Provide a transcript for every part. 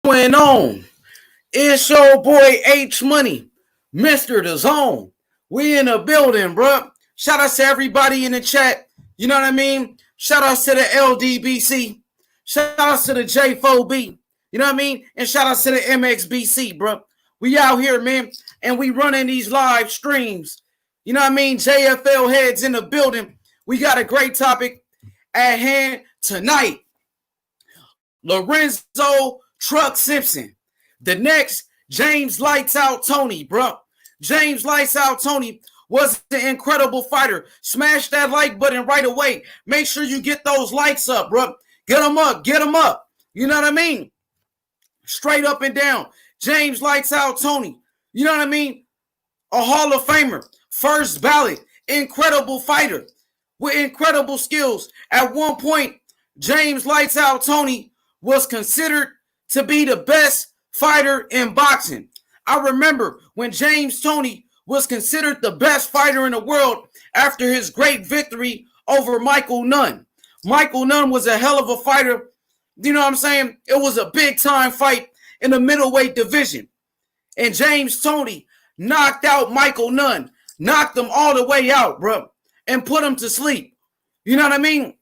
going on? It's your boy H Money, Mr. The Zone. We in the building, bro. Shout out to everybody in the chat. You know what I mean? Shout out to the LDBC. Shout out to the J4B. You know what I mean? And shout out to the MXBC, bro. We out here, man, and we running these live streams. You know what I mean? JFL heads in the building. We got a great topic at hand tonight. Lorenzo Truck Simpson. The next James Lights Out Toney, bro. James Lights Out Toney was an incredible fighter. Smash that like button right away. Make sure you get those likes up, bro. Get them up. Get them up. You know what I mean? Straight up and down. James Lights Out Toney. You know what I mean? A Hall of Famer. First ballot. Incredible fighter with incredible skills. At one point, James Lights Out Toney was considered to be the best fighter in boxing. I remember when James Toney was considered the best fighter in the world after his great victory over Michael Nunn. Michael Nunn was a hell of a fighter. You know what I'm saying? It was a big time fight in the middleweight division. And James Toney knocked out Michael Nunn, knocked him all the way out, bro, and put him to sleep. You know what I mean?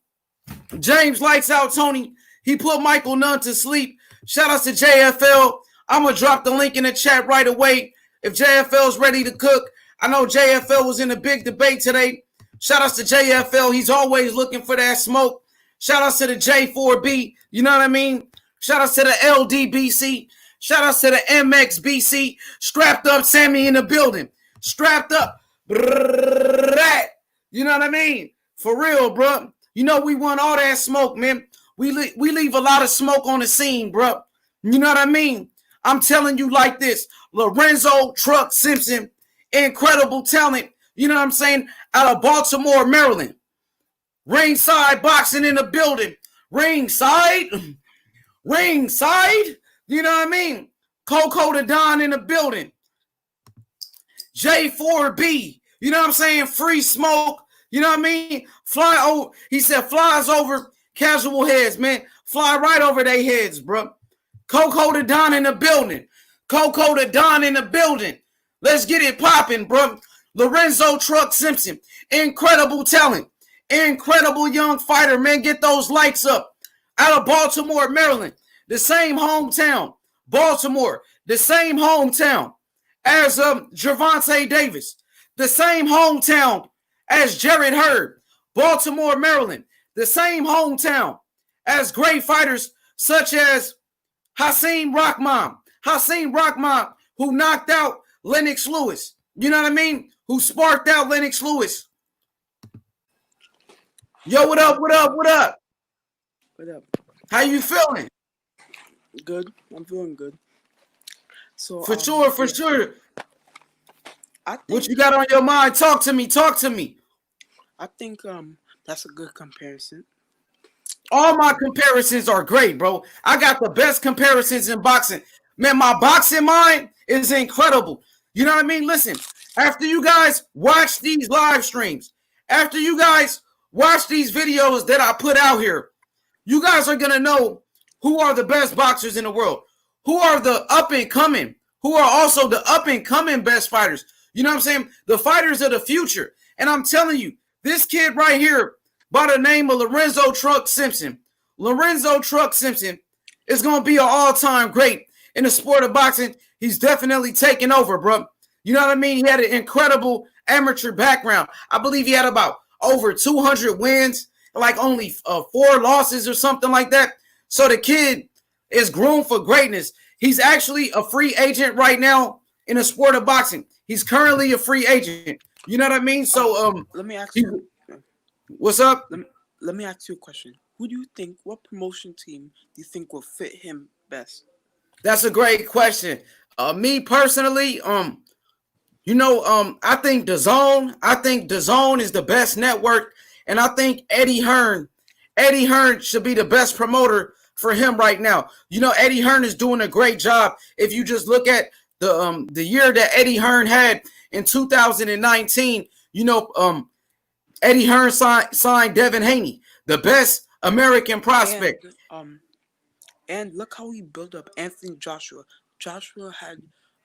James Lights Out Toney, he put Michael Nunn to sleep. Shout out to JFL. I'm going to drop the link in the chat right away. If JFL's ready to cook, I know JFL was in a big debate today. Shout out to JFL. He's always looking for that smoke. Shout out to the J4B. You know what I mean? Shout out to the LDBC. Shout out to the MXBC. Strapped up Sammy in the building. Strapped up. You know what I mean? For real, bro. You know we want all that smoke, man. We leave a lot of smoke on the scene, bro. You know what I mean? I'm telling you like this. Lorenzo Truck Simpson, incredible talent. You know what I'm saying? Out of Baltimore, Maryland. Ringside boxing in the building. Ringside. You know what I mean? Coco the Don in the building. J4B. You know what I'm saying? Free smoke. You know what I mean? Fly over. He said flies over casual heads, man. Fly right over their heads, bro. Coco the Don in the building. Coco the Don in the building. Let's get it popping, bro. Lorenzo Truck Simpson. Incredible talent. Incredible young fighter, man. Get those likes up. Out of Baltimore, Maryland. The same hometown. Baltimore. The same hometown as Gervonta Davis. The same hometown as Jarrett Hurd. Baltimore, Maryland. The same hometown as great fighters such as Hasim Rahman. Hasim Rahman, who knocked out Lennox Lewis. You know what I mean? Who sparked out Lennox Lewis. Yo, what up? What up? What up? What up? How you feeling? Good. I'm feeling good. So for sure. I think, what you got on your mind? Talk to me. I think that's a good comparison. All my comparisons are great, bro. I got the best comparisons in boxing. Man, my boxing mind is incredible. You know what I mean? Listen, after you guys watch these live streams, after you guys watch these videos that I put out here, you guys are going to know who are the best boxers in the world, who are the up-and-coming, who are also the up-and-coming best fighters. You know what I'm saying? The fighters of the future. And I'm telling you, this kid right here by the name of Lorenzo Truck Simpson. Lorenzo Truck Simpson is going to be an all-time great in the sport of boxing. He's definitely taking over, bro. You know what I mean? He had an incredible amateur background. I believe he had about over 200 wins, like only 4 losses or something like that. So the kid is groomed for greatness. He's actually a free agent right now in the sport of boxing. He's currently a free agent. You know what I mean? So let me ask you. What's up? Let me ask you a question. Who do you think, what promotion team do you think will fit him best? That's a great question. Me personally, I think the Zone. I think the Zone is the best network, and I think Eddie Hearn should be the best promoter for him right now. You know, Eddie Hearn is doing a great job. If you just look at the year that Eddie Hearn had in 2019, Eddie Hearn signed Devin Haney, the best American prospect. And look how he built up Anthony Joshua. Joshua had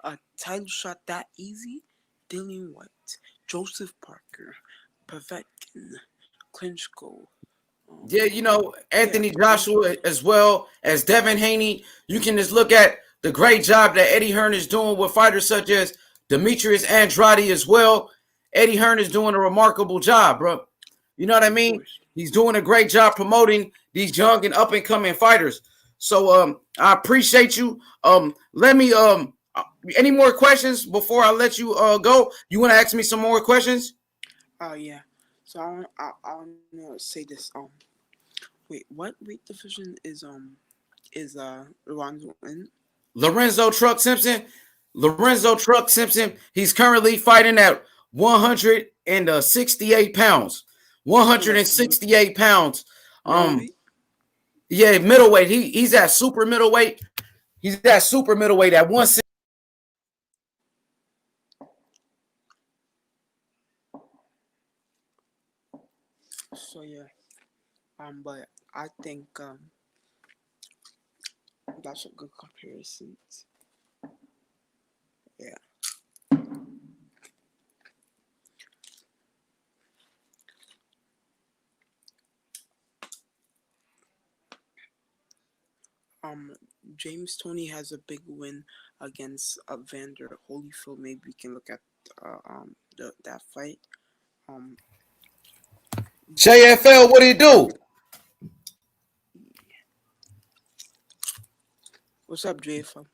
a title shot that easy. Dillian White, Joseph Parker, Povetkin, Klitschko. Yeah, Yeah, Anthony Joshua as well as Devin Haney. You can just look at the great job that Eddie Hearn is doing with fighters such as Demetrius Andrade as well. Eddie Hearn is doing a remarkable job, bro. You know what I mean? He's doing a great job promoting these young and up and coming fighters. So I appreciate you. Let me any more questions before I let you go? You want to ask me some more questions? Yeah. So I want to say this. Wait, what weight division is Lorenzo in? Lorenzo Truck Simpson. Lorenzo Truck Simpson. He's currently fighting at 168 pounds. 168 pounds. Yeah, middleweight. He's at super middleweight. He's at super middleweight at 160. So yeah. But I think that's a good comparison. Yeah. James Toney has a big win against Vander Holyfield. Maybe we can look at that fight. JFL, what do you do? What's up, JFL?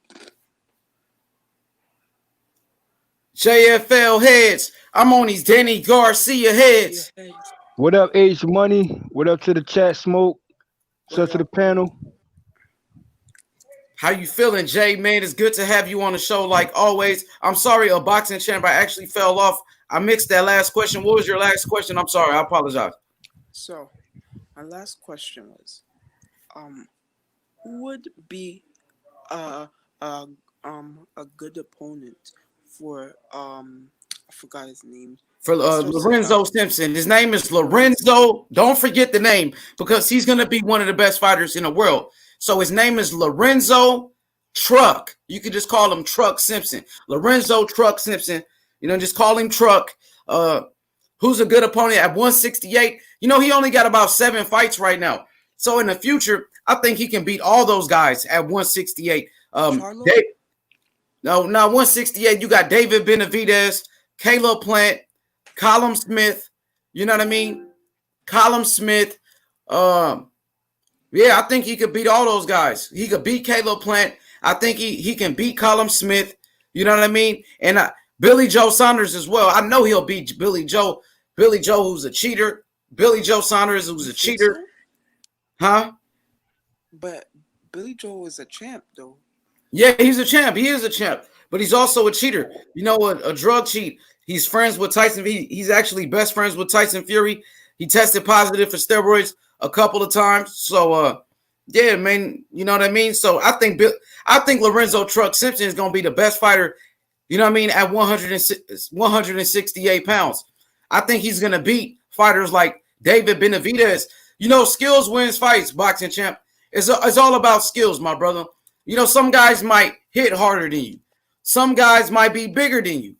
JFL heads. I'm on these Danny Garcia heads. What up, H Money? What up to the chat, Smoke? What's up to the panel? How you feeling, Jay? Man, it's good to have you on the show like always. I'm sorry, a boxing champ, I actually fell off. I mixed that last question. What was your last question? I'm sorry. I apologize. So, my last question was, who would be a good opponent for I forgot his name. For Lorenzo Simpson. His name is Lorenzo. Don't forget the name because he's going to be one of the best fighters in the world. So his name is Lorenzo Truck. You can just call him Truck Simpson. Lorenzo Truck Simpson. Just call him Truck. Who's a good opponent at 168? He only got about 7 fights right now. So in the future, I think he can beat all those guys at 168. No, 168. You got David Benavidez, Caleb Plant, Colin Smith. You know what I mean? Colin Smith. Yeah, I think he could beat all those guys. He could beat Caleb Plant. I think he can beat Colin Smith. You know what I mean? And Billy Joe Saunders as well. I know he'll beat Billy Joe. Billy Joe, who's a cheater. Billy Joe Saunders, who's a cheater. Huh? But Billy Joe is a champ, though. Yeah, he's a champ. He is a champ. But he's also a cheater. A drug cheat. He's friends with Tyson. He's actually best friends with Tyson Fury. He tested positive for steroids a couple of times. So, yeah, man, you know what I mean? So I think Lorenzo Truck Simpson is going to be the best fighter, you know what I mean, at 168 pounds. I think he's going to beat fighters like David Benavidez. Skills wins fights, boxing champ. It's all about skills, my brother. Some guys might hit harder than you. Some guys might be bigger than you.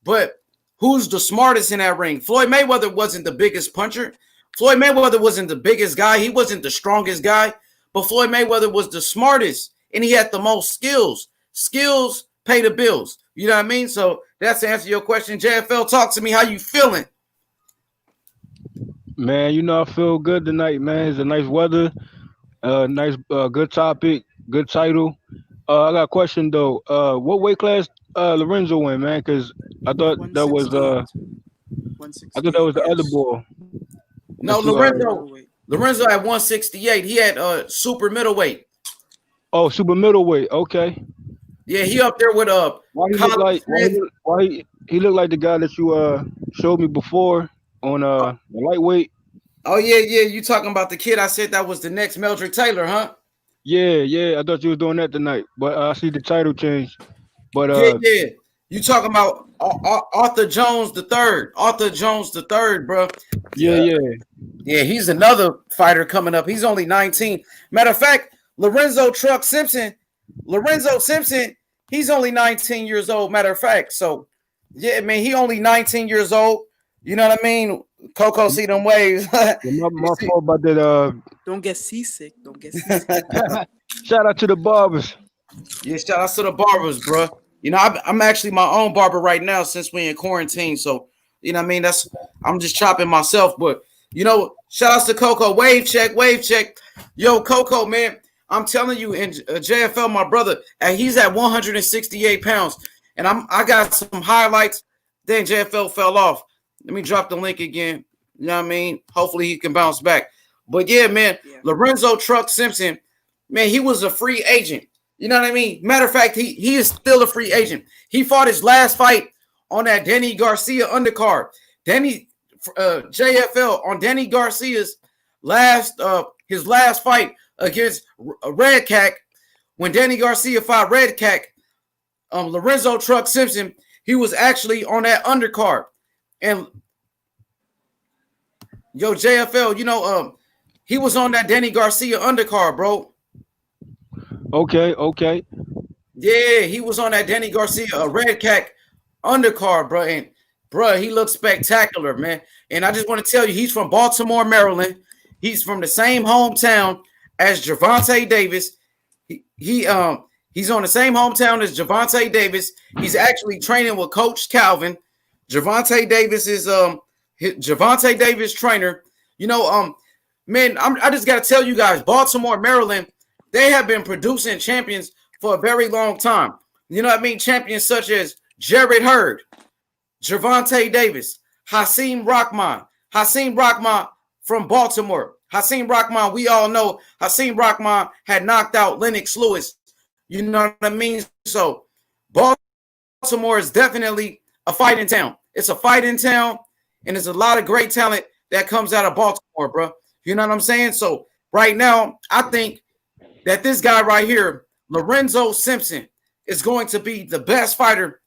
But who's the smartest in that ring? Floyd Mayweather wasn't the biggest puncher. Floyd Mayweather wasn't the biggest guy. He wasn't the strongest guy. But Floyd Mayweather was the smartest, and he had the most skills. Skills pay the bills. You know what I mean? So that's to answer your question. JFL, talk to me. How you feeling? Man, I feel good tonight, man. It's a nice weather. Nice, good topic, good title. I got a question, though. What weight class Lorenzo in, man? Because I thought that was the other boy. No, Lorenzo at 168. He had super middleweight. Oh, super middleweight. Okay. Yeah, he up there with Why he looked like the guy that you showed me before on the lightweight. Oh yeah. You talking about the kid I said that was the next Meldrick Taylor, huh? Yeah. I thought you was doing that tonight, but I see the title change. But yeah. You talking about Arthur Jones the third? Arthur Jones the third, bro. Yeah. Yeah, he's another fighter coming up. He's only 19. Matter of fact, Lorenzo Truck Simpson. Lorenzo Simpson, he's only 19 years old, matter of fact. So, yeah, man, he only 19 years old. You know what I mean? Coco see them waves. My fault about that. Don't get seasick. Don't get seasick. Shout out to the barbers. Yeah, shout out to the barbers, bro. You know, I'm actually my own barber right now since we in quarantine. So, you know what I mean? I'm just chopping myself. But, you know, shout outs to Coco. Wave check, wave check. Yo, Coco, man, I'm telling you, in JFL, my brother, he's at 168 pounds. And I got some highlights. Then JFL fell off. Let me drop the link again. You know what I mean? Hopefully he can bounce back. But, yeah, man, Lorenzo Truck Simpson, man, he was a free agent. You know what I mean? Matter of fact, he is still a free agent. He fought his last fight on that Danny Garcia undercard. JFL on Danny Garcia's last fight against Red Cack. When Danny Garcia fought Red Cack, Lorenzo Truck Simpson, he was actually on that undercard. And yo, JFL, you know, he was on that Danny Garcia undercard, bro. Okay. Yeah, he was on that Danny Garcia, a Red Cack undercard, bro. And bro, he looks spectacular, man. And I just want to tell you, he's from Baltimore, Maryland. He's from the same hometown as Gervonta Davis. He's on the same hometown as Gervonta Davis. He's actually training with Coach Calvin. Gervonta Davis is Gervonta Davis trainer. You know, man, I just got to tell you guys, Baltimore, Maryland, they have been producing champions for a very long time. You know what I mean? Champions such as Jared Hurd, Gervonta Davis, Hasim Rahman from Baltimore. Hasim Rahman, we all know Hasim Rahman had knocked out Lennox Lewis. You know what I mean? So Baltimore is definitely a fighting town. It's a fighting town, and there's a lot of great talent that comes out of Baltimore, bro. You know what I'm saying? So right now, I think that this guy right here, Lorenzo Simpson, is going to be the best fighter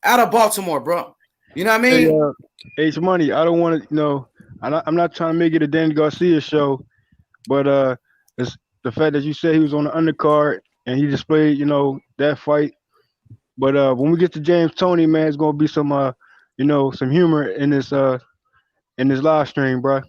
out of Baltimore, bro. You know what I mean? Hey, it's money. I don't want to, I'm not trying to make it a Danny Garcia show, but it's the fact that you said he was on the undercard and he displayed, that fight. But when we get to James Toney, man, it's gonna be some, some humor in this live stream, bro.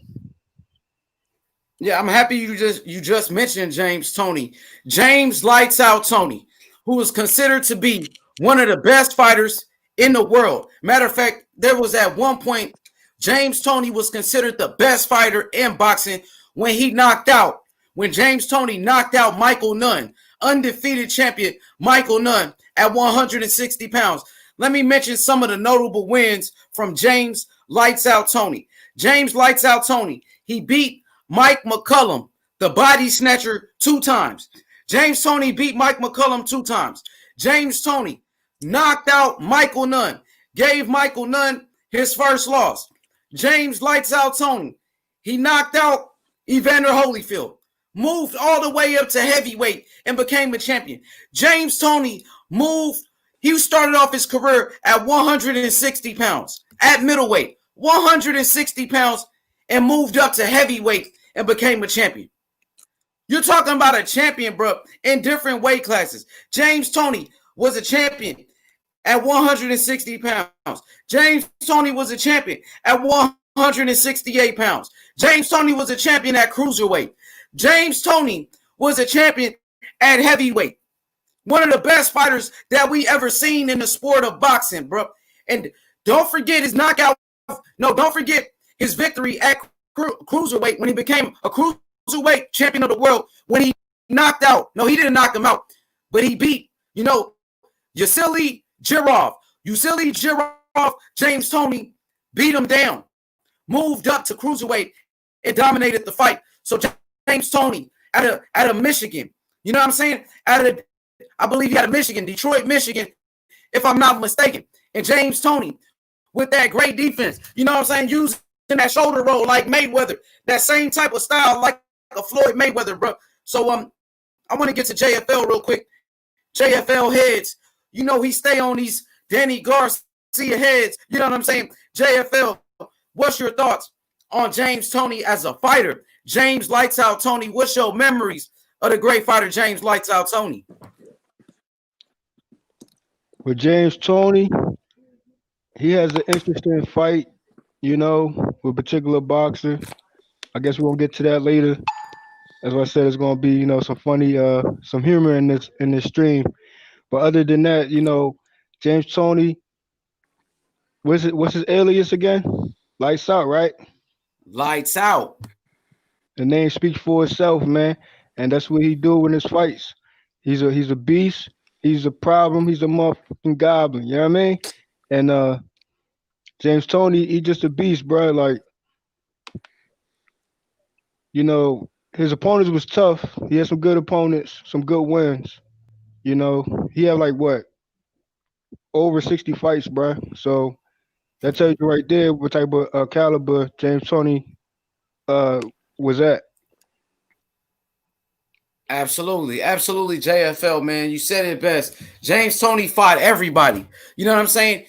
Yeah, I'm happy you just mentioned James Toney. James Lights Out Toney, who is considered to be one of the best fighters in the world. Matter of fact, there was at one point, James Toney was considered the best fighter in boxing when James Toney knocked out Michael Nunn, undefeated champion Michael Nunn at 160 pounds. Let me mention some of the notable wins from James Lights Out Toney. James Lights Out Toney, he beat Mike McCullum, the body snatcher, 2 times. James Toney beat Mike McCullum 2 times. James Toney knocked out Michael Nunn, gave Michael Nunn his first loss. James Lights Out Toney, he knocked out Evander Holyfield, moved all the way up to heavyweight and became a champion. James Toney he started off his career at 160 pounds, at middleweight, 160 pounds, and moved up to heavyweight and became a champion. You're talking about a champion, bro, in different weight classes. James Toney was a champion at 160 pounds. James Toney was a champion at 168 pounds. James Toney was a champion at cruiserweight. James Toney was a champion at heavyweight. One of the best fighters that we ever seen in the sport of boxing, bro. And don't forget his knockout. No, don't forget his victory at cruiserweight when he became a cruiserweight champion of the world when he knocked out. No, he didn't knock him out, but he beat, Yusili Girov. Yusili Girov, James Toney beat him down, moved up to cruiserweight and dominated the fight. So James Toney out of Michigan, you know what I'm saying? I believe he out of Michigan, Detroit, Michigan, if I'm not mistaken. And James Toney with that great defense, you know what I'm saying? Using that shoulder roll like Mayweather, that same type of style like a Floyd Mayweather, bro. So I want to get to JFL real quick. JFL heads, he stay on these Danny Garcia heads. You know what I'm saying? JFL, what's your thoughts on James Toney as a fighter? James Lights Out Toney, what's your memories of the great fighter James Lights Out Toney? With James Toney, he has an interesting fight, you know, with a particular boxer. I guess we're gonna get to that later. As I said, it's gonna be, you know, some funny, some humor in this stream. But other than that, you know, James Toney, what's his alias again? Lights out, right? Lights Out. The name speaks for itself, man, and that's what he do in his fights. He's a beast. He's a problem. He's a motherfucking goblin. You know what I mean? And James Toney, he just a beast, bro. Like, you know, his opponents was tough. He had some good opponents, some good wins. You know, he had like what, over 60 fights, bro. So that tells you right there what type of caliber James Toney uh was at. Absolutely, absolutely, JFL, man. You said it best. James Toney fought everybody. You know what I'm saying?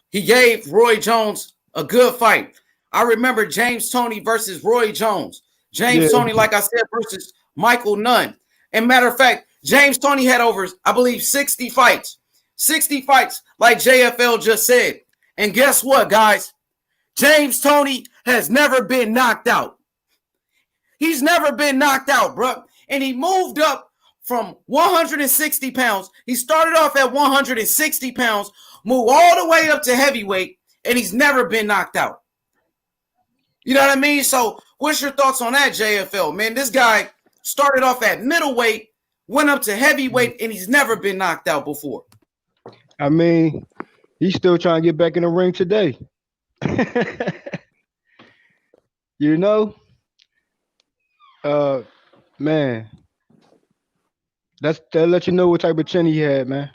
He gave Roy Jones a good fight. I remember James Toney versus Roy Jones. Yeah, James Toney, like I said, versus Michael Nunn. And matter of fact, James Toney had over, I believe, 60 fights. 60 fights, like JFL just said. And guess what, guys? James Toney has never been knocked out. He's never been knocked out, bro. And he moved up from 160 pounds. He started off at 160 pounds, moved all the way up to heavyweight, and he's never been knocked out. You know what I mean? So what's your thoughts on that, JFL? Man, this guy started off at middleweight, went up to heavyweight, and he's never been knocked out before. I mean, he's still trying to get back in the ring today. You know, man, that let you know what type of chin he had, man.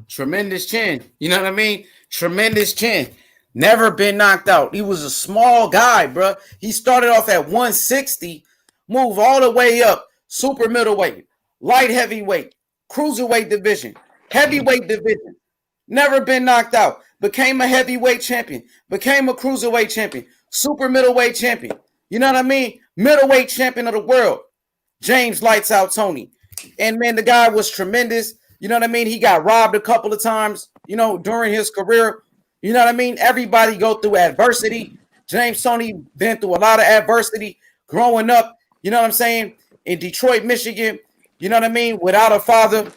Tremendous chin. You know what I mean? Tremendous chin. Never been knocked out. He was a small guy, bro. He started off at 160, moved all the way up, super middleweight, light heavyweight, cruiserweight division, heavyweight division. Never been knocked out. Became a heavyweight champion. Became a cruiserweight champion. Super middleweight champion. You know what I mean? Middleweight champion of the world. James Lights Out Toney. And man, the guy was tremendous. You know what I mean? He got robbed a couple of times, you know, during his career. You know what I mean? Everybody go through adversity. James Toney been through a lot of adversity growing up, you know what I'm saying, in Detroit, Michigan. You know what I mean? Without a father.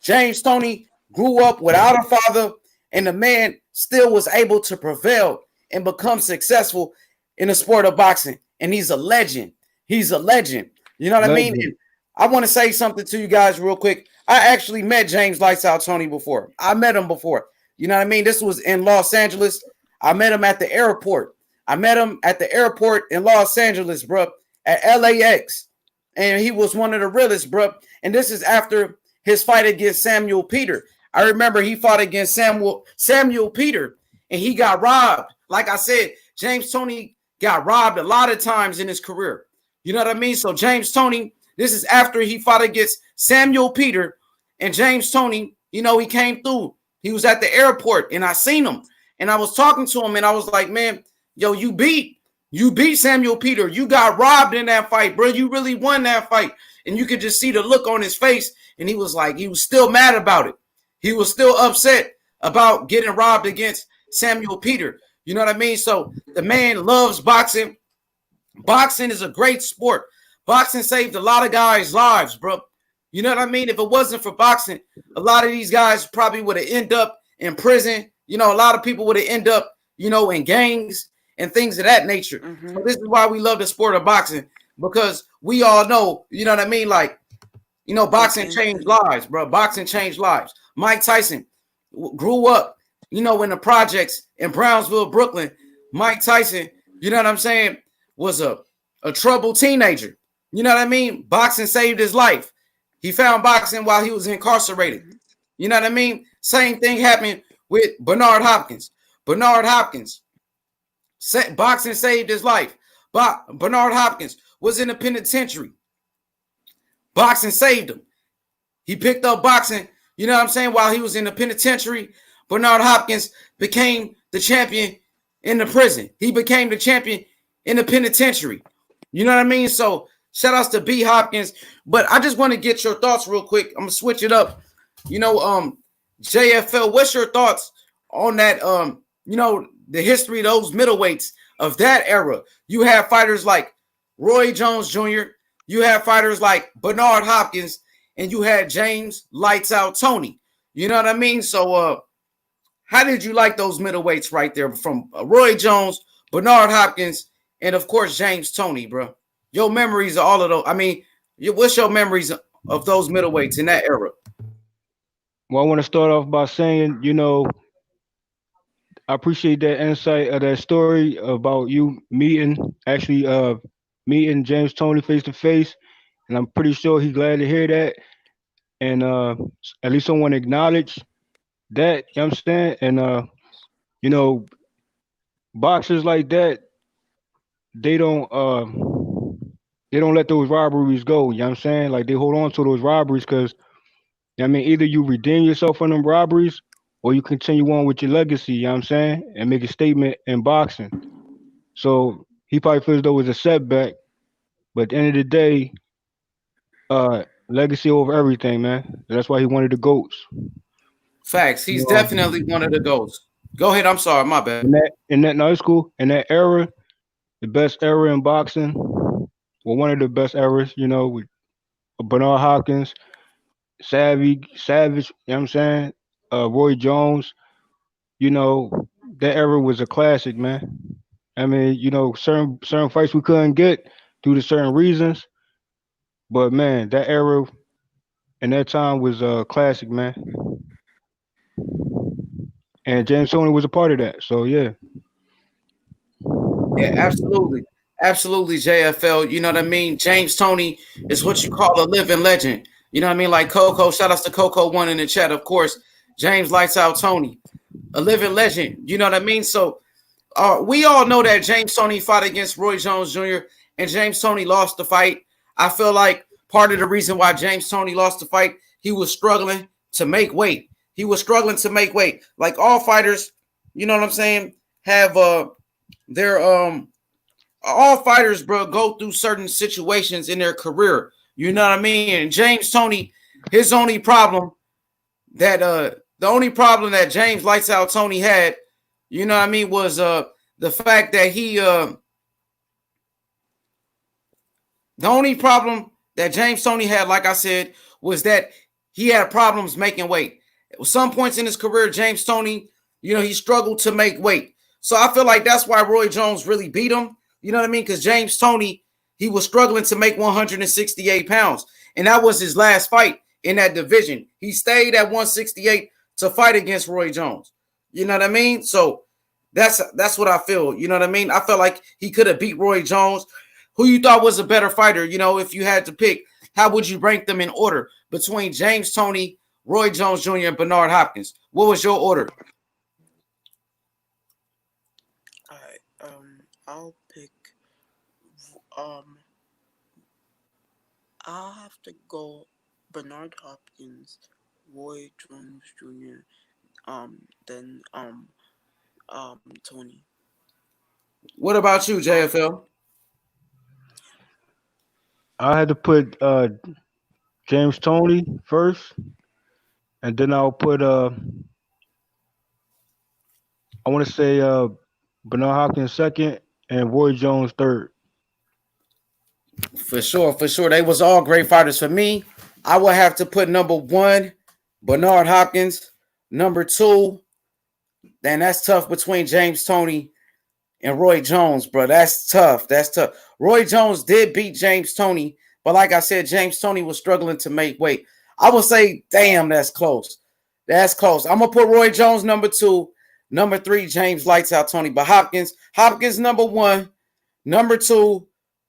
James Toney grew up without a father, and the man still was able to prevail and become successful in the sport of boxing. And he's a legend. He's a legend. You know what I mean? And I want to say something to you guys real quick. I actually met James Lights Out Toney before. I met him before. You know what I mean? This was in Los Angeles. I met him at the airport. I met him at the airport in Los Angeles, bro, at LAX. And he was one of the realest, bro. And this is after his fight against Samuel Peter. I remember he fought against Samuel Peter, and he got robbed. Like I said, James Toney got robbed a lot of times in his career. You know what I mean? So James Toney, this is after he fought against Samuel Peter, and James Toney, you know, he came through. He was at the airport, and I seen him, and I was talking to him, and I was like, man, yo, you beat Samuel Peter. You got robbed in that fight, bro. You really won that fight. And you could just see the look on his face, and he was like, he was still mad about it. He was still upset about getting robbed against Samuel Peter. You know what I mean? So the man loves boxing. Boxing is a great sport. Boxing saved a lot of guys' lives, bro. You know what I mean? If it wasn't for boxing, a lot of these guys probably would have ended up in prison. You know, a lot of people would have ended up, you know, in gangs and things of that nature. Mm-hmm. So this is why we love the sport of boxing, because we all know, you know what I mean? Like, you know, boxing changed lives, bro. Boxing changed lives. Mike Tyson grew up, you know, in the projects in Brownsville, Brooklyn. Mike Tyson, you know what I'm saying, was a troubled teenager. You know what I mean? Boxing saved his life. He found boxing while he was incarcerated. You know what I mean? Same thing happened with Bernard Hopkins. Bernard Hopkins, boxing saved his life. Bernard Hopkins was in the penitentiary. Boxing saved him. He picked up boxing, you know what I'm saying, while he was in the penitentiary. Bernard Hopkins became the champion in the prison. He became the champion in the penitentiary. You know what I mean? So Shout outs to B Hopkins. But I just want to get your thoughts real quick. I'm gonna switch it up. JFL, what's your thoughts on that? The history of those middleweights of that era. You have fighters like Roy Jones Jr., you have fighters like Bernard Hopkins, and you had James Lights Out Toney. You know what I mean? So how did you like those middleweights right there from Roy Jones, Bernard Hopkins, and of course James Toney, bro? Your memories of all of those. I mean, what's your memories of those middleweights in that era? Well, I want to start off by saying, I appreciate that insight of that story about you meeting James Toney face to face, and I'm pretty sure he's glad to hear that. And at least someone acknowledged that. You know what I'm saying? And you know, boxers like that, they don't let those robberies go. You know what I'm saying? Like they hold on to those robberies because I mean, either you redeem yourself from them robberies or you continue on with your legacy, you know what I'm saying? And make a statement in boxing. So he probably feels though it was a setback, but at the end of the day, legacy over everything, man. That's why he wanted the GOATs. Facts. You He's know, definitely one of the GOATs. Go ahead. I'm sorry. My bad. no, it's cool. In that era, the best era in boxing, well, one of the best eras, with Bernard Hopkins, Savage, you know what I'm saying? Roy Jones, you know, that era was a classic, man. I mean, certain fights we couldn't get due to certain reasons, but man, that era and that time was a classic, man. And James Toney was a part of that. So yeah. Yeah, absolutely. Absolutely, JFL. You know what I mean? James Toney is what you call a living legend. You know what I mean? Like Coco, shout outs to Coco one in the chat, of course. James Lights Out Toney, a living legend. You know what I mean? So we all know that James Toney fought against Roy Jones Jr. and James Toney lost the fight. I feel like part of the reason why James Toney lost the fight, he was struggling to make weight. He was struggling to make weight. Like all fighters, you know what I'm saying, have their all fighters, bro, go through certain situations in their career. You know what I mean? And James Toney, his only problem that the only problem that James Lights Out Toney had, you know what I mean, was the fact that the only problem that James Toney had, like I said, was that he had problems making weight. At some points in his career, James Toney, he struggled to make weight. So I feel like that's why Roy Jones really beat him. You know what I mean? Because James Toney, he was struggling to make 168 pounds. And that was his last fight in that division. He stayed at 168 to fight against Roy Jones. You know what I mean? So that's what I feel. You know what I mean? I felt like he could have beat Roy Jones. Who you thought was a better fighter? If you had to pick, how would you rank them in order between James Toney, Roy Jones Jr., and Bernard Hopkins? What was your order? All right. I'll pick. I'll have to go Bernard Hopkins, Roy Jones Jr., then Toney. What about you, JFL? I had to put James Toney first, and then I'll put I want to say Bernard Hopkins second and Roy Jones third. For sure. They was all great fighters. For me, I would have to put number 1, Bernard Hopkins. Number 2, then that's tough between James Toney and Roy Jones, bro. That's tough. Roy Jones did beat James Toney, but like I said, James Toney was struggling to make weight. I would say, damn, that's close. I'm going to put Roy Jones number 2. Number 3, James Lights Out Toney. But Hopkins number 1. Number 2,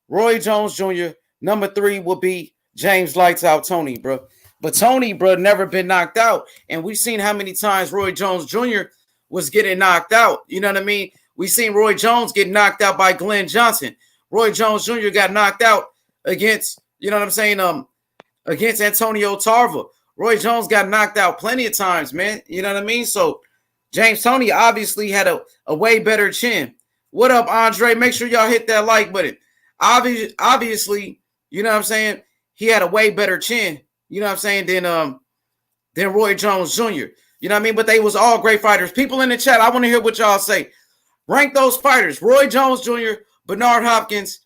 Roy Jones Jr. Number 3 will be James Lights Out Toney, bro. But Toney, bro, never been knocked out. And we've seen how many times Roy Jones Jr. was getting knocked out. You know what I mean? We seen Roy Jones get knocked out by Glenn Johnson. Roy Jones Jr. got knocked out against, against Antonio Tarver. Roy Jones got knocked out plenty of times, man. You know what I mean? So James Toney obviously had a way better chin. What up, Andre? Make sure y'all hit that like button. Obviously, You know what I'm saying? He had a way better chin, you know what I'm saying, than Roy Jones Jr. You know what I mean? But they was all great fighters. People in the chat, I want to hear what y'all say. Rank those fighters: Roy Jones Jr., Bernard Hopkins,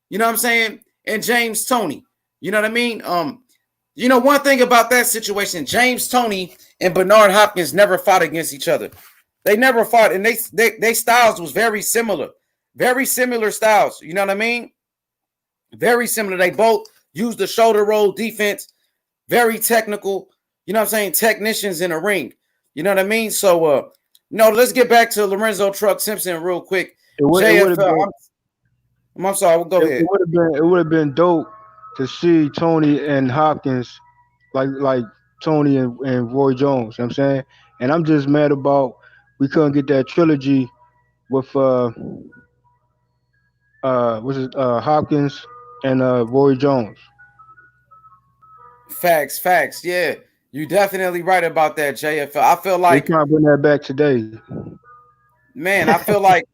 you know what I'm saying, and James Toney. You know what I mean? You know, one thing about that situation, James Toney and Bernard Hopkins never fought against each other. They never fought, and they styles was very similar styles. You know what I mean? Very similar. They both used the shoulder roll defense, very technical. You know what I'm saying? Technicians in the ring. You know what I mean? So, let's get back to Lorenzo Truck Simpson real quick. JFL. I'm sorry. Go ahead. It would have been dope to see Toney and Hopkins like Toney and Roy Jones. You know what I'm saying, and I'm just mad about we couldn't get that trilogy with Hopkins and Roy Jones. Facts. Yeah, you definitely right about that, JFL. I feel like we can't bring that back today. Man, I feel like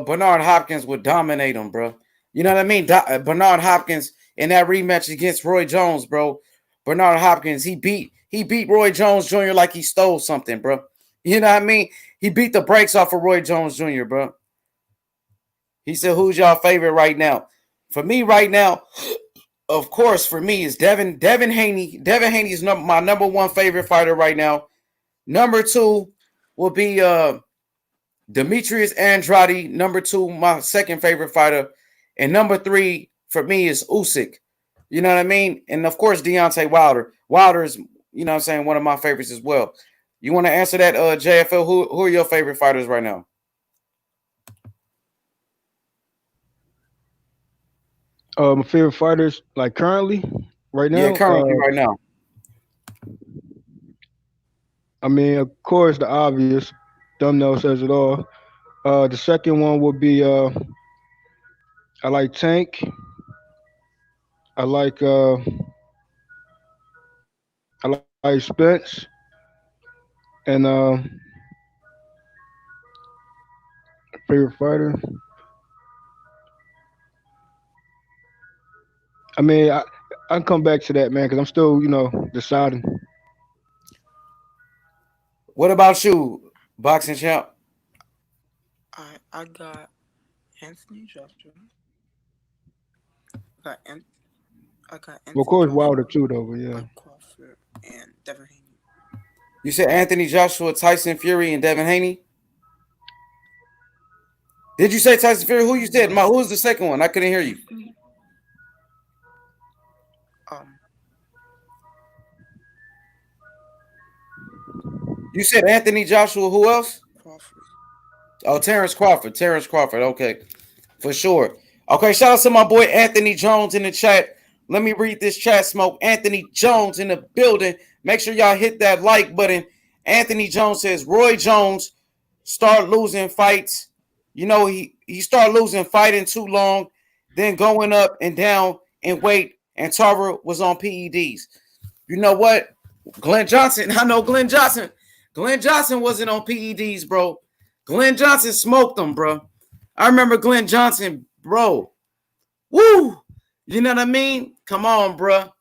Bernard Hopkins would dominate him, bro. You know what I mean? Bernard Hopkins in that rematch against Roy Jones, bro. Bernard Hopkins, he beat Roy Jones Jr. like he stole something, bro. You know what I mean? He beat the brakes off of Roy Jones Jr., bro. He said, "Who's y'all favorite right now?" For me, right now, of course, for me is Devin Haney. Devin Haney is my number one favorite fighter right now. Number two will be Demetrius Andrade. Number two, my second favorite fighter. And number three for me is Usyk. You know what I mean? And of course, Deontay Wilder. Wilder is, you know what I'm saying, one of my favorites as well. You want to answer that, JFL? Who are your favorite fighters right now? My favorite fighters, like currently, right now? Yeah, currently, right now. I mean, of course, the obvious. Thumbnail says it all. The second one would be I like Tank. I like Spence. And favorite fighter. I mean, I can come back to that, man, because I'm still, deciding. What about you, boxing champ? I got Anthony Joshua. I got Anthony Of course, Joshua, Wilder too, though. But yeah, Mike Crawford, and Devin Haney. You said Anthony Joshua, Tyson Fury, and Devin Haney? Did you say Tyson Fury? Who you said? Who was the second one? I couldn't hear you. You said Anthony Joshua. Who else? Crawford. Oh, Terrence Crawford. Okay, for sure. Okay, shout out to my boy Anthony Jones in the chat. Let me read this chat smoke. Anthony Jones in the building. Make sure y'all hit that like button. Anthony Jones says Roy Jones start losing fights. You know, he started losing fighting too long, then going up and down in weight, and Tarver was on PEDs. You know what? Glenn Johnson. I know Glenn Johnson. Glenn Johnson wasn't on PEDs, bro. Glenn Johnson smoked them, bro. I remember Glenn Johnson, bro. Woo! You know what I mean? Come on, bro.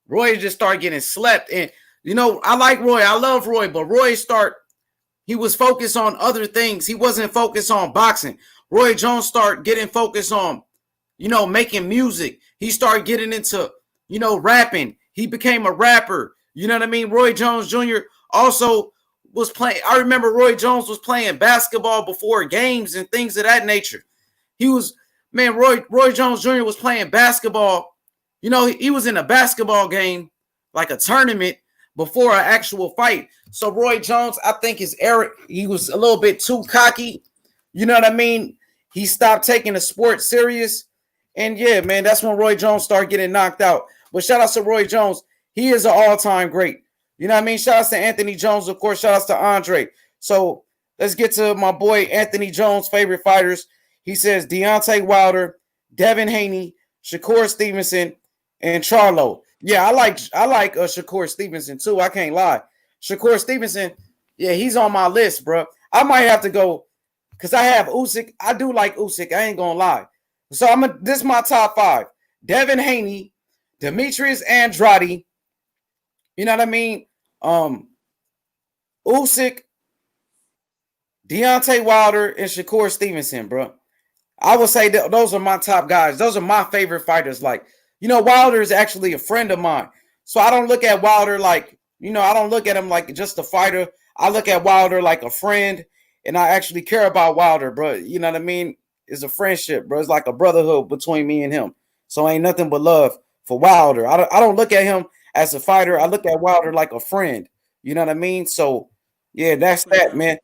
Roy just started getting slept. And, I like Roy. I love Roy. But he was focused on other things. He wasn't focused on boxing. Roy Jones started getting focused on, making music. He started getting into, rapping. He became a rapper. You know what I mean? Roy Jones Jr. also was playing. I remember Roy Jones was playing basketball before games and things of that nature. Roy Jones Jr. was playing basketball. He was in a basketball game, like a tournament, before an actual fight. So Roy Jones, I think he was a little bit too cocky. You know what I mean? He stopped taking the sport serious. And yeah, man, that's when Roy Jones started getting knocked out. But shout out to Roy Jones. He is an all-time great. You know what I mean? Shout out to Anthony Jones, of course. Shout out to Andre. So let's get to my boy Anthony Jones' favorite fighters. He says Deontay Wilder, Devin Haney, Shakur Stevenson, and Charlo. Yeah, I like Shakur Stevenson too. I can't lie. Shakur Stevenson, yeah, he's on my list, bro. I might have to go because I have Usyk. I do like Usyk. I ain't gonna lie. So this is my top 5. Devin Haney, Demetrius Andrade, you know what I mean? Usyk, Deontay Wilder, and Shakur Stevenson, bro. I would say that those are my top guys. Those are my favorite fighters. Like, Wilder is actually a friend of mine. So I don't look at Wilder like, I don't look at him like just a fighter. I look at Wilder like a friend, and I actually care about Wilder, bro. You know what I mean? It's a friendship, bro. It's like a brotherhood between me and him. So ain't nothing but love for Wilder. I don't look at him as a fighter. I look at Wilder like a friend. You know what I mean? So, yeah, that's that, man.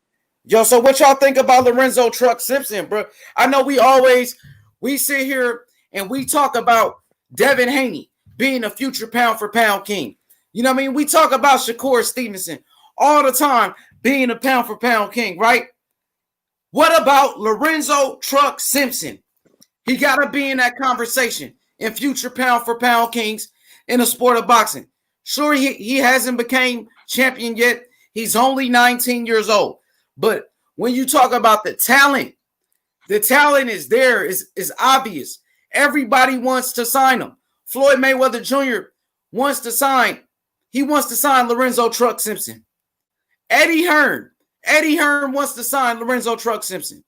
Yo, so what y'all think about Lorenzo Truck Simpson, bro? I know we sit here and we talk about Devin Haney being a future pound for pound king. You know what I mean? We talk about Shakur Stevenson all the time being a pound for pound king, right? What about Lorenzo Truck Simpson? He got to be in that conversation in future pound for pound kings in the sport of boxing. Sure, he hasn't became champion yet. He's only 19 years old. But when you talk about the talent is there, is obvious. Everybody wants to sign him. Floyd Mayweather Jr. wants to sign. He wants to sign Lorenzo Truck Simpson. Eddie Hearn wants to sign Lorenzo Truck Simpson.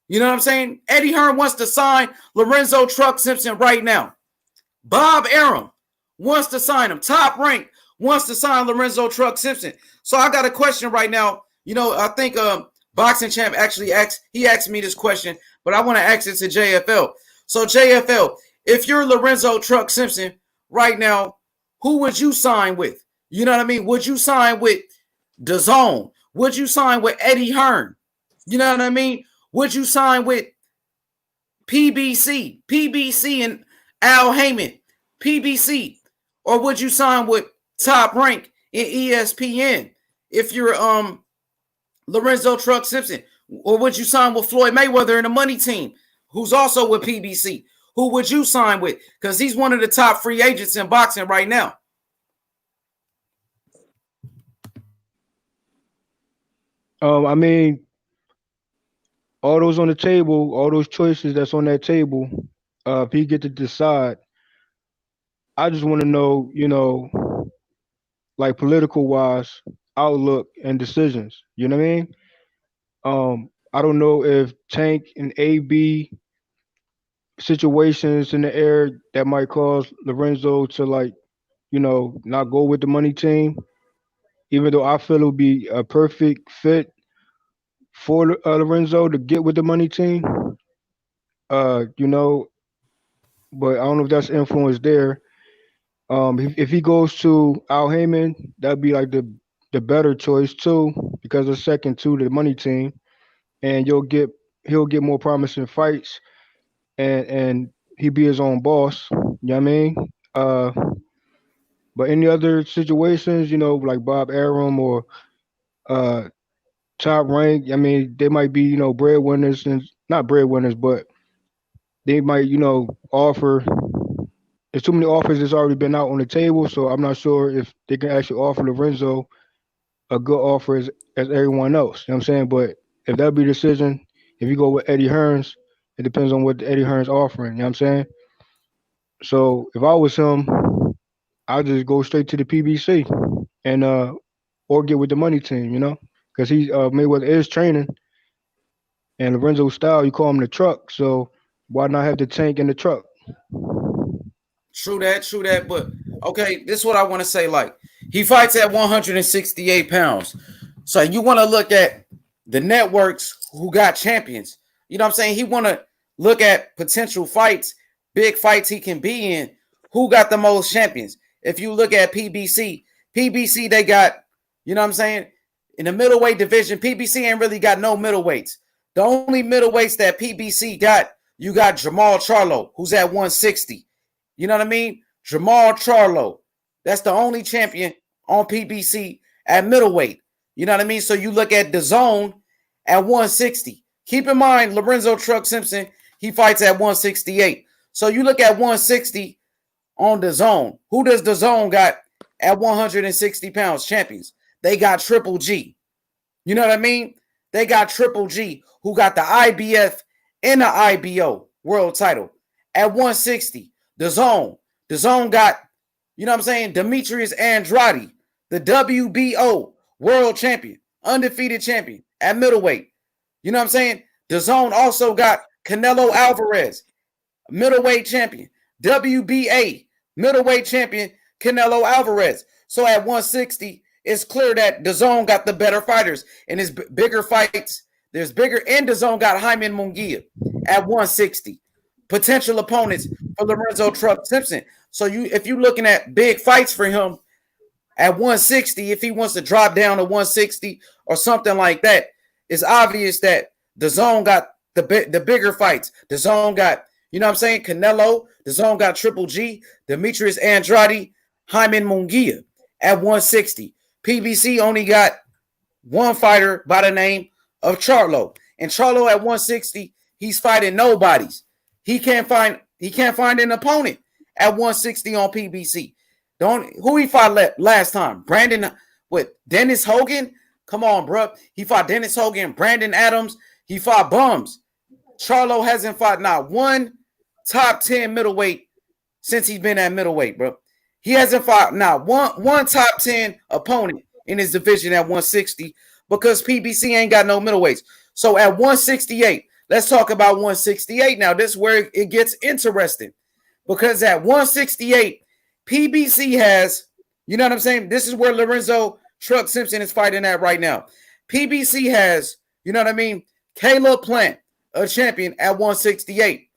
You know what I'm saying? Eddie Hearn wants to sign Lorenzo Truck Simpson right now. Bob Arum wants to sign him. Top Rank wants to sign Lorenzo Truck Simpson. So I got a question right now. I think Boxing Champ actually asked me this question, but I want to ask it to JFL. So JFL, if you're Lorenzo Truck Simpson right now, who would you sign with? You know what I mean? Would you sign with DAZN? Would you sign with Eddie Hearn? You know what I mean? Would you sign with PBC and Al Heyman, PBC? Or would you sign with Top Rank in ESPN if you're Lorenzo Truck Simpson? Or would you sign with Floyd Mayweather in the Money Team, who's also with PBC? Who would you sign with? Because he's one of the top free agents in boxing right now. I mean, all those on the table, all those choices that's on that table, if he get to decide, I just want to know, like political wise, outlook and decisions. You know what I mean? I don't know if Tank and AB situations in the air that might cause Lorenzo to not go with the Money Team, even though I feel it would be a perfect fit for Lorenzo to get with the Money Team. Uh, you know, but I don't know if that's influence there. If he goes to Al Heyman, that'd be like the better choice too, because it's second to the Money Team, and he'll get more promising fights, and he be his own boss. You know what I mean? Uh, but any other situations, like Bob Arum or uh Top Rank, I mean, they might be breadwinners and not breadwinners, but they might offer. There's too many offers that's already been out on the table, so I'm not sure if they can actually offer Lorenzo a good offer as everyone else. You know what I'm saying? But if that be the decision, if you go with Eddie Hearns, it depends on what Eddie Hearns offering. You know what I'm saying? So if I was him, I'd just go straight to the PBC and or get with the Money Team. Because he Mayweather is training, and Lorenzo's style, you call him the truck. So why not have the tank in the truck? True that. But okay, this is what I want to say. Like, he fights at 168 pounds. So you want to look at the networks who got champions. You know what I'm saying? He want to look at potential fights, big fights he can be in. Who got the most champions? If you look at PBC, they got, you know what I'm saying? In the middleweight division, PBC ain't really got no middleweights. The only middleweights that PBC got, you got Jamal Charlo, who's at 160. You know what I mean? Jamal Charlo. That's the only champion on PBC at middleweight. You know what I mean? So you look at DAZN at 160. Keep in mind, Lorenzo Truck Simpson, he fights at 168. So you look at 160 on DAZN. Who does DAZN got at 160 pounds champions? They got Triple G. You know what I mean? They got Triple G, who got the IBF and the IBO world title at 160. The Zone. The Zone got, you know what I'm saying, Demetrius Andrade, the WBO world champion, undefeated champion at middleweight. You know what I'm saying? The Zone also got Canelo Alvarez, middleweight champion, WBA middleweight champion Canelo Alvarez. So at 160, it's clear that the Zone got the better fighters and his bigger fights. There's bigger, and the Zone got Jaime Munguia at 160. Potential opponents for Lorenzo Truck Simpson. So if you're looking at big fights for him at 160, if he wants to drop down to 160 or something like that, it's obvious that the Zone got the bigger fights. The Zone got, you know what I'm saying, Canelo. The Zone got Triple G, Demetrius Andrade, Jaime Munguia at 160. PBC only got one fighter by the name of Charlo. And Charlo at 160, he's fighting nobodies. He can't find an opponent at 160 on PBC. Who he fought last time? Dennis Hogan? Come on, bro. He fought Dennis Hogan, Brandon Adams. He fought bums. Charlo hasn't fought not one top 10 middleweight since he's been at middleweight, bro. He hasn't fought not one top 10 opponent in his division at 160 because PBC ain't got no middleweights. So at 168, let's talk about 168 now. This is where it gets interesting because at 168, PBC has, you know what I'm saying? This is where Lorenzo Truck Simpson is fighting at right now. PBC has, you know what I mean? Caleb Plant, a champion at 168.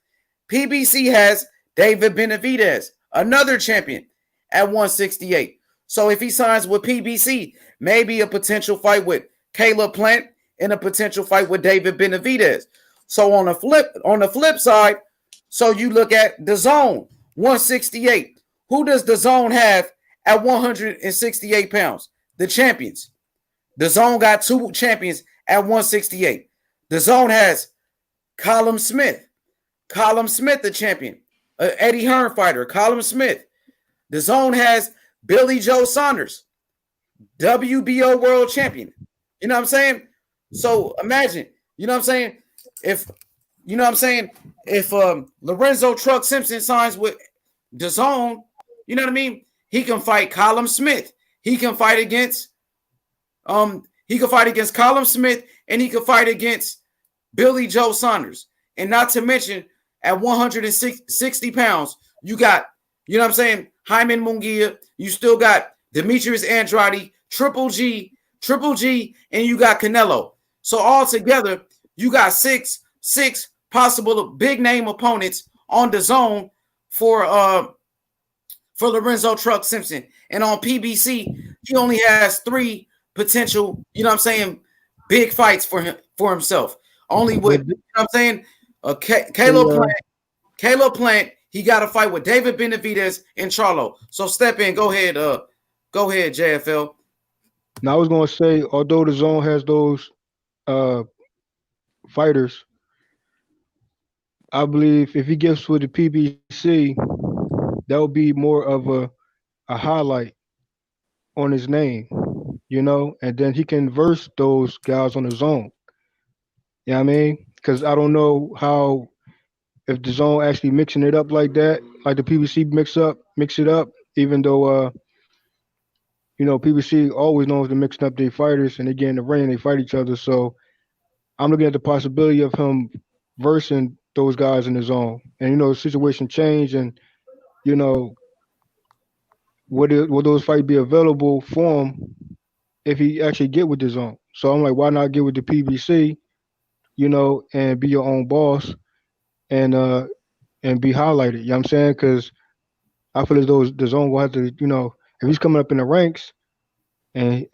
PBC has David Benavidez, another champion at 168. So if he signs with PBC, maybe a potential fight with Caleb Plant and a potential fight with David Benavidez. So on the flip side, so you look at the Zone, 168. Who does the Zone have at 168 pounds? The champions. The Zone got two champions at 168. The Zone has Callum Smith. Callum Smith, the champion. Eddie Hearn fighter, Callum Smith. The Zone has Billy Joe Saunders, WBO world champion. You know what I'm saying? So imagine, you know what I'm saying? If Lorenzo Truck Simpson signs with the Zone, you know what I mean? He can fight Callum Smith. He can fight against Callum Smith, and he can fight against Billy Joe Saunders. And not to mention, at 160 pounds, you got, you know what I'm saying, Jaime Munguia. You still got Demetrius Andrade, Triple G, and you got Canelo. So altogether, you got six possible big name opponents on the Zone for Lorenzo Truck Simpson. And on PBC, he only has 3 potential, you know what I'm saying, big fights for himself. Only with, you know what I'm saying, Caleb Plant, he got a fight with David Benavidez and Charlo. So step in, go ahead, JFL. Now I was gonna say, although the Zone has those fighters, I believe if he gets with the PBC, that would be more of a highlight on his name, you know, and then he can verse those guys on the Zone. You know what I mean? Because I don't know how, if the Zone actually mixing it up like that, like the PBC mix it up, even though you know, PBC always knows to mixing up their fighters and they get in the ring and they fight each other. So I'm looking at the possibility of him versing those guys in the Zone. And you know, the situation change, and you know, will those fights be available for him if he actually get with the Zone? So I'm like, why not get with the PBC, you know, and be your own boss and be highlighted. You know what I'm saying? Because I feel as though the Zone will have to, you know, if he's coming up in the ranks and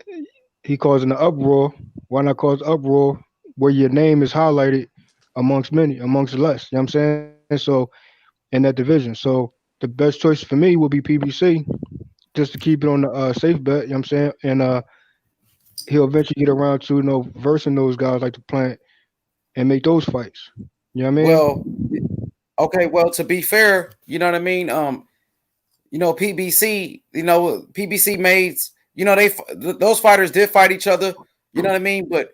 he causing an uproar, why not cause uproar where your name is highlighted amongst less? You know what I'm saying? So in that division. So the best choice for me would be PBC, just to keep it on the safe bet, you know what I'm saying? And he'll eventually get around to, you know, versing those guys like the Plant and make those fights. You know what I mean? Well, okay, well, to be fair, you know what I mean? You know, PBC made, you know, those fighters did fight each other, you know what I mean? But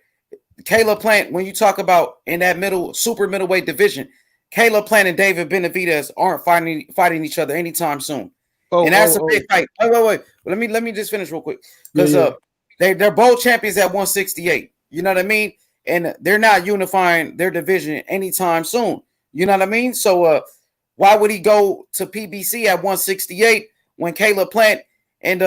Caleb Plant, when you talk about in that super middleweight division, Caleb Plant and David Benavidez aren't fighting each other anytime soon. Oh, and that's a big fight. Wait. Let me just finish real quick. Because they're both champions at 168. You know what I mean? And they're not unifying their division anytime soon. You know what I mean? So why would he go to PBC at 168 when Caleb Plant and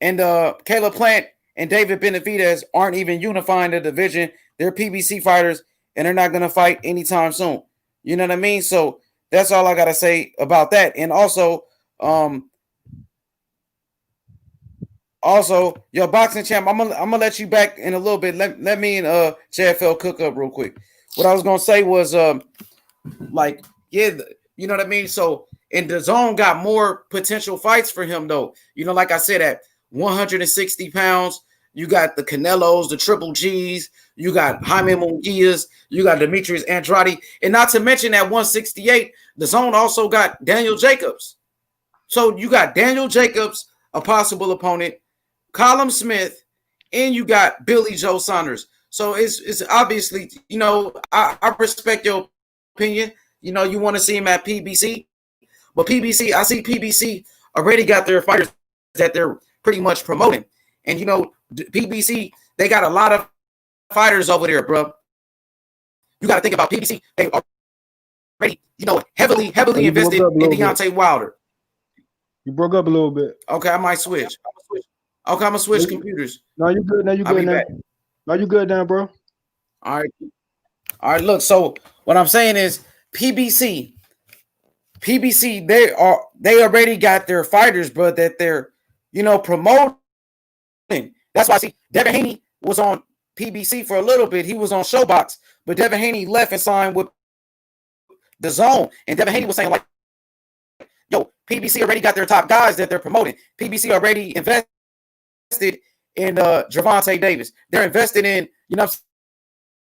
Caleb Plant and David Benavidez aren't even unifying the division? They're PBC fighters and they're not going to fight anytime soon. You know what I mean? So that's all I got to say about that. And also, your boxing champ, I'm gonna let you back in a little bit. Let me and JFL cook up real quick. What I was gonna say was you know what I mean? So and the zone got more potential fights for him though. You know, like I said, at 160 pounds, you got the Canelos, the Triple G's, you got Jaime Munguias, you got Demetrius Andrade, and not to mention at 168, the zone also got Daniel Jacobs. So you got Daniel Jacobs, a possible opponent, Colin Smith, and you got Billy Joe Saunders. So it's obviously, you know, I respect your opinion. You know, you want to see him at PBC, but PBC, I see PBC already got their fighters that they're pretty much promoting. And, you know, PBC, they got a lot of fighters over there, bro. You got to think about PBC. They already, you know, heavily invested in Deontay Wilder. You broke up a little bit. Okay, I might switch. Okay, I'm gonna switch computers. No, you good. Now you good now. No, you good now, bro. All right. Look, so what I'm saying is PBC, they already got their fighters, bro, that they're, you know, promoting. That's why I see Devin Haney was on PBC for a little bit. He was on Showbox, but Devin Haney left and signed with the Zone. And Devin Haney was saying, like, yo, PBC already got their top guys that they're promoting. PBC already invested in Gervonta Davis. They're invested in, you know what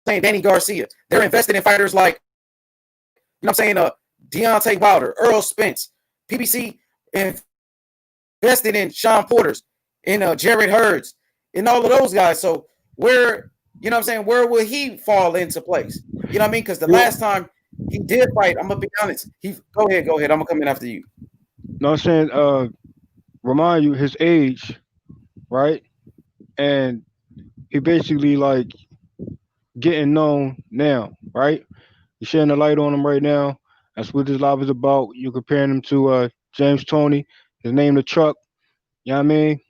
I'm saying, Danny Garcia. They're invested in fighters like, you know what I'm saying, Deontay Wilder, Earl Spence. PBC invested in Sean Porter's, in Jared Hurds, and all of those guys. So where, you know what I'm saying, where will he fall into place? You know what I mean? Because the last time he did fight, I'm gonna be honest. Go ahead. I'm gonna come in after you. No, I'm saying, remind you his age, right? And he basically like getting known now, right? You're shedding the light on him right now. That's what this live is about. You're comparing him to James Toney, his name the truck. You know what I mean?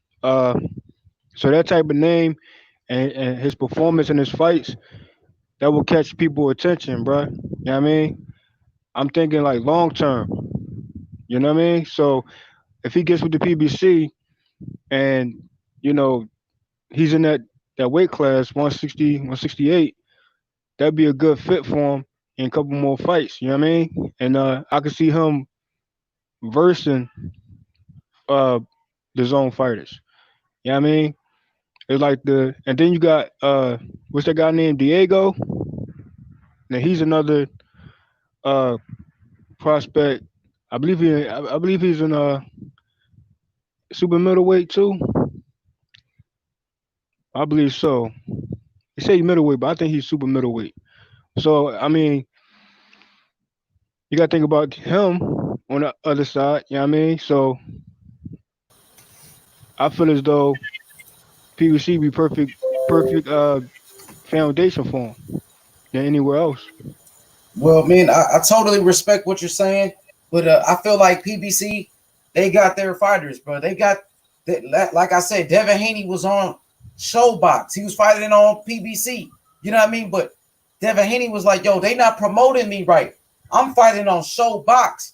So that type of name and his performance in his fights, that will catch people attention, bro. You know what I mean? I'm thinking like long term. You know what I mean? So if he gets with the PBC and, you know, he's in that weight class, 160, 168, that'd be a good fit for him in a couple more fights. You know what I mean? And I could see him versing the zone fighters. You know what I mean? It's like and then you got what's that guy named Diego? Now he's another prospect. I believe he's in super middleweight too. I believe so. They say middleweight, but I think he's super middleweight. So I mean, you gotta think about him on the other side, you know what I mean? So I feel as though PBC be perfect foundation for him than anywhere else. Well, man, I totally respect what you're saying, but I feel like PBC, they got their fighters, bro. They got, like I said, Devin Haney was on Showbox. He was fighting on PBC. You know what I mean? But Devin Haney was like, yo, they not promoting me right. I'm fighting on Showbox.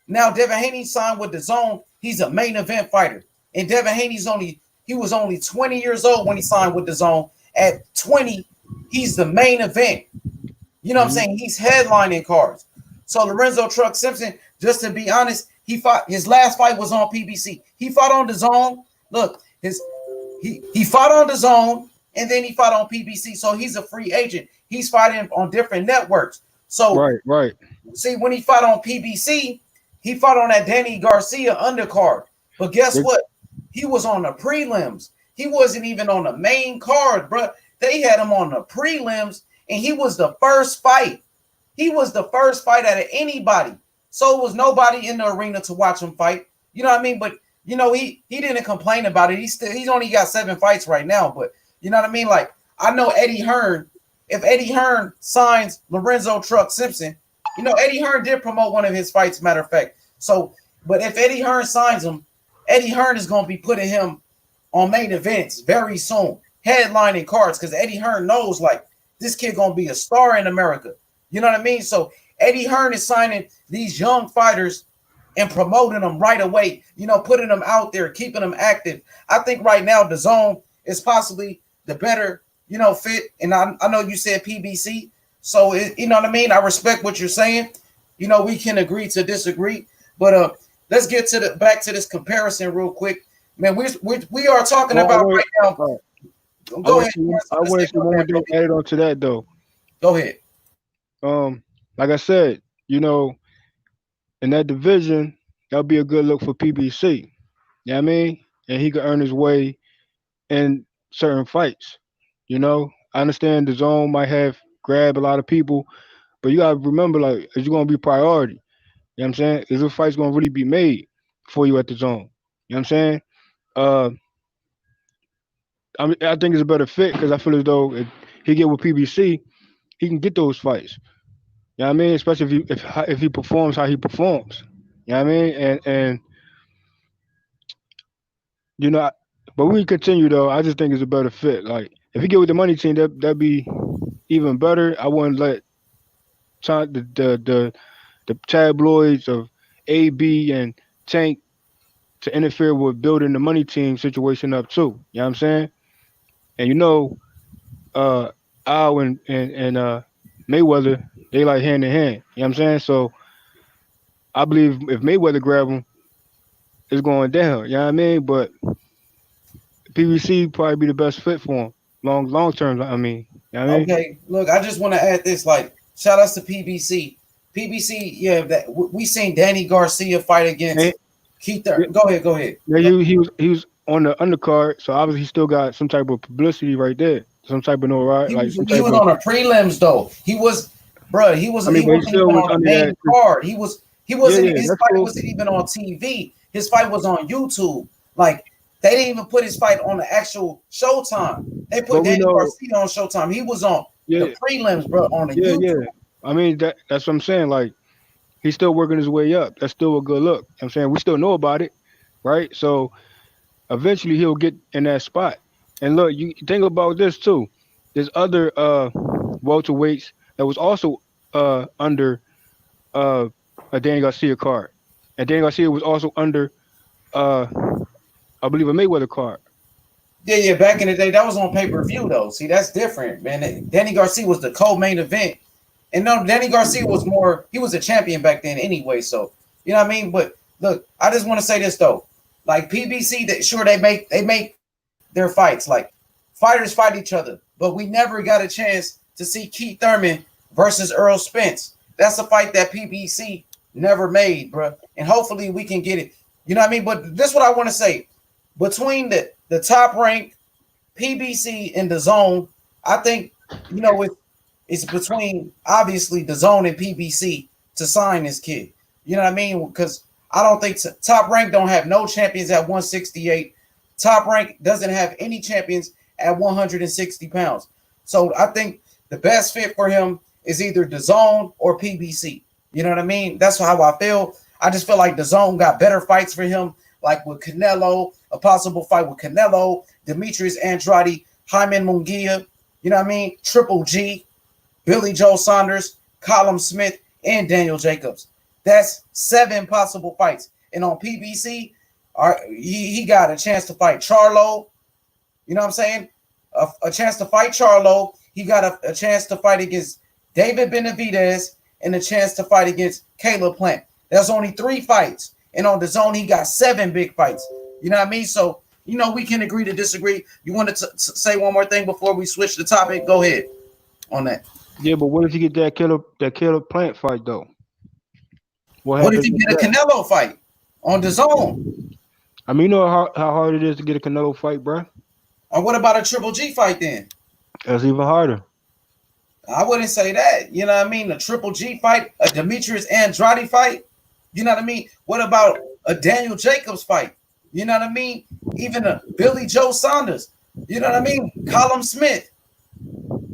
Now, Devin Haney signed with the Zone. He's a main event fighter. And Devin Haney's he was only 20 years old when he signed with the Zone. At 20, he's the main event. You know what I'm saying? He's headlining cards. So Lorenzo Truck Simpson, just to be honest, his last fight was on PBC. He fought on the Zone. Look, he fought on the Zone, and then he fought on PBC. So he's a free agent. He's fighting on different networks. So right. See, when he fought on PBC, he fought on that Danny Garcia undercard. But guess what? He was on the prelims. He wasn't even on the main card, bro. They had him on the prelims, and he was the first fight. He was the first fight out of anybody. So it was nobody in the arena to watch him fight. You know what I mean? But he didn't complain about it. He's only got 7 fights right now. But you know what I mean? Like, I know Eddie Hearn. If Eddie Hearn signs Lorenzo Truck Simpson, Eddie Hearn did promote one of his fights, matter of fact. So, but if Eddie Hearn signs him, Eddie Hearn is going to be putting him on main events very soon, headlining cards, because Eddie Hearn knows, like, this kid going to be a star in America. You know what I mean? So Eddie Hearn is signing these young fighters and promoting them right away, putting them out there, keeping them active. I think right now DAZN is possibly the better, fit. And I know you said PBC. So, you know what I mean? I respect what you're saying. We can agree to disagree. But let's get back to this comparison real quick. Man, we are talking about right now. Go ahead. I want to say one more thing added on to that, though. Go ahead. Like I said, in that division, that'll be a good look for PBC. You know what I mean? And he could earn his way in certain fights. I understand DAZN might have grabbed a lot of people, but you gotta remember, like, is you gonna be priority? You know what I'm saying? Is the fight's gonna really be made for you at DAZN? You know what I'm saying? I think it's a better fit because I feel as though if he get with PBC, he can get those fights. You know what I mean? Especially if he performs how he performs. You know what I mean? And but we continue though. I just think it's a better fit. Like, if he get with the money team, that'd be even better. I wouldn't let the tabloids of AB and Tank to interfere with building the money team situation up too. You know what I'm saying? And Al and Mayweather, they like hand in hand. You know what I'm saying? So I believe if Mayweather grab him, it's going down. You know what I mean? But PBC probably be the best fit for him. Long term, I mean. You know what I mean? Okay, look, I just want to add this. Like, shout outs to PBC. PBC, yeah, that we seen Danny Garcia fight against Keith. Go ahead. Yeah, he was on the undercard, so obviously he still got some type of publicity right there, some type of notoriety. He was on the prelims though. He wasn't even on the main card. He wasn't. His fight wasn't even on TV. His fight was on YouTube. Like, they didn't even put his fight on the actual Showtime. They put Danny Garcia on Showtime. He was on the prelims, bro, on the YouTube. Yeah. I mean, that's what I'm saying. Like, he's still working his way up. That's still a good look. You know what I'm saying, we still know about it, right? So eventually he'll get in that spot. And look, you think about this too. There's other welterweights that was also under a Danny Garcia card. And Danny Garcia was also under I believe a Mayweather card. Yeah, back in the day, that was on pay-per-view though. See, that's different, man. Danny Garcia was the co-main event. And no, Danny Garcia he was a champion back then anyway. So, you know what I mean? But look, I just want to say this though. Like, PBC, they make their fights. Like, fighters fight each other. But we never got a chance to see Keith Thurman versus Earl Spence. That's a fight that PBC never made, bro. And hopefully we can get it. You know what I mean? But this is what I want to say. Between the top rank, PBC, and DAZN, I think, it's between, obviously, DAZN and PBC to sign this kid. You know what I mean? Because I don't think Top Rank don't have no champions at 168. Top Rank doesn't have any champions at 160 pounds. So I think the best fit for him is either DAZN or PBC. You know what I mean? That's how I feel. I just feel like DAZN got better fights for him, like with Canelo, a possible fight with Canelo, Demetrius Andrade, Jaime Munguia, you know what I mean? Triple G, Billy Joe Saunders, Callum Smith, and Daniel Jacobs. That's 7 possible fights. And on PBC, he got a chance to fight Charlo. You know what I'm saying? A chance to fight Charlo. He got a chance to fight against David Benavidez and a chance to fight against Caleb Plant. That's only 3 fights. And on DAZN, he got 7 big fights. You know what I mean? So, we can agree to disagree. You wanted to say one more thing before we switch the topic? Go ahead on that. Yeah, but what if you get that Caleb Plant fight, though? What if you get a Canelo fight on DAZN? I mean, you know how hard it is to get a Canelo fight, bro? Or what about a Triple G fight then? That's even harder. I wouldn't say that. You know what I mean? A Triple G fight, a Demetrius Andrade fight. You know what I mean? What about a Daniel Jacobs fight? You know what I mean? Even a Billy Joe Saunders. You know what I mean? Colin Smith,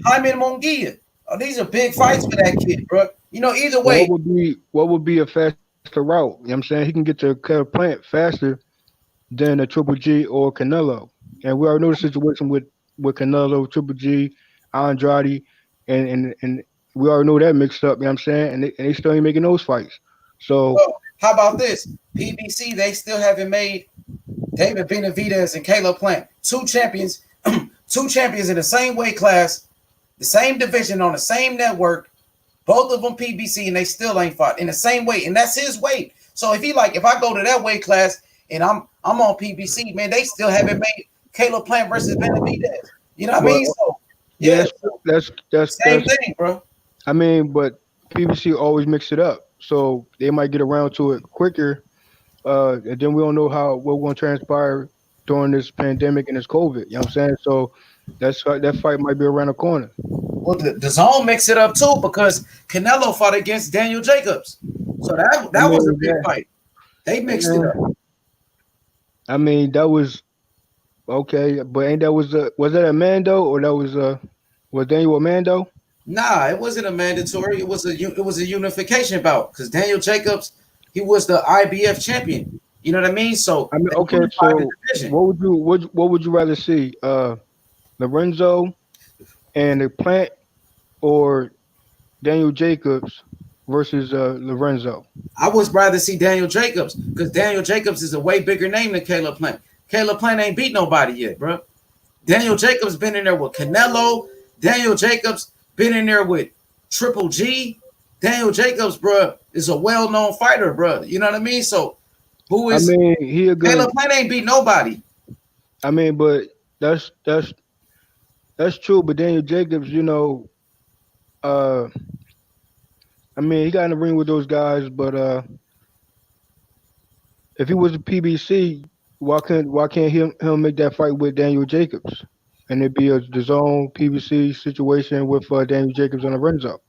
Jaime Munguia. Oh, these are big fights for that kid, bro. You know, either Well, way. what would be a faster route? You know what I'm saying? He can get to Plant faster than a Triple G or Canelo. And we already know the situation with Canelo, Triple G, Andrade, and we already know that mixed up, you know what I'm saying? And they still ain't making those fights. So Well, how about this? PBC, they still haven't made David Benavidez and Caleb Plant, two champions, two champions in the same weight class, the same division on the same network, both of them PBC, and they still ain't fought in the same weight, and that's his weight. So if I go to that weight class and I'm on PBC, man, they still haven't made Caleb Plant versus Benavidez. You know what I but mean? So yeah, yeah, same that's thing, bro. I mean, but PBC always mix it up. So they might get around to it quicker. And then we don't know how what's going to transpire during this pandemic and this COVID. You know what I'm saying? So that fight might be around the corner. Well, the zone mix it up too because Canelo fought against Daniel Jacobs, so I that was a mean, big fight. They mixed it up. I mean that was okay, but ain't that was that a Mando or that was Daniel a Mando? Nah, it wasn't a mandatory. It was a unification bout because Daniel Jacobs he was the IBF champion. You know what I mean? So I mean, they okay, unified the so division. what would you rather see? Lorenzo and the Plant or Daniel Jacobs versus Lorenzo? I would rather see Daniel Jacobs because Daniel Jacobs is a way bigger name than Caleb Plant. Caleb Plant ain't beat nobody yet, bro. Daniel Jacobs been in there with Canelo. Daniel Jacobs been in there with Triple G. Daniel Jacobs, bro, is a well-known fighter, bro. You know what I mean? So who I is mean, he a good. Caleb Plant ain't beat nobody. I mean, but that's true. But Daniel Jacobs, uh, I mean, he got in the ring with those guys. But if he was a PBC, why can't him make that fight with Daniel Jacobs, and it'd be the zone PBC situation with Daniel Jacobs and Lorenzo.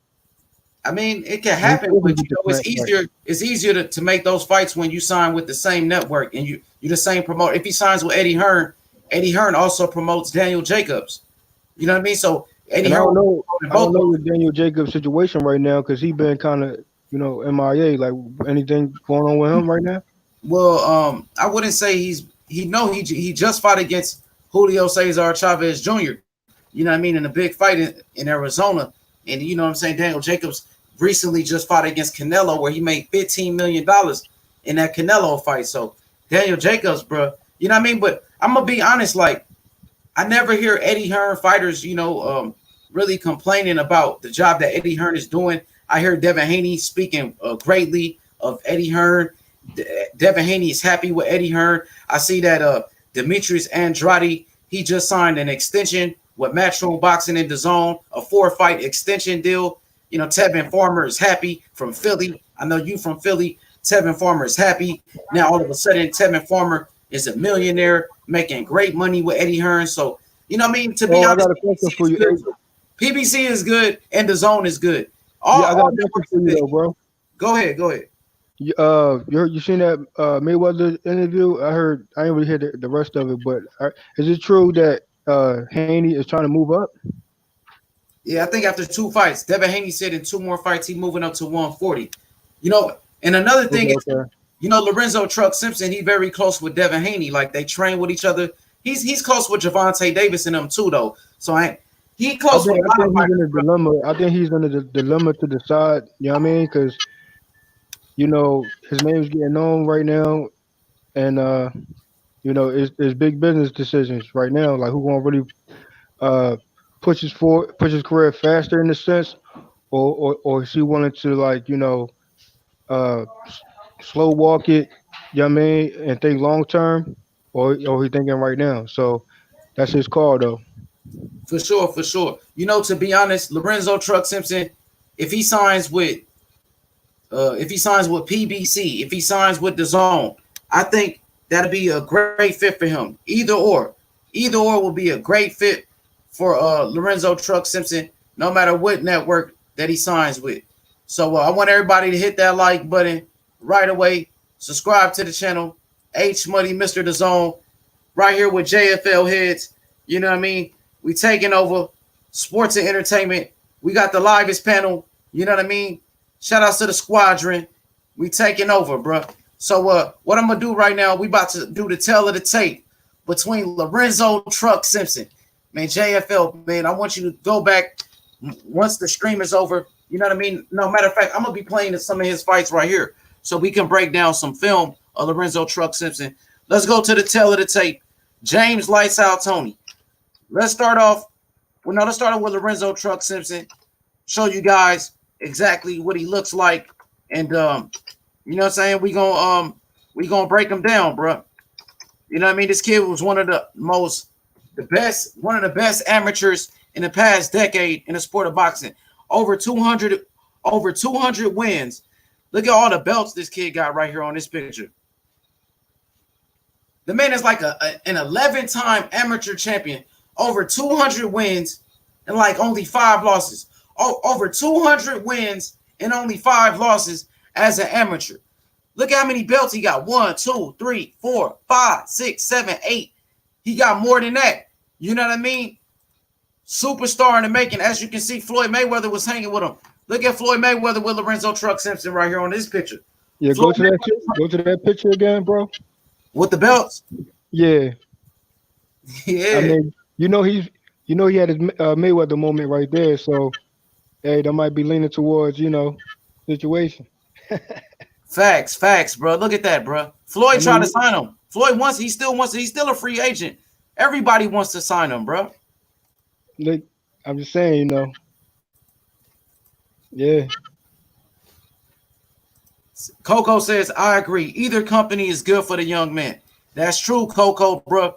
I mean, it can And he happen, still can but get you the know, Plant fight. it's easier to make those fights when you sign with the same network and you're the same promoter. If he signs with Eddie Hearn also promotes Daniel Jacobs. You know what I mean? So Eddie And Hearn will promote I don't both know of them. with Daniel Jacobs' situation right now because he been kind of MIA. Like anything going on with him right now? Well, I wouldn't say he just fought against Julio Cesar Chavez Jr. You know what I mean, in a big fight in Arizona, and you know what I'm saying. Daniel Jacobs recently just fought against Canelo, where he made $15 million in that Canelo fight. So Daniel Jacobs, bro, you know what I mean. But I'm gonna be honest, like I never hear Eddie Hearn fighters, really complaining about the job that Eddie Hearn is doing. I hear Devin Haney speaking greatly of Eddie Hearn. Devin Haney is happy with Eddie Hearn. I see that Demetrius Andrade, he just signed an extension with Matchroom Boxing in the Zone, a 4-fight extension deal. You know, Tevin Farmer is happy from Philly. I know you from Philly. Tevin Farmer is happy. Now all of a sudden, Tevin Farmer is a millionaire making great money with Eddie Hearn. So, you know what I mean? To be Oh, I honest, got a question PBC for is you. good. PBC is good and the zone is good. Yeah, I got All a question networks for are you big. though, bro. Go ahead. You seen that Mayweather interview? I didn't really hear the rest of it, but is it true that Haney is trying to move up? Yeah, I think after 2 fights, Devin Haney said in 2 more fights, he's moving up to 140. You know, and another Okay, thing is, okay. Lorenzo Truck Simpson, he very close with Devin Haney. Like they train with each other. He's close with Javante Davis and them too, though. So he close with a I lot of think he's in fighters, a bro. dilemma. I think he's in a dilemma to decide. You know what I mean? Because his name's getting known right now, and it's big business decisions right now. Like who gonna really uh push his career faster in a sense, or is he willing to like slow walk it, you know what I mean, and think long term, or he thinking right now. So that's his call though. For sure, for sure. To be honest, Lorenzo Truck Simpson, if he signs with PBC, if he signs with the Zone, I think that'd be a great fit for him. Either or will be a great fit for Lorenzo Truck Simpson. no matter what network that he signs with. So I want everybody to hit that like button right away. Subscribe to the channel. H Money, Mr. The Zone, right here with JFL heads. You know what I mean? We taking over sports and entertainment. We got the livest panel. You know what I mean? Shout outs to the squadron. We taking over, bro. So what I'm gonna do right now? We about to do the tale of the tape between Lorenzo Truck Simpson. Man, JFL, man, I want you to go back once the stream is over. You know what I mean? No, matter of fact, I'm gonna be playing some of his fights right here, so we can break down some film of Lorenzo Truck Simpson. Let's go to the tale of the tape. James Lights Out Toney. Let's start off. Well, no, let's start off with Lorenzo Truck Simpson. Show you guys exactly what he looks like, and you know what I'm saying? We gonna break him down, bro. You know what I mean? This kid was one of the best amateurs in the past decade in the sport of boxing. Over 200 wins. Look at all the belts this kid got right here on this picture. The man is like an 11-time amateur champion, over 200 wins and like only 5 losses. Over 200 wins and only 5 losses as an amateur. Look at how many belts he got. 1, 2, 3, 4, 5, 6, 7, 8. He got more than that. You know what I mean? Superstar in the making. As you can see, Floyd Mayweather was hanging with him. Look at Floyd Mayweather with Lorenzo Truck Simpson right here on this picture. Yeah, go to that picture again, bro. With the belts? Yeah. Yeah. I mean, he had his Mayweather moment right there. So, hey, that might be leaning towards, situation. Facts, bro. Look at that, bro. Floyd tried to sign him. Floyd wants. He still wants. He's still a free agent. Everybody wants to sign him, bro. Look, I'm just saying, Yeah. Coco says, I agree. Either company is good for the young man. That's true, Coco, bro.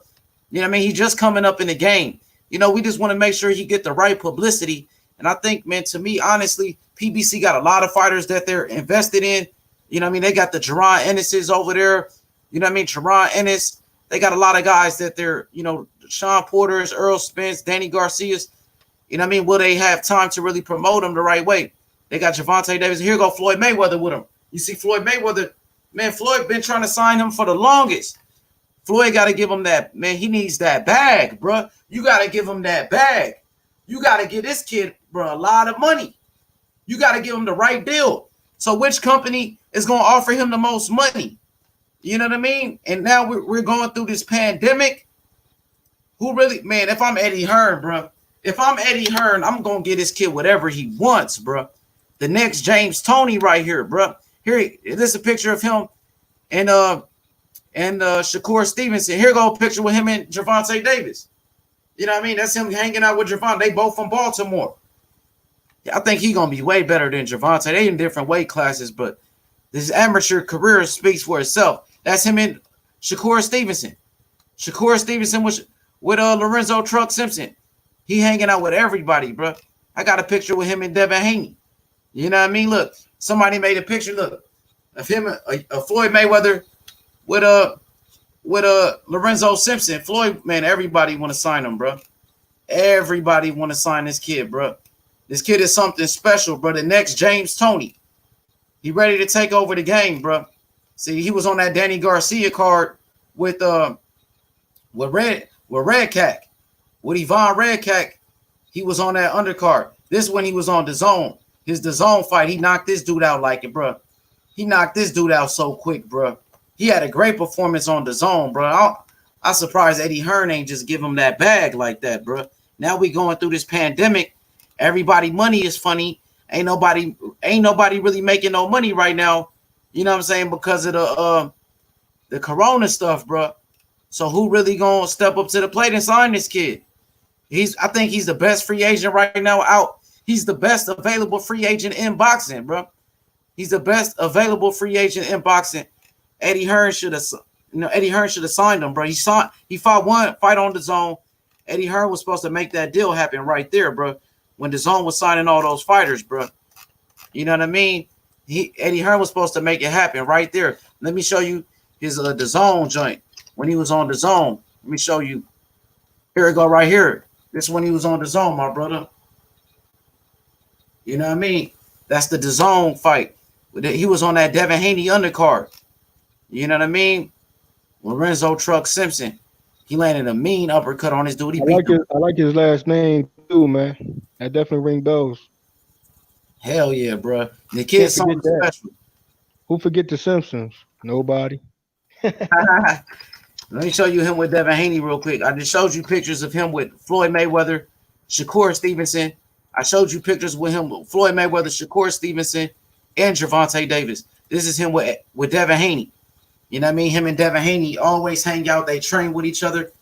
You know what I mean? He's just coming up in the game. We just want to make sure he get the right publicity. And I think, man, to me, honestly, PBC got a lot of fighters that they're invested in. You know what I mean? They got the Jerron Ennis's over there. You know what I mean? Jerron Ennis. They got a lot of guys that they're, Sean Porter's, Earl Spence, Danny Garcia's. You know what I mean? Will they have time to really promote them the right way? They got Gervonta Davis. Here go Floyd Mayweather with him. You see Floyd Mayweather. Man, Floyd been trying to sign him for the longest. Floyd got to give him that. Man, he needs that bag, bro. You got to give him that bag. You got to give this kid, bro, a lot of money. You got to give him the right deal. So which company is going to offer him the most money? You know what I mean? And now we're going through this pandemic. Who really, man, if I'm Eddie Hearn, bro, I'm going to get this kid whatever he wants, bro. The next James Toney right here, bro. Here, this is a picture of him and Shakur Stevenson. Here go a picture with him and Gervonta Davis. You know what I mean? That's him hanging out with Gervonta. They both from Baltimore. I think he's going to be way better than Gervonta. They in different weight classes, but this amateur career speaks for itself. That's him and Shakur Stevenson. Shakur Stevenson with Lorenzo Truck Simpson. He hanging out with everybody, bro. I got a picture with him and Devin Haney. You know what I mean? Look, somebody made a picture, look, of him, Floyd Mayweather with Lorenzo Simpson. Floyd, man, everybody want to sign him, bro. Everybody want to sign this kid, bro. This kid is something special, bro. The next James Toney. He ready to take over the game, bro. See, he was on that Danny Garcia card with Red Cat. With Yvonne Red Cat, he was on that undercard. This one he was on DAZN. His DAZN fight, he knocked this dude out like it, bro. He knocked this dude out so quick, bro. He had a great performance on DAZN, bro. I'm surprised Eddie Hearn ain't just give him that bag like that, bro. Now we going through this pandemic. Everybody money is funny. Ain't nobody really making no money right now. You know what I'm saying? Because of the corona stuff, bro. So who really gonna step up to the plate and sign this kid? I think he's the best free agent right now out. He's the best available free agent in boxing, bro. He's the best available free agent in boxing. Eddie Hearn should have signed him, bro. He fought one fight on DAZN. Eddie Hearn was supposed to make that deal happen right there, bro. When DAZN was signing all those fighters, bro. You know what I mean? Eddie Hearn was supposed to make it happen right there. Let me show you his DAZN joint when he was on DAZN. Let me show you. Here we go right here. This is when he was on DAZN, my brother. You know what I mean? That's the DAZN fight. He was on that Devin Haney undercard. You know what I mean? Lorenzo Truck Simpson. He landed a mean uppercut on his dude. He beat him. I like his last name too, man. That definitely ring bells. Hell yeah, bro. The Can't kid's forget something that. special. Who forget the Simpsons? Nobody. Let me show you him with Devin Haney real quick. I just showed you pictures of him with Floyd Mayweather, Shakur Stevenson. I showed you pictures with him with Floyd Mayweather, Shakur Stevenson, and Gervonta Davis. This is him with Devin Haney. You know what I mean? Him and Devin Haney always hang out. They train with each other.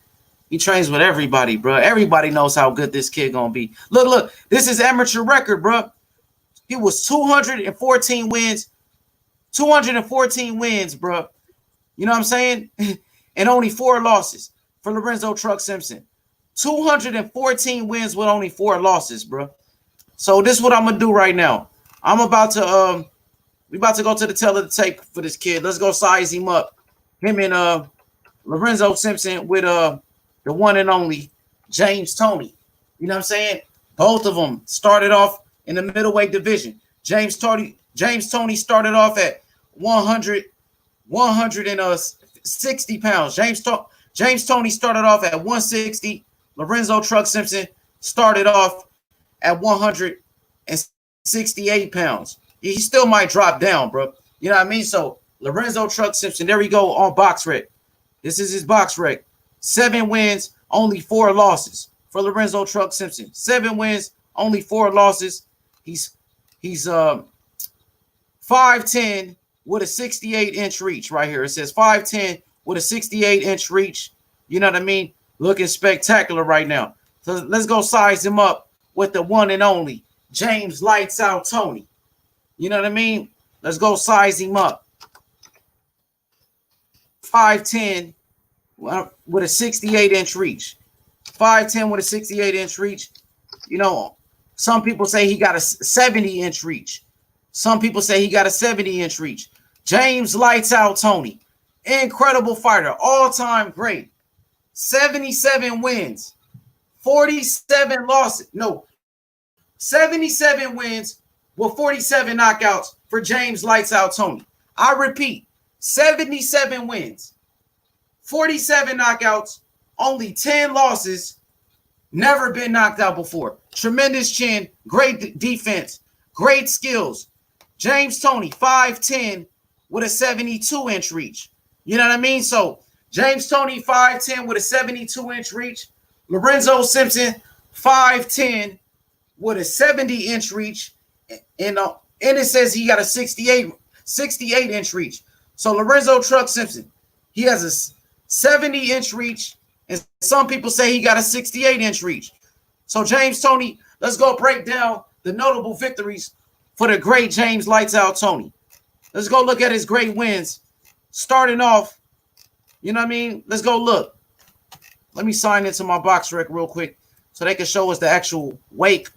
He trains with everybody, bro. Everybody knows how good this kid gonna be. Look. This is amateur record, bro. He was 214 wins. 214 wins, bro. You know what I'm saying? And only 4 losses for Lorenzo Truck Simpson. 214 wins with only 4 losses, bro. So this is what I'm gonna do right now. I'm about to we about to go to the tail of the tape for this kid. Let's go size him up. Him and Lorenzo Simpson with the one and only James Toney. You know what I'm saying? Both of them started off in the middleweight division. James Toney started off at 160 pounds. James Toney started off at 160. Lorenzo Truck Simpson started off at 168 pounds. He still might drop down, bro. You know what I mean? So Lorenzo Truck Simpson, there we go on BoxRec. This is his BoxRec. 7 wins, only 4 losses for Lorenzo Truck Simpson. 7 wins, only 4 losses. He's 5'10" with a 68-inch reach right here. It says 5'10" with a 68-inch reach. You know what I mean? Looking spectacular right now. So let's go size him up with the one and only James Lights Out Toney. You know what I mean? Let's go size him up. 5'10" with a 68-inch reach. 5'10" with a 68-inch reach. You know, some people say he got a 70-inch reach. Some people say he got a 70-inch reach. James Lights Out Toney. Incredible fighter. All-time great. 77 wins. 47 losses. No. 77 wins with 47 knockouts for James Lights Out Toney. I repeat, 77 wins. 47 knockouts. Only 10 losses. Never been knocked out before. Tremendous chin. Great defense. Great skills. James Toney, 5'10" with a 72-inch reach. You know what I mean? So James Toney, 5'10" with a 72-inch reach. Lorenzo Simpson, 5'10" with a 70-inch reach. And it says he got a 68-inch reach. So Lorenzo Truck Simpson, he has a 70-inch reach. And some people say he got a 68-inch reach. So James Toney, let's go break down the notable victories for the great James Lights Out Toney. Let's go look at his great wins. Starting off, you know what I mean? Let's go look. Let me sign into my BoxRec real quick so they can show us the actual weight,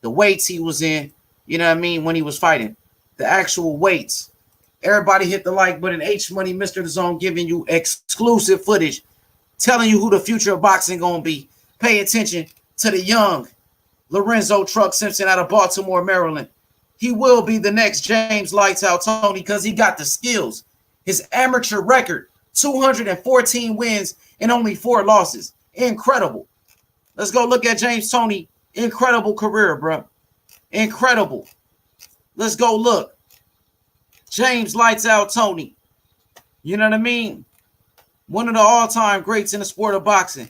the weights he was in, you know what I mean, when he was fighting. The actual weights. Everybody hit the like button. H Money, Mr. DAZN, giving you exclusive footage, telling you who the future of boxing gonna be. Pay attention to the young Lorenzo Truck Simpson out of Baltimore, Maryland. He will be the next James Lights Out Toney because he got the skills. His amateur record, 214 wins and only 4 losses. Incredible. Let's go look at James Toney. Incredible career, bro. Incredible. Let's go look. James Lights Out Toney. You know what I mean? One of the all-time greats in the sport of boxing.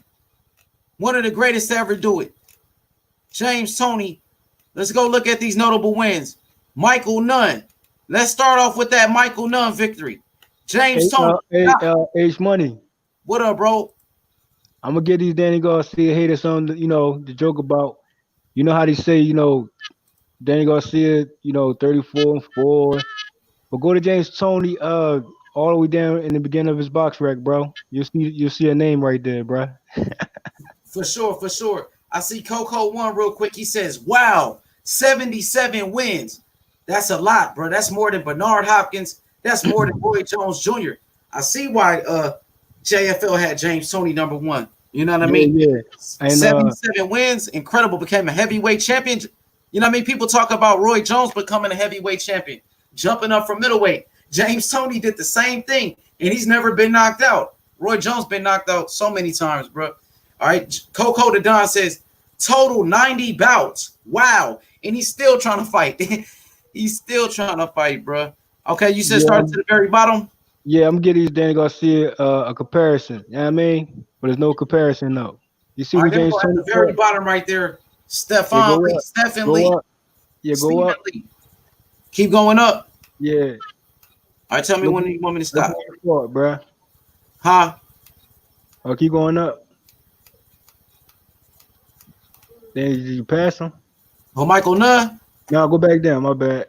One of the greatest to ever do it. James Toney. Let's go look at these notable wins. Michael Nunn. Let's start off with that Michael Nunn victory. James Toney. H Money. What up, bro? I'm gonna get these Danny Garcia haters on the joke about, how they say, Danny Garcia, 34-4. But go to James Toney, all the way down in the beginning of his BoxRec, bro. You'll see a name right there, bro. For sure. I see Coco one real quick. He says, wow, 77 wins. That's a lot, bro. That's more than Bernard Hopkins. That's more than Roy Jones Jr. I see why JFL had James Toney number 1. You know what I mean? Yeah. And, 77 wins, incredible. Became a heavyweight champion. You know what I mean? People talk about Roy Jones becoming a heavyweight champion, jumping up from middleweight. James Toney did the same thing, and he's never been knocked out. Roy Jones been knocked out so many times, bro. All right, Coco the Don says total 90 bouts. Wow, and he's still trying to fight. He's still trying to fight, bro. Okay, you said start to the very bottom. Yeah, I'm getting these Danny Garcia a comparison. You know what I mean? But there's no comparison, though. You see what James Toney at the very bottom right there. Stephen Lee. Yeah, go up. Lee. Keep going up. Yeah. All right, tell me when you want me to stop. Forward, bro. Huh? Oh, keep going up. Then did you pass him? Oh, Michael Nunn? No, go back down. My bad.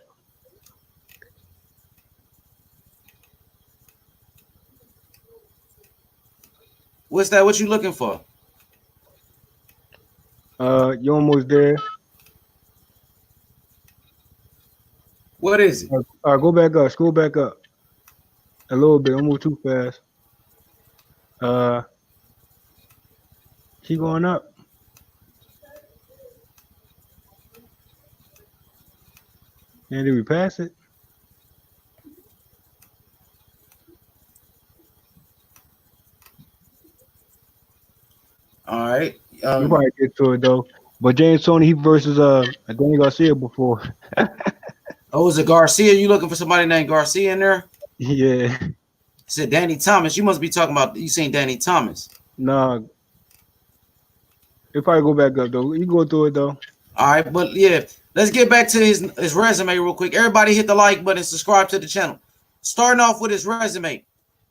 What's that? What you looking for? You're almost there. What is it? All right, go back up. Scroll back up. A little bit. Don't move too fast. Keep going up. And did we pass it? All right. We probably get to it though. But James Toney, he versus Danny Garcia before. Oh, is it Garcia? You looking for somebody named Garcia in there? Yeah. Said Danny Thomas. You must be talking about you seen Danny Thomas. Nah. He'll probably go back up though. You go through it though. All right, but yeah, let's get back to his resume real quick. Everybody hit the like button, subscribe to the channel. Starting off with his resume.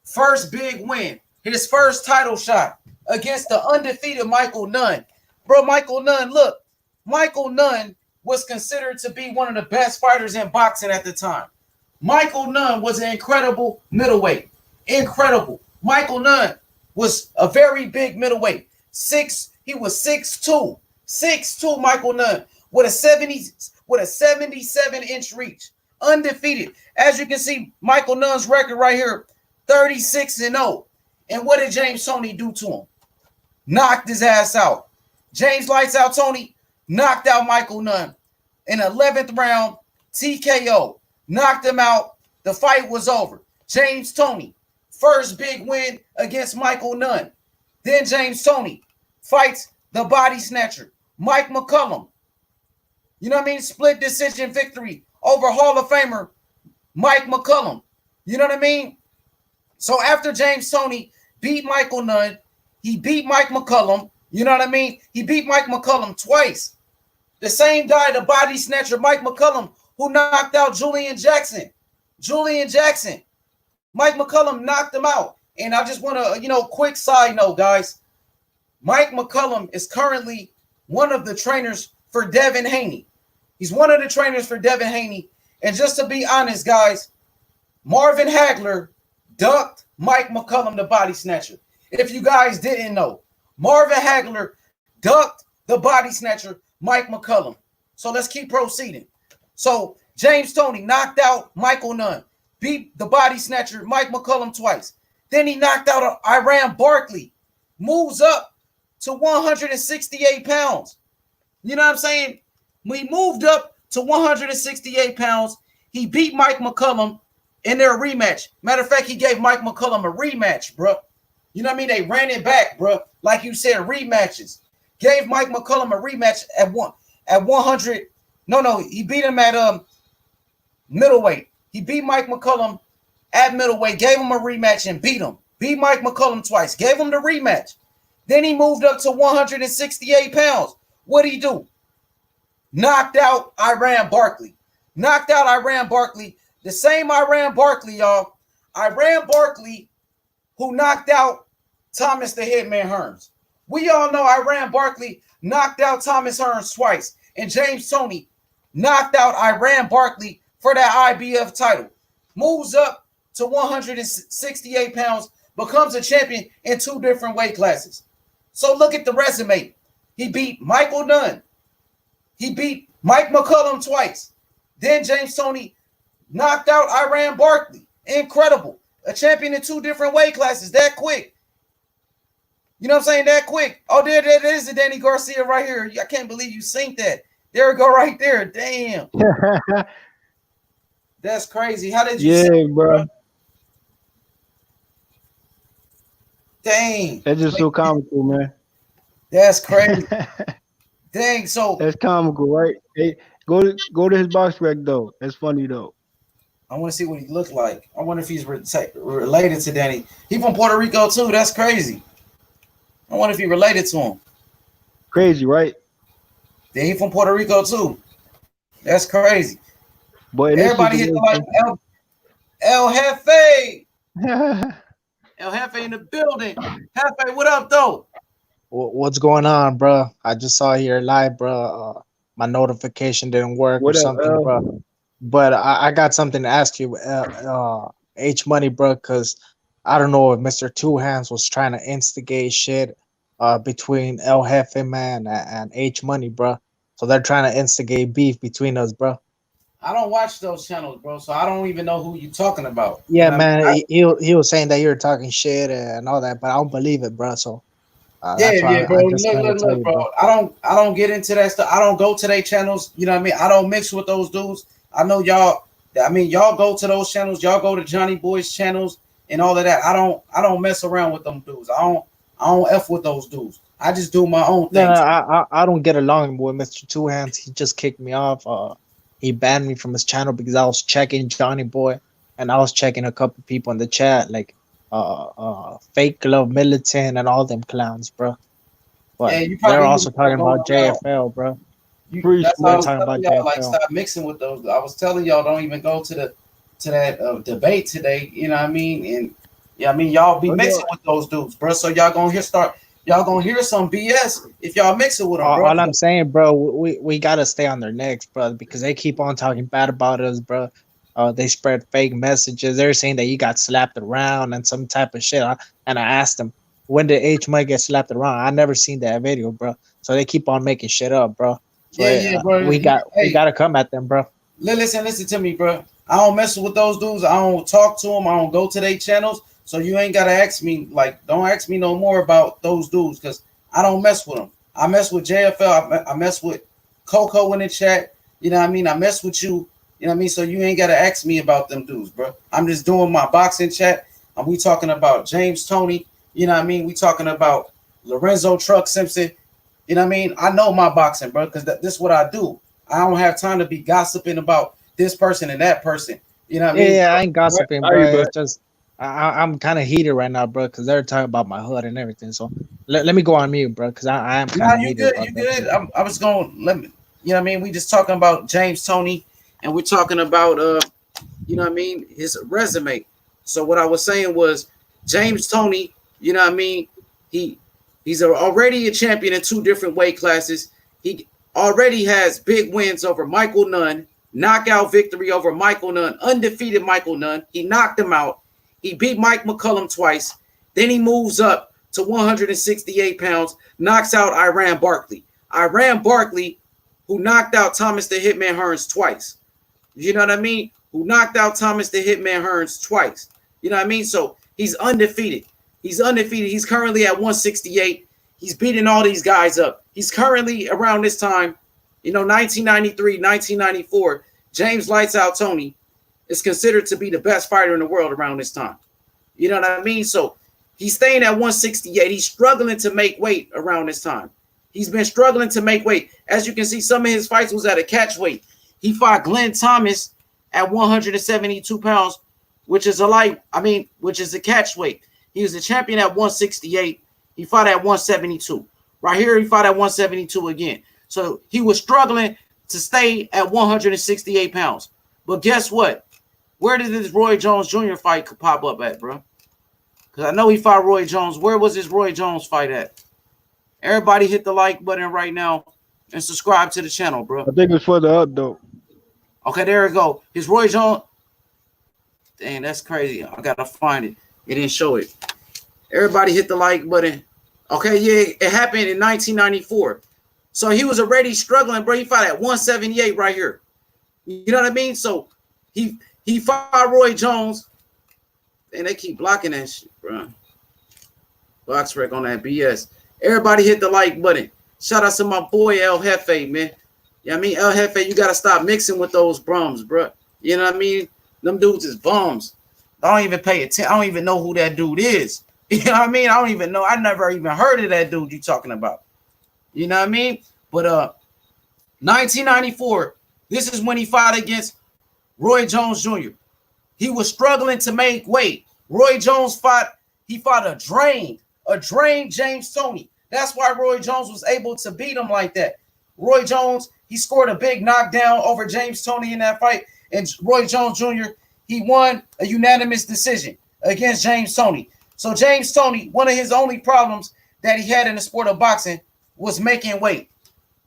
First big win. His first title shot against the undefeated Michael Nunn. Bro, Michael Nunn, look. Michael Nunn was considered to be one of the best fighters in boxing at the time. Michael Nunn was an incredible middleweight. Incredible. Michael Nunn was a very big middleweight. He was 6'2". 6'2", Michael Nunn with a 77-inch reach. Undefeated. As you can see, Michael Nunn's record right here, 36-0. And what did James Toney do to him? Knocked his ass out. James Lights Out Toney knocked out Michael Nunn in 11th round, TKO. Knocked him out. The fight was over. James Toney, first big win against Michael Nunn. Then James Toney fights the body snatcher, Mike McCullum. You know what I mean? Split decision victory over Hall of Famer Mike McCullum. You know what I mean? So after James Toney beat Michael Nunn, he beat Mike McCullum. You know what I mean? He beat Mike McCullum twice. The same guy, the body snatcher, Mike McCullum, who knocked out Julian Jackson. Mike McCullum knocked him out. And I just want to, quick side note, guys. Mike McCullum is currently one of the trainers for Devin Haney. He's one of the trainers for Devin Haney. And just to be honest, guys, Marvin Hagler ducked Mike McCullum, the body snatcher. If you guys didn't know, Marvin Hagler ducked the body snatcher, Mike McCullum. So let's keep proceeding. So James Toney knocked out Michael Nunn, beat the body snatcher, Mike McCullum twice. Then he knocked out Iran Barkley, moves up to 168 pounds. You know what I'm saying? When he moved up to 168 pounds, he beat Mike McCullum in their rematch. Matter of fact, he gave Mike McCullum a rematch, bro. You know what I mean? They ran it back, bro. Like you said, rematches. Gave Mike McCullum a rematch at 100. No, he beat him at middleweight. He beat Mike McCullum at middleweight, gave him a rematch and beat him. Beat Mike McCullum twice, gave him the rematch. Then he moved up to 168 pounds. What did he do? Knocked out Iran Barkley. The same Iran Barkley, y'all. Iran Barkley, who knocked out Thomas the Hitman Hearns. We all know Iran Barkley knocked out Thomas Hearns twice. And James Toney knocked out Iran Barkley for that IBF title. Moves up to 168 pounds, becomes a champion in 2 different weight classes. So look at the resume. He beat Michael Nunn. He beat Mike McCullum twice. Then James Toney knocked out Iran Barkley. Incredible. A champion in 2 different weight classes. That quick. You know what I'm saying? That quick. Oh, there is the Danny Garcia right here. I can't believe you synced that. There we go, right there. Damn, that's crazy. How did you Yeah, see it, bro. bro? Dang, That's just wait, so comical, man. that's crazy. Dang, so That's comical, right? Hey, go to his box rec though. That's funny though. I want to see what he looked like. I wonder if he's related to Danny. He from Puerto Rico too. That's crazy. I wonder if he related to him. Crazy, right? Yeah, he from Puerto Rico too. That's crazy. But in this Everybody hit the like situation, El Jefe. El Jefe in the building. Jefe, what up though? What's going on, bro? I just saw here live, bro. My notification didn't work or what up, something, bro. L? But I got something to ask you, H Money, bro, because I don't know if Mr. Two Hands was trying to instigate shit between El Jefe man and H Money, bro. So they're trying to instigate beef between us, bro. I don't watch those channels, bro, so I don't even know who you talking about. You Yeah, know what I mean? man, he was saying that you were talking shit and all that, but I don't believe it, bro. So Yeah, that's yeah, why bro. I just Look, wanted look, to tell look, you, bro. bro. I don't get into that stuff. I don't go to their channels. You know what I mean? I don't mix with those dudes. I know y'all. I mean, y'all go to those channels. Y'all go to Johnny Boy's channels and all of that. I don't mess around with them dudes. I don't f with those dudes. I just do my own No, no, things. I don't get along with Mr. Two Hands. He just kicked me off. He banned me from his channel because I was checking Johnny Boy and I was checking a couple people in the chat, like Fake Love Militant and all them clowns, bro. But Yeah, you they're probably need to also start talking going about around. JFL, bro. Free That's why I They're was smoke. talking telling about y'all, like, JFL. stop mixing with those. I was telling y'all, don't even go to that debate today. You know what I mean? And yeah, I mean, y'all be What mixing up? with those dudes, bro. So y'all gonna hear some BS if y'all mixing with them, bro. All I'm saying, bro, we gotta stay on their necks, bro, because they keep on talking bad about us, bro. They spread fake messages. They're saying that you got slapped around and some type of shit. And I asked them, when did H Mike get slapped around? I never seen that video, bro. So they keep on making shit up, bro. So Yeah, yeah, bro. we Hey, gotta come at them, bro. listen to me, bro. I don't mess with those dudes. I don't talk to them. I don't go to their channels. So you ain't gotta ask me. Like, don't ask me no more about those dudes because I don't mess with them. I mess with JFL. I mess with Coco in the chat. You know what I mean? I mess with you. You know what I mean? So you ain't gotta ask me about them dudes, bro. I'm just doing my boxing chat. And we talking about James Toney. You know what I mean? We talking about Lorenzo Truck Simpson. You know what I mean? I know my boxing, bro, because this is what I do. I don't have time to be gossiping about this person and that person. You know what I Yeah, mean? yeah, I ain't gossiping, bro. Sorry, but It's just I'm kind of heated right now, bro, because they're talking about my hood and everything. So let me go on mute, bro, because I am kind Nah, of you heated good, about you that good. shit. I was going let me, you know what I mean? We just talking about James Toney, and we're talking about you know what I mean, his resume. So what I was saying was James Toney, you know what I mean? He already a champion in two different weight classes. He already has big wins over Michael Nunn, knockout victory over Michael Nunn, undefeated Michael Nunn. He knocked him out. He beat Mike McCullum twice. Then he moves up to 168 pounds, knocks out Iran Barkley. Iran Barkley, who knocked out Thomas the Hitman Hearns twice. You know what I mean? Who knocked out Thomas the Hitman Hearns twice. You know what I mean? So he's undefeated. He's undefeated. He's currently at 168. He's beating all these guys up. He's currently around this time, 1993, 1994. James Lights Out Toney is considered to be the best fighter in the world around this time. You know what I mean? So he's staying at 168. He's struggling to make weight around this time. He's been struggling to make weight. As you can see, some of his fights was at a catch weight. He fought Glenn Thomas at 172 pounds, which is which is a catch weight. He was a champion at 168. He fought at 172. Right here, he fought at 172 again. So he was struggling to stay at 168 pounds. But guess what? Where did this Roy Jones Jr. fight pop up at, bro? Because I know he fought Roy Jones. Where was this Roy Jones fight at? Everybody hit the like button right now and subscribe to the channel, bro. I think it's further up though. Okay, there we go. His Roy Jones. Dang, that's crazy. I gotta find it. It didn't show it. Everybody hit the like button. Okay, yeah, it happened in 1994. So he was already struggling, bro. He fought at 178 right here. You know what I mean? So he fought Roy Jones, and they keep blocking that shit, bro. Box wreck on that BS. Everybody hit the like button. Shout out to my boy El Jefe, man. Yeah, I mean, El Jefe, you gotta stop mixing with those bums, bro. You know what I mean? Them dudes is bums. I don't even pay attention. I don't even know who that dude is. You know what I mean? I don't even know. I never even heard of that dude you talking about. You know what I mean? But 1994, this is when he fought against Roy Jones Jr. He was struggling to make weight. Roy Jones fought a drained James Toney. That's why Roy Jones was able to beat him like that. Roy Jones, he scored a big knockdown over James Toney in that fight. And Roy Jones Jr., he won a unanimous decision against James Toney. So James Toney, one of his only problems that he had in the sport of boxing was making weight.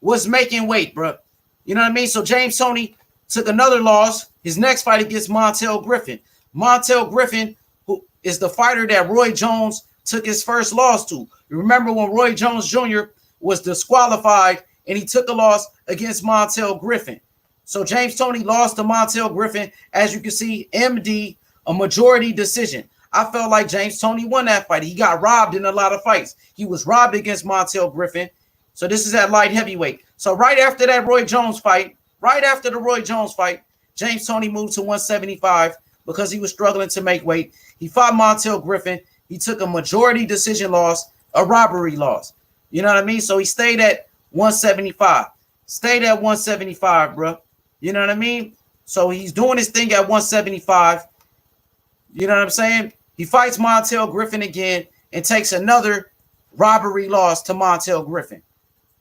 Bro. You know what I mean? So James Toney took another loss. His next fight against Montel Griffin. Montel Griffin, who is the fighter that Roy Jones took his first loss to. You remember when Roy Jones Jr. was disqualified and he took a loss against Montel Griffin. So James Toney lost to Montel Griffin, as you can see, MD, a majority decision. I felt like James Toney won that fight. He got robbed in a lot of fights. He was robbed against Montel Griffin. So this is at light heavyweight. So right after that Roy Jones fight, James Toney moved to 175 because he was struggling to make weight. He fought Montel Griffin. He took a majority decision loss, a robbery loss. You know what I mean? So he stayed at 175. Stayed at 175, bro. You know what I mean? So he's doing his thing at 175. You know what I'm saying? He fights Montel Griffin again and takes another robbery loss to Montel Griffin.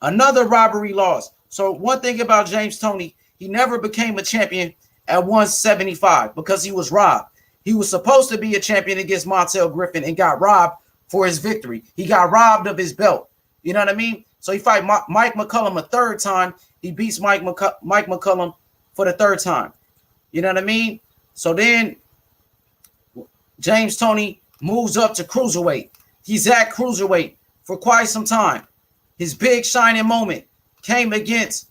Another robbery loss. So one thing about James Toney, he never became a champion at 175 because he was robbed. He was supposed to be a champion against Montel Griffin and got robbed for his victory. He got robbed of his belt. You know what I mean? So he fight Mike McCullum a third time. He beats Mike McCullum for the third time. You know what I mean? So then James Toney moves up to cruiserweight. He's at cruiserweight for quite some time. His big shining moment came against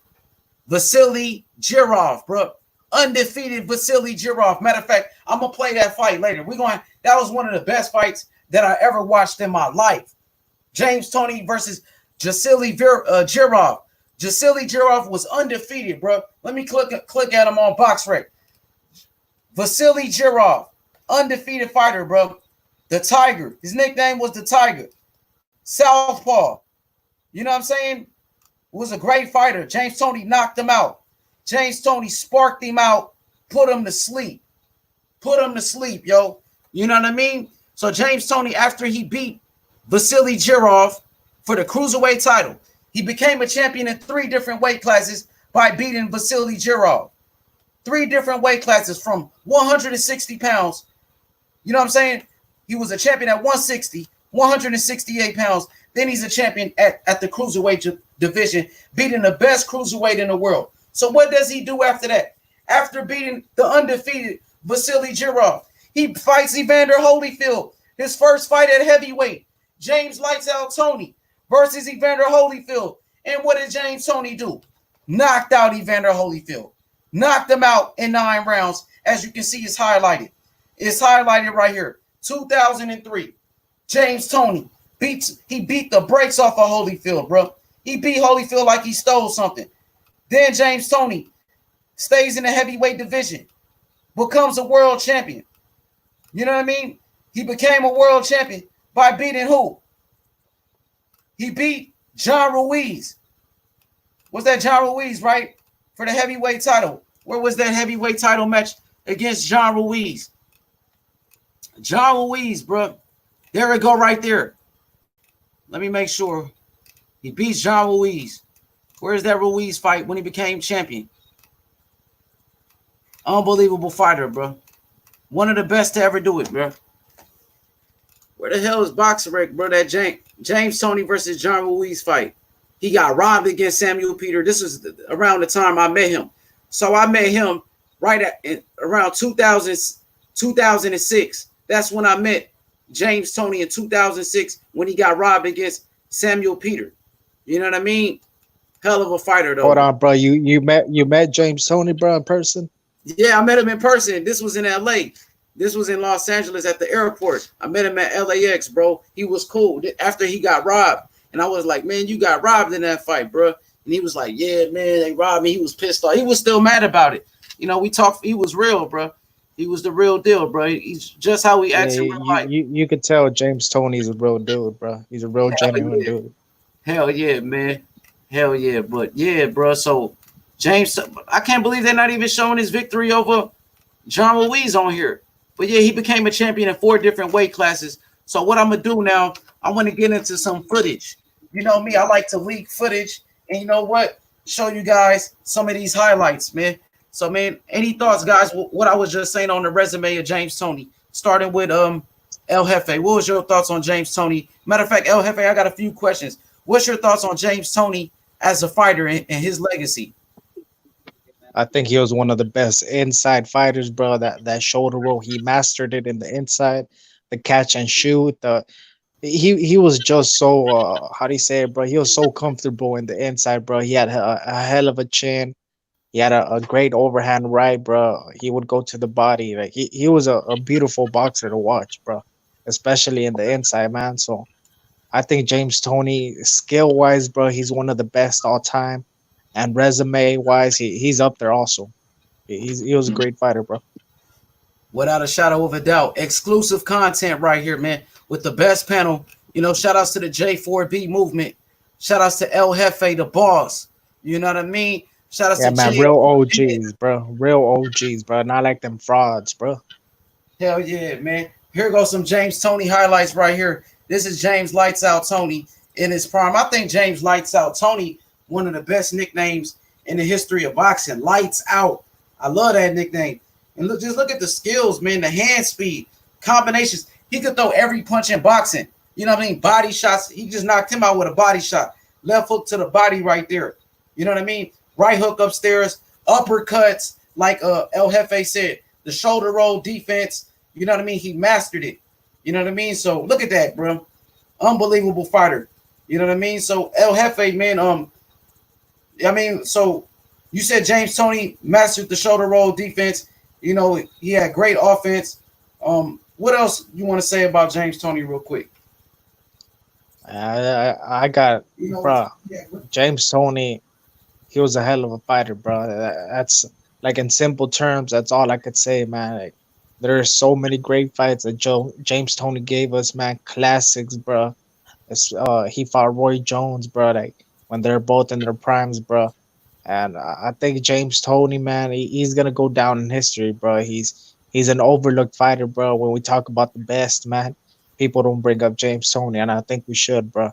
Vasily Girov, bro. Undefeated Vasily Girov. Matter of fact, I'm gonna play that fight later. That was one of the best fights that I ever watched in my life. James Toney versus Vasily Girov. Vasily Girov was undefeated, bro. Let me click at him on BoxRec. Vasily Girov, undefeated fighter, bro. The Tiger. His nickname was the Tiger. Southpaw. You know what I'm saying? Was a great fighter. James Toney knocked him out. James Toney sparked him out, put him to sleep. Yo. You know what I mean? So James Toney, after he beat Vasily Girov for the cruiserweight title, he became a champion in 3 different weight classes by beating Vasily Girov. 3 different weight classes from 160 pounds. You know what I'm saying? He was a champion at 160, 168 pounds. Then he's a champion at the cruiserweight division, beating the best cruiserweight in the world. So what does he do after that? After beating the undefeated Vasily Girov, he fights Evander Holyfield, his first fight at heavyweight. James Lights Out Toney versus Evander Holyfield. And what did James Toney do? Knocked out Evander Holyfield. Knocked him out in 9 rounds. As you can see, it's highlighted. It's highlighted right here. 2003. James Toney beat the brakes off of Holyfield, bro. He beat Holyfield like he stole something. Then James Toney stays in the heavyweight division, becomes a world champion. You know what I mean? He became a world champion by beating who? He beat John Ruiz. Was that John Ruiz, right? For the heavyweight title. Where was that heavyweight title match against John Ruiz? John Ruiz, bro. There we go right there. Let me make sure. He beats John Ruiz. Where's that Ruiz fight when he became champion? Unbelievable fighter, bro. One of the best to ever do it, bro. Where the hell is BoxRec, bro? That James Toney versus John Ruiz fight. He got robbed against Samuel Peter. This was around the time I met him. So I met him right at around 2006. That's when I met James Toney in 2006 when he got robbed against Samuel Peter. You know what I mean? Hell of a fighter, though. Hold on, bro. You met James Toney, bro, in person? Yeah, I met him in person. This was in LA. This was in Los Angeles at the airport. I met him at LAX, bro. He was cool. After he got robbed, and I was like, man, you got robbed in that fight, bro. and he was like, "Yeah, man, they robbed me." He was pissed off. He was still mad about it. We talked. He was real, bro. He was the real deal, bro. He's just how he Yeah, acts in real life. you could tell James Toney's a real dude, bro. He's a real Hell genuine yeah, dude. hell yeah, man, hell yeah. But yeah, bro. So James, I can't believe they're not even showing his victory over John Louise on here. But yeah, he became a champion in 4 different weight classes. So what I'm gonna do now, I want to get into some footage. You know me, I like to leak footage, and you know what? Show you guys some of these highlights, man. So man, any thoughts, guys? What I was just saying on the resume of James Toney, starting with El Jefe. What was your thoughts on James Toney? Matter of fact, El Jefe, I got a few questions. What's your thoughts on James Toney as a fighter and his legacy? I think he was one of the best inside fighters, bro. That shoulder roll, he mastered it in the inside, the catch and shoot. He was just so how do you say it, bro? He was so comfortable in the inside, bro. He had a hell of a chin. He had a great overhand right, bro. He would go to the body. Like he was a beautiful boxer to watch, bro. Especially in the inside, man. So I think James Toney, skill wise, bro, he's one of the best all time. And resume wise, he's up there also. He was a great fighter, bro. Without a shadow of a doubt. Exclusive content right here, man, with the best panel. Shout outs to the J4B movement. Shout outs to El Jefe, the boss. You know what I mean? Shout outs Yeah, to man, J. real OGs, bro. Real OGs, bro. Not like them frauds, bro. Hell yeah, man. Here goes some James Toney highlights right here. This is James Lights Out Toney in his prime. I think James Lights Out Toney, one of the best nicknames in the history of boxing. Lights Out. I love that nickname. And just look at the skills, man. The hand speed, combinations. He could throw every punch in boxing. You know what I mean? Body shots. He just knocked him out with a body shot. Left hook to the body right there. You know what I mean? Right hook upstairs, uppercuts, like El Jefe said, the shoulder roll defense. You know what I mean? He mastered it. You know what I mean? So look at that, bro. Unbelievable fighter. You know what I mean? So El Jefe, man, so you said James Toney mastered the shoulder roll defense. He had great offense. What else you want to say about James Toney real quick? I got, bro. Yeah. James Toney, he was a hell of a fighter, bro. That's like in simple terms. That's all I could say, man. Like, there are so many great fights that James Toney gave us, man. Classics, bro. He fought Roy Jones, bro. Like when they're both in their primes, bro. And I think James Toney, man, he's gonna go down in history, bro. He's an overlooked fighter, bro. When we talk about the best, man, people don't bring up James Toney, and I think we should, bro.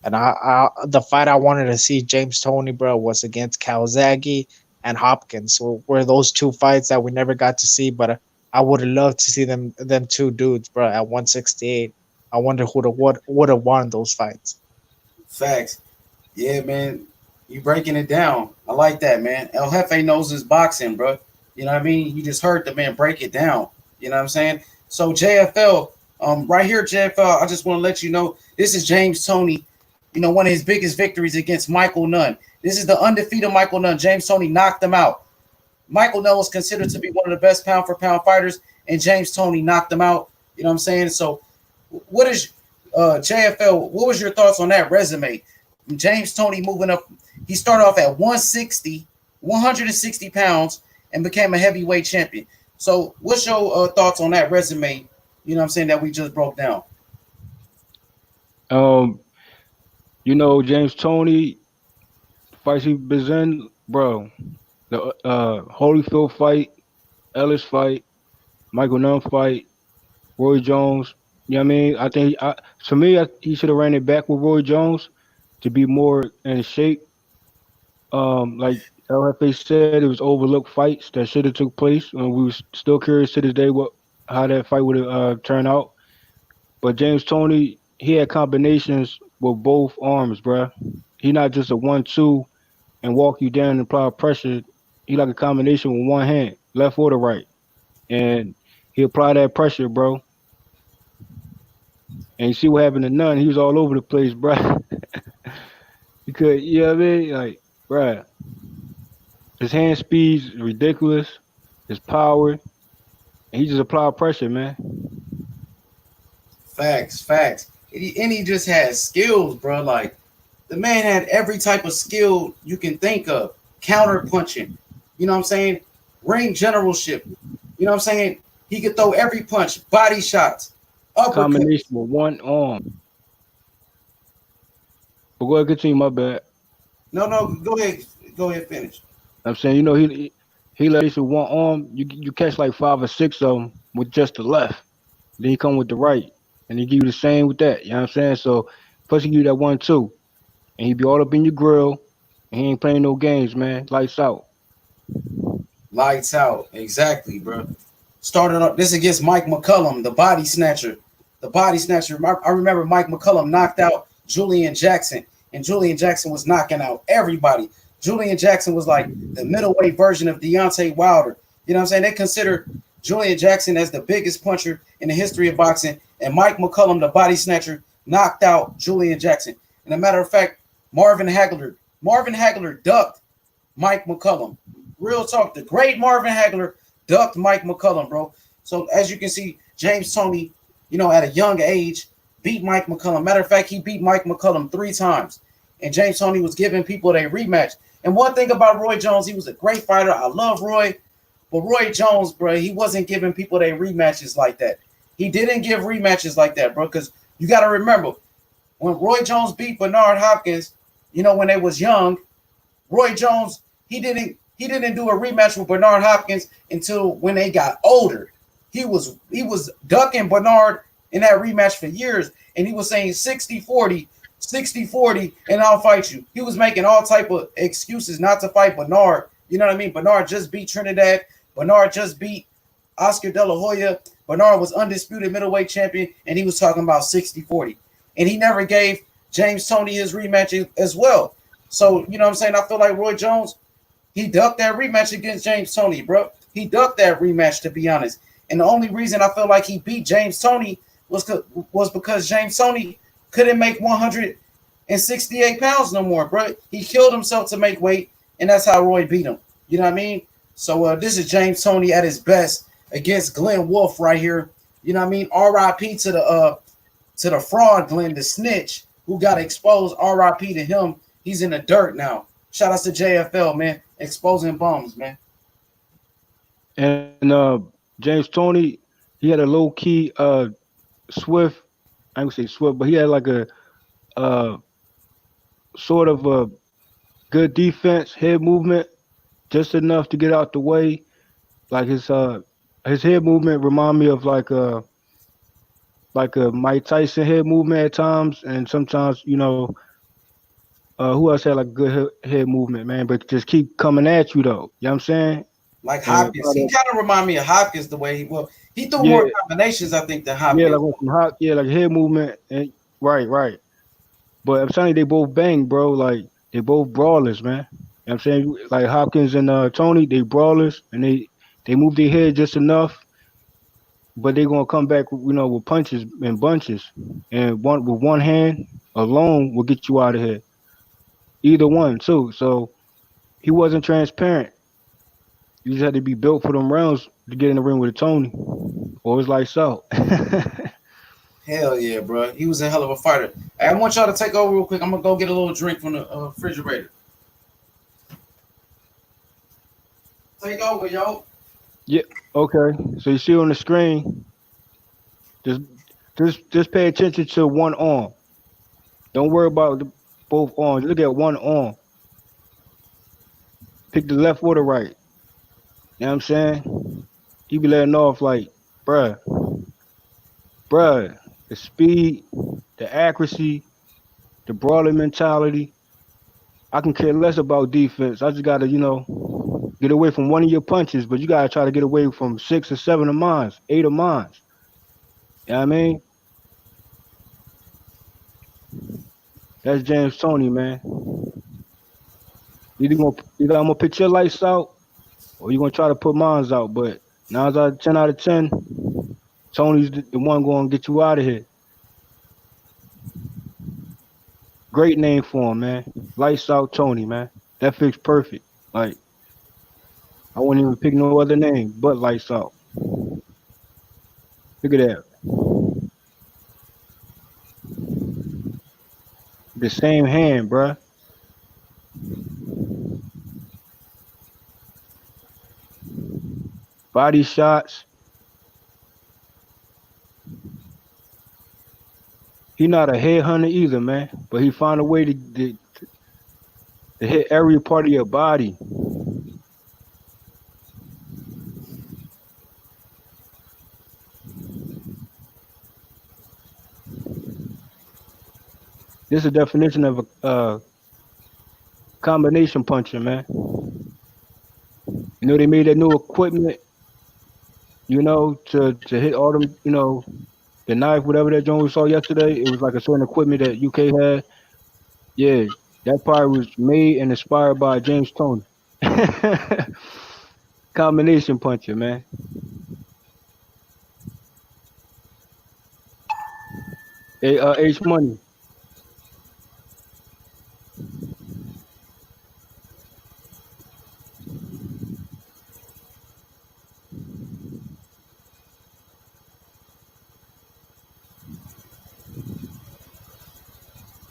And the fight I wanted to see James Toney, bro, was against Calzaghe and Hopkins. So were those two fights that we never got to see, but I would have loved to see them two dudes, bro, at 168. I wonder who would have won those fights. Facts. Yeah, man. You breaking it down. I like that, man. El Jefe knows his boxing, bro. You know what I mean? You just heard the man break it down. You know what I'm saying? So JFL, right here, JFL, I just want to let you know this is James Toney. One of his biggest victories against Michael Nunn. This is the undefeated Michael Nunn. James Toney knocked him out. Michael Nunn was considered to be one of the best pound for pound fighters, and James Toney knocked him out. You know what I'm saying? So, what is JFL? What was your thoughts on that resume? James Toney moving up. He started off at 160 pounds, and became a heavyweight champion. So, what's your thoughts on that resume? You know what I'm saying, that we just broke down. Um, James Toney fights he been in, bro. The Holyfield fight, Ellis fight, Michael Nunn fight, Roy Jones. You know what I mean? I think to me, he should have ran it back with Roy Jones to be more in shape. Like LFA said, it was overlooked fights that should have took place, and we was still curious to this day how that fight would have turned out. But James Toney, he had combinations with both arms, bruh. He not just a 1-2 and walk you down and apply pressure. He like a combination with one hand, left or the right, and he applied that pressure, bro. And you see what happened to Nunn? He was all over the place, bruh. Because you know what I mean, like, bruh, his hand speed's ridiculous, his power, and he just applied pressure, man. Facts. And he just has skills, bro. Like, The man had every type of skill you can think of. Counter punching, you know what I'm saying? Ring generalship, you know what I'm saying? He could throw every punch, body shots, uppercuts. Combination with one arm. But go ahead, continue. My bad. No, no, go ahead, finish. I'm saying, he let with one arm. You catch like five or six of them with just the left. Then he come with the right, and he give you the same with that. You know what I'm saying? So first he give you that 1-2, and he be all up in your grill, and he ain't playing no games, man. Lights out. Lights out, exactly, bro. Started up this against Mike McCullum, the body snatcher. The body snatcher. I remember Mike McCullum knocked out Julian Jackson, and Julian Jackson was knocking out everybody. Julian Jackson was like the middleweight version of Deontay Wilder. You know what I'm saying? They consider Julian Jackson as the biggest puncher in the history of boxing, and Mike McCullum, the body snatcher, knocked out Julian Jackson. And a matter of fact, Marvin Hagler ducked Mike McCullum. Real talk, the great Marvin Hagler ducked Mike McCullum, bro. So as you can see, James Toney, at a young age, beat Mike McCullum. Matter of fact, he beat Mike McCullum 3 times. And James Toney was giving people a rematch. And one thing about Roy Jones, he was a great fighter. I love Roy. But Roy Jones, bro, he wasn't giving people their rematches like that. He didn't give rematches like that, bro, because you got to remember, when Roy Jones beat Bernard Hopkins, when they was young, Roy Jones, he didn't do a rematch with Bernard Hopkins until when they got older. He was ducking Bernard in that rematch for years, and he was saying 60-40, 60-40, and I'll fight you. He was making all type of excuses not to fight Bernard. You know what I mean? Bernard just beat Trinidad. Bernard just beat Oscar De La Hoya. Bernard was undisputed middleweight champion, and he was talking about 60-40. And he never gave James Toney his rematch as well. So, you know what I'm saying? I feel like Roy Jones, he ducked that rematch against James Toney, bro. He ducked that rematch, to be honest. And the only reason I feel like he beat James Toney was because James Toney couldn't make 168 pounds no more, bro. He killed himself to make weight, and that's how Roy beat him. You know what I mean? So this is James Toney at his best against Glenn Wolfe right here. You know what I mean? R.I.P. to the fraud Glenn, the snitch who got exposed. R.I.P. to him. He's in the dirt now. Shout out to JFL, man. Exposing bums, man. And James Toney, he had a low key swift. I would say swift, but he had like a sort of a good defense, head movement, just enough to get out the way. Like his head movement remind me of like a Mike Tyson head movement at times, and sometimes who else had like good head movement, man, but just keep coming at you though. You know what I'm saying? Like Hopkins, he kind of remind me of Hopkins the way he threw more combinations, I think, than Hopkins. Like head movement, and right. But I'm telling you, they both bang, bro. Like they both brawlers, man. You know what I'm saying? Like Hopkins and Toney, they brawlers, and they move their head just enough, but they're gonna come back, with punches and bunches, and one hand alone will get you out of here. Either one too. So he wasn't transparent. You just had to be built for them rounds to get in the ring with a Toney, or it's like so. Hell yeah, bro. He was a hell of a fighter. Hey, I want y'all to take over real quick. I'm gonna go get a little drink from the refrigerator. Take over, yo. Yeah. Okay. So you see on the screen, just pay attention to one arm. Don't worry about both arms. Look at one arm. Pick the left or the right. You know what I'm saying? He be letting off like, bruh, the speed, the accuracy, the brawler mentality. I can care less about defense. I just gotta, get away from one of your punches, but you gotta try to get away from 6 or 7 of mine, 8 of mine. You know what I mean? That's James Toney, man. Either I'm gonna pitch your lights out, or you're gonna try to put mines out. But 9 out of 10, Tony's the one going to get you out of here. Great name for him, man. Lights out Toney, man. That fits perfect. Like, I wouldn't even pick no other name but Lights Out. Look at that. The same hand, bruh. Body shots. He not a headhunter either, man. But he found a way to hit every part of your body. This is a definition of a combination puncher, man. You know they made that new equipment, to hit all them, the knife, whatever that joint we saw yesterday. It was like a certain equipment that UK had. Yeah, that part was made and inspired by James Toney. Combination puncher, man. Hey, H Money,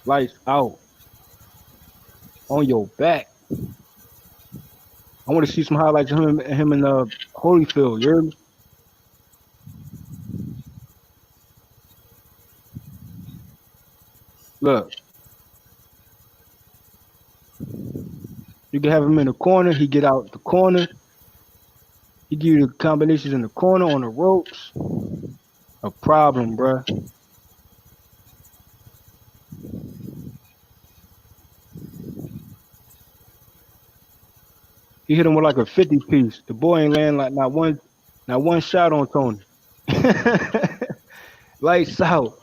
lights out on your back. I want to see some highlights of him in Holyfield. You heard me? Look, you can have him in the corner. He get out the corner. He give you the combinations in the corner on the ropes. A problem, bruh. He hit him with like a 50 piece. The boy ain't laying like not one shot on Tony. Lights out.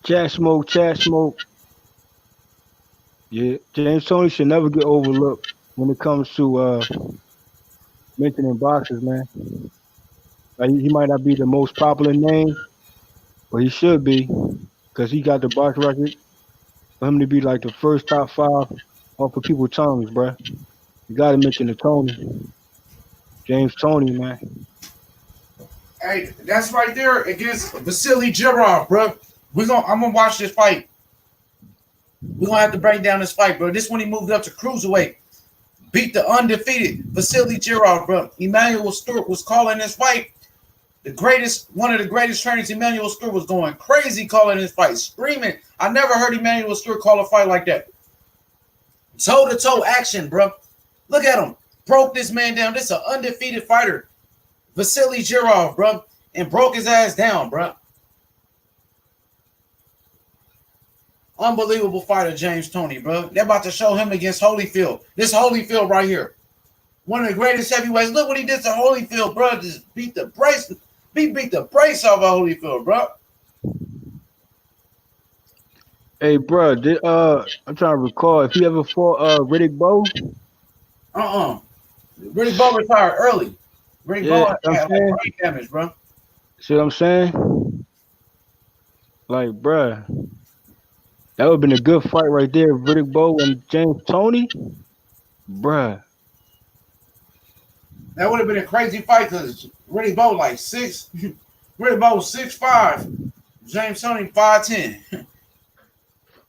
Chat smoke. Yeah, James Tony should never get overlooked when it comes to mentioning boxers, man. Like he might not be the most popular name, but he should be because he got the box record. For him to be like the first top five off of people's tongues, bruh. You got to mention the Tony, James Tony, man. Hey, that's right there against Vasily Girov, bro. I'm gonna watch this fight. We're gonna have to break down this fight, bro. This one he moved up to cruiserweight, beat the undefeated Vasily Girov, bro. Emmanuel Stewart was calling this fight. One of the greatest trainers, Emmanuel Stewart, was going crazy calling this fight, screaming. I never heard Emmanuel Stewart call a fight like that. Toe-to-toe action, bro. Look at him. Broke this man down. This is an undefeated fighter, Vasily Girov, bro, and broke his ass down, bro. Unbelievable fighter, James Toney, bro. They're about to show him against Holyfield. This Holyfield right here. One of the greatest heavyweights. Look what he did to Holyfield, bro. Just beat the brace off of Holyfield, bro. Hey, bro, I'm trying to recall if he ever fought Riddick Bowe. Riddick Bowe retired early. Riddick Bowe had brain damage, bro. See what I'm saying? Like, bro, that would have been a good fight right there. Riddick Bowe and James Toney, bruh. That would have been a crazy fight because Riddick Bowe like 6. Riddick Bowe 6'5". James Toney 5'10".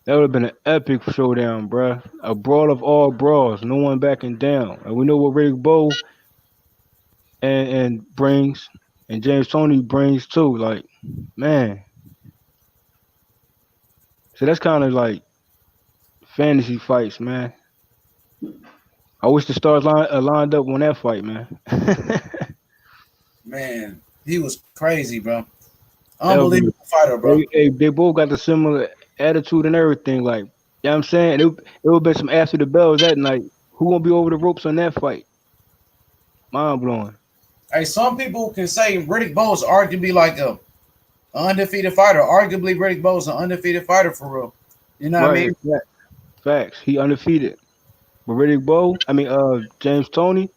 That would have been an epic showdown, bruh. A brawl of all brawls, no one backing down. And we know what Riddick Bowe and brings, and James Toney brings too. Like, man. So that's kind of like fantasy fights, man. I wish the stars lined up on that fight, man. Man, he was crazy, bro. Unbelievable fighter, bro. They both got the similar attitude and everything. Like, you know what I'm saying? It would be some after the bells that night. Who gonna be over the ropes on that fight? Mind blowing. Hey, some people can say Riddick Bowe is arguably like a undefeated fighter. Arguably, Riddick Bowe is an undefeated fighter for real. You know what I mean? Facts. He undefeated. But Riddick Bowe, James Toney,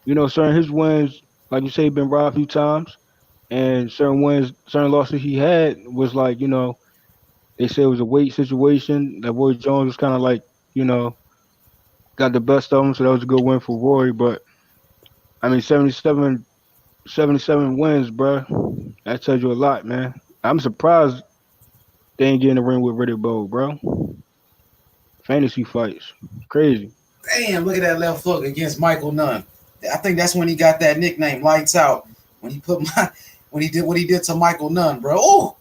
certain his wins, like you say, been robbed a few times. and certain wins, certain losses he had was like, they said it was a weight situation. That Roy Jones was kind of like, you know, got the best of him, so that was a good win for Roy. But I mean, 77 wins, bro. That tells you a lot, man. I'm surprised they ain't get in the ring with Riddick Bowe, bro. Fantasy fights, crazy. Damn, look at that left hook against Michael Nunn. I think that's when he got that nickname, Lights Out. When he put when he did what he did to Michael Nunn, bro. Oh,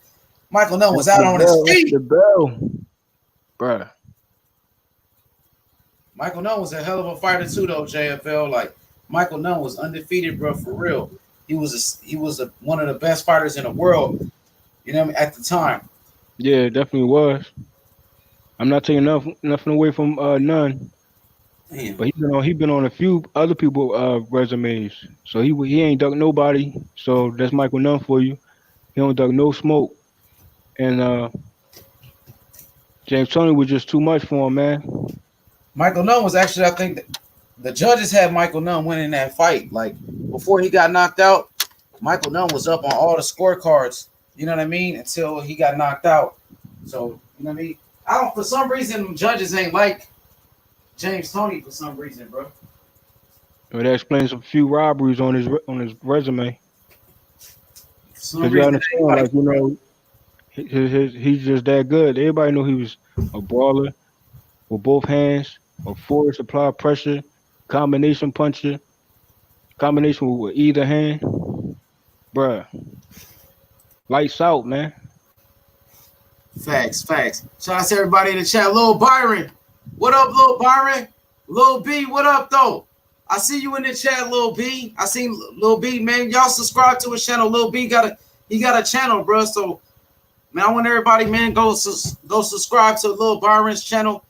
Michael Nunn was out on his feet. The bell, bro. Michael Nunn was a hell of a fighter too, though. JFL, like Michael Nunn was undefeated, bro, for real. He was one of the best fighters in the world, at the time. Yeah, definitely was. I'm not taking nothing away from Nunn. Damn. But he been on a few other people resumes. So he ain't duck nobody. So that's Michael Nunn for you. He don't duck no smoke. And James Toney was just too much for him, man. Michael Nunn was actually, I think, the judges had Michael Nunn winning that fight. Like before he got knocked out, Michael Nunn was up on all the scorecards. You know what I mean? Until he got knocked out. So you know what I mean? For some reason, judges ain't like James Toney for some reason, bro. But that explains a few robberies on his resume. For some Because you reason, understand, like he's just that good. Everybody knew he was a brawler with both hands, a forward supply pressure, combination puncher, combination with either hand, bruh. Lights out, man. Facts. Shout out to everybody in the chat. Lil Byron. What up, Lil Byron? Lil B, what up, though? I see you in the chat, Lil B. I seen Lil B, man. Y'all subscribe to his channel. Lil B got a channel, bro. So, man, I want everybody, man, go subscribe to Lil Byron's channel.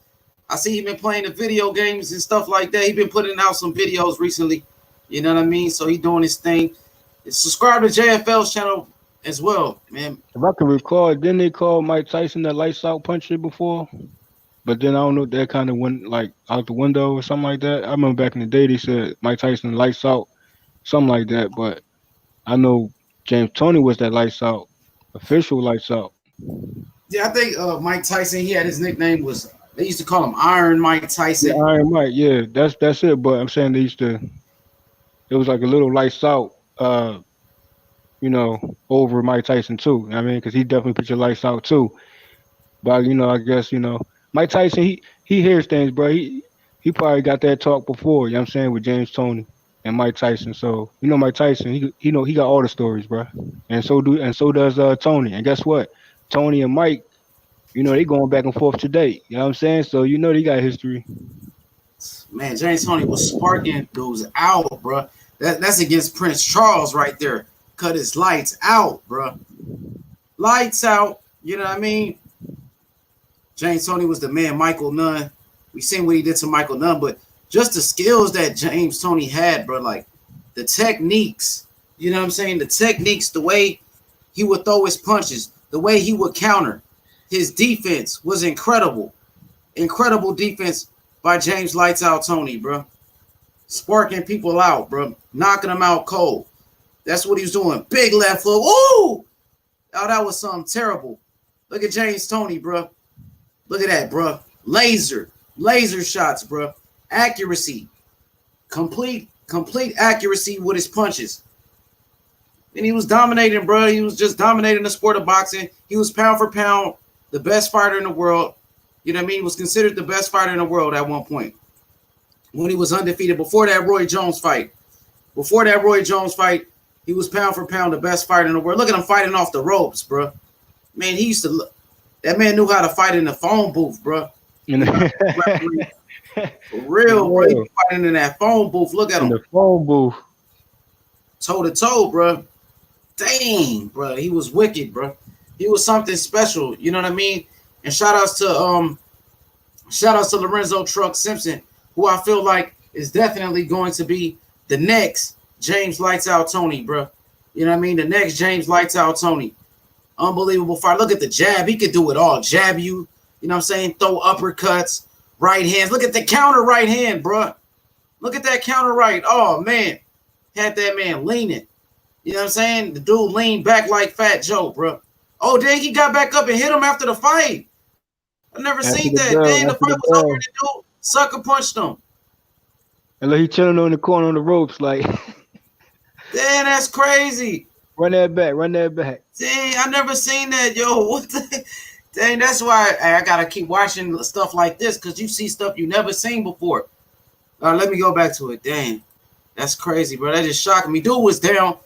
I see he been playing the video games and stuff like that. He been putting out some videos recently. You know what I mean? So he doing his thing. Subscribe to JFL's channel as well, man. If I can recall, didn't they call Mike Tyson the lights out puncher before? But then I don't know, that kind of went like out the window or something like that. I remember back in the day they said Mike Tyson lights out, something like that. But I know James Toney was that lights out, official lights out. Yeah, I think Mike Tyson, he had his nickname was, they used to call him Iron Mike Tyson. Yeah, Iron Mike, yeah, that's it. But I'm saying it was like a little lights out, over Mike Tyson too. I mean, because he definitely put your lights out too. But I guess Mike Tyson, he hears things, bro. He probably got that talk before. You know what I'm saying, with James Toney and Mike Tyson. So Mike Tyson, he got all the stories, bro. And so does Toney. And guess what? Toney and Mike, they going back and forth today. You know what I'm saying? So they got history. Man, James Toney was sparking those out, bro. That's against Prince Charles right there. Cut his lights out, bro. Lights out. You know what I mean? James Toney was the man. Michael Nunn. We seen what he did to Michael Nunn, but just the skills that James Toney had, bro, like the techniques, you know what I'm saying? The techniques, the way he would throw his punches, the way he would counter. His defense was incredible. Incredible defense by James Lights Out Toney, bro. Sparking people out, bro. Knocking them out cold. That's what he was doing. Big left hook. Ooh! Oh, that was something terrible. Look at James Toney, bro. Look at that, bro. Laser shots, bro. Accuracy. Complete accuracy with his punches. And he was dominating, bro. He was just dominating the sport of boxing. He was pound for pound the best fighter in the world. You know what I mean? He was considered the best fighter in the world at one point when he was undefeated before that Roy Jones fight. Before that Roy Jones fight, he was pound for pound the best fighter in the world. Look at him fighting off the ropes, bro. Man, he used to look. That man knew how to fight in the phone booth, bro. For real, bro. He was fighting in that phone booth. Look at him. In the phone booth. Toe to toe, bro. Dang, bro. He was wicked, bro. He was something special. You know what I mean? And shout outs to Lorenzo Truck Simpson, who I feel like is definitely going to be the next James Lights Out Toney, bro. You know what I mean? The next James Lights Out Toney. Unbelievable fight. Look at the jab. He could do it all. Jab you. You know what I'm saying? Throw uppercuts, right hands. Look at the counter right hand, bro. Look at that counter right. Oh, man. Had that man leaning. You You know what I'm saying? The dude leaned back like Fat Joe, bro. Oh, dang, he got back up and hit him after the fight. I never After seen the that. bell, Dang, the after fight the was over. bell. The dude sucker punched him. And look, he chilling on the corner on the ropes, like Dang, that's crazy. run that back, run that back. Dang, I never seen that, yo. What the? Dang, that's why I gotta keep watching stuff like this because you see stuff you never seen before. Let me go back to it. Dang, that's crazy, bro. That just shocked me. Dude was down.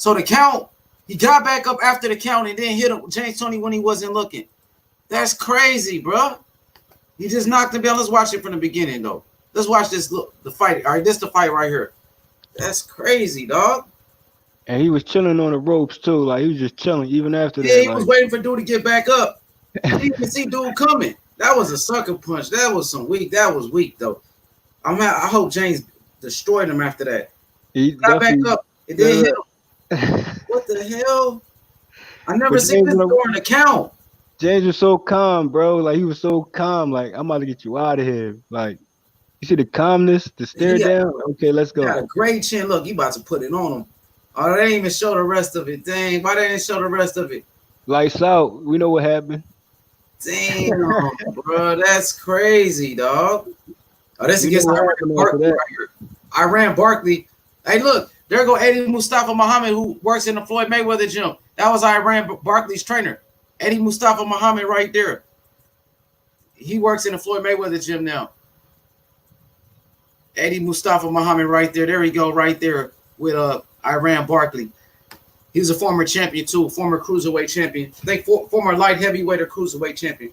So the count, he got back up after the count and then hit him, James Toney when he wasn't looking. That's crazy, bro. He just knocked him down. Let's watch it from the beginning, though. Let's watch this. Look, the fight. All right, this the fight right here. That's crazy, dog. And he was chilling on the ropes too, like he was just chilling even after Yeah, that. he was Like waiting for dude to get back up. You can see dude coming. That was a sucker punch. That was some weak. That was weak though. I hope James destroyed him after that. he Got back definitely. up and then hit him. What the hell? I never But seen this during the count. James was so calm, bro. Like he was so calm. Like I'm about to get you out of here. Like you see the calmness, the stare He down. Okay, let's got go. a great chin. Look, he about to put it on him. Oh, they didn't even show the rest of it. Dang, why they didn't show the rest of it? Lights out. We know what happened. Damn, bro, that's crazy, dog. Oh, this We against know what Iran happened after Barkley that. right here. Iran Barkley. Hey, look, there go Eddie Mustafa Muhammad, who works in the Floyd Mayweather gym. That was Iran Barkley's trainer. Eddie Mustafa Muhammad right there. He works in the Floyd Mayweather gym now. Eddie Mustafa Muhammad right there. There we go, right there with Iran Barkley. He was a former champion too, former cruiserweight champion. I think former light heavyweight or cruiserweight champion.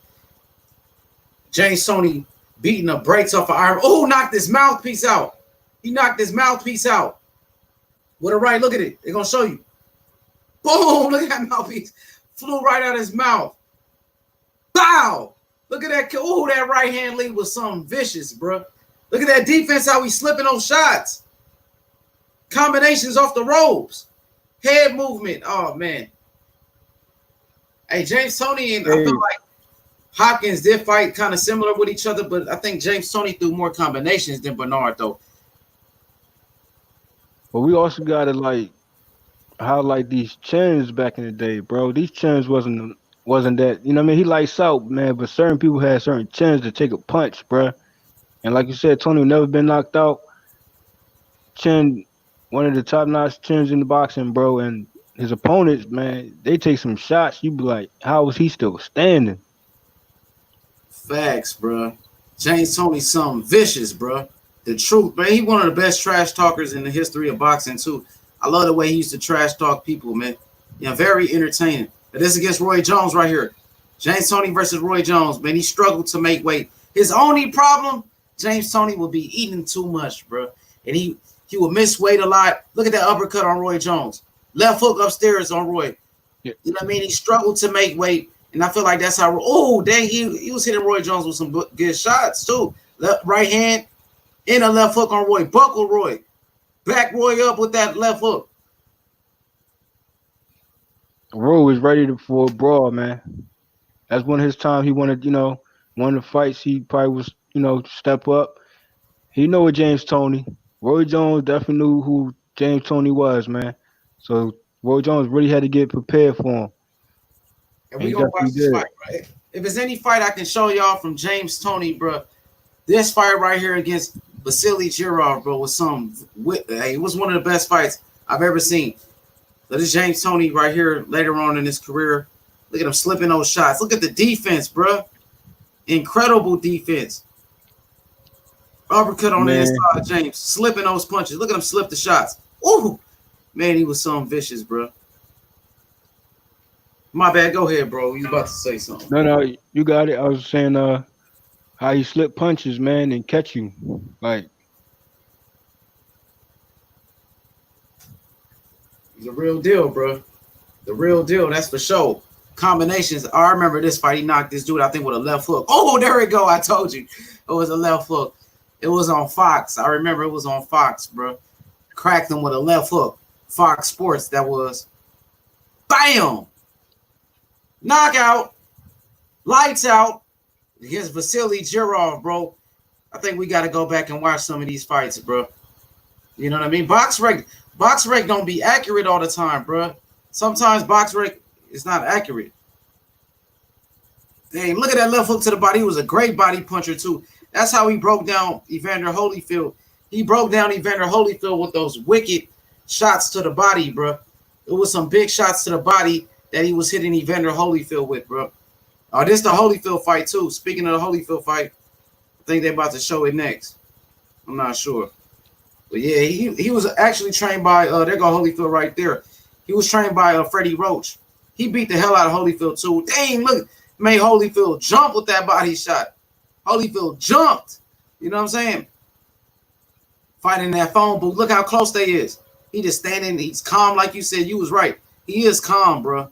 James Toney beating the brakes off of Iran. Oh, knocked his mouthpiece out. He knocked his mouthpiece out. With a right, look at it. They're gonna show you. Boom! Look at that mouthpiece. Flew right out of his mouth. Wow! Look at that. Oh, that right hand lead was something vicious, bro. Look at that defense, how he's slipping those shots. Combinations off the ropes. Head movement. Oh, man. Hey, James Toney and I feel like Hopkins did fight kind of similar with each other, but I think James Toney threw more combinations than Bernard, though. But we also gotta like highlight these chins back in the day, bro. These chins wasn't that, you know what I mean? He lights out, man, but certain people had certain chins to take a punch, bro. And like you said, Tony never been knocked out. Chin, one of the top notch chins in the boxing, bro. And his opponents, man, they take some shots. You be like, how is he still standing? Facts, bro. James Toney's something vicious, bro. The truth, man. He one of the best trash talkers in the history of boxing, too. I love the way he used to trash talk people, man. Yeah, very entertaining. But this against Roy Jones right here. James Toney versus Roy Jones, man. He struggled to make weight. His only problem, James Toney will be eating too much, bro. And he will miss weight a lot. Look at that uppercut on Roy Jones. Left hook upstairs on Roy. Yeah. You know what I mean? He struggled to make weight. And I feel like that's how, oh, dang, he was hitting Roy Jones with some good shots, too. Left, right hand and a left hook on Roy. Buckle Roy. Back Roy up with that left hook. Roy was ready for a brawl, man. That's one of his time. He wanted, one of the fights he probably was, step up. He know what James Toney. Roy Jones definitely knew who James Toney was, man. So Roy Jones really had to get prepared for him. And we gonna watch this fight, right? If there's any fight I can show y'all from James Toney, bro, this fight right here against Vasily Girov, bro, was it was one of the best fights I've ever seen. So this James Toney right here later on in his career. Look at him slipping those shots. Look at the defense, bro. Incredible defense. Uppercut on the inside, James. Slipping those punches. Look at him slip the shots. Ooh. Man, he was something vicious, bro. My bad. Go ahead, bro. You about to say something. No, you got it. I was saying how he slip punches, man, and catch you. Like, he's a real deal, bro. The real deal, that's for sure. Combinations. I remember this fight. He knocked this dude, I think, with a left hook. Oh, there we go. I told you. It was a left hook. It was on Fox. I remember it was on Fox, bro. Cracked him with a left hook. Fox Sports, that was. Bam! Knockout. Lights out. Against Vasily Girov, bro. I think we got to go back and watch some of these fights, bro. You know what I mean? Box rec don't be accurate all the time, bro. Sometimes box rec is not accurate. Dang, look at that left hook to the body. He was a great body puncher too. That's how he broke down Evander Holyfield. He broke down Evander Holyfield with those wicked shots to the body, bro. It was some big shots to the body that he was hitting Evander Holyfield with, bro. Oh, this the Holyfield fight too. Speaking of the Holyfield fight, I think they're about to show it next. I'm not sure. But yeah, he was actually trained by there go Holyfield right there. He was trained by Freddie Roach. He beat the hell out of Holyfield too. Dang, look, made Holyfield jump with that body shot. Holyfield jumped. You know what I'm saying? Fighting that phone booth. Look how close they is. He just standing. He's calm, like you said. You was right. He is calm, bro. He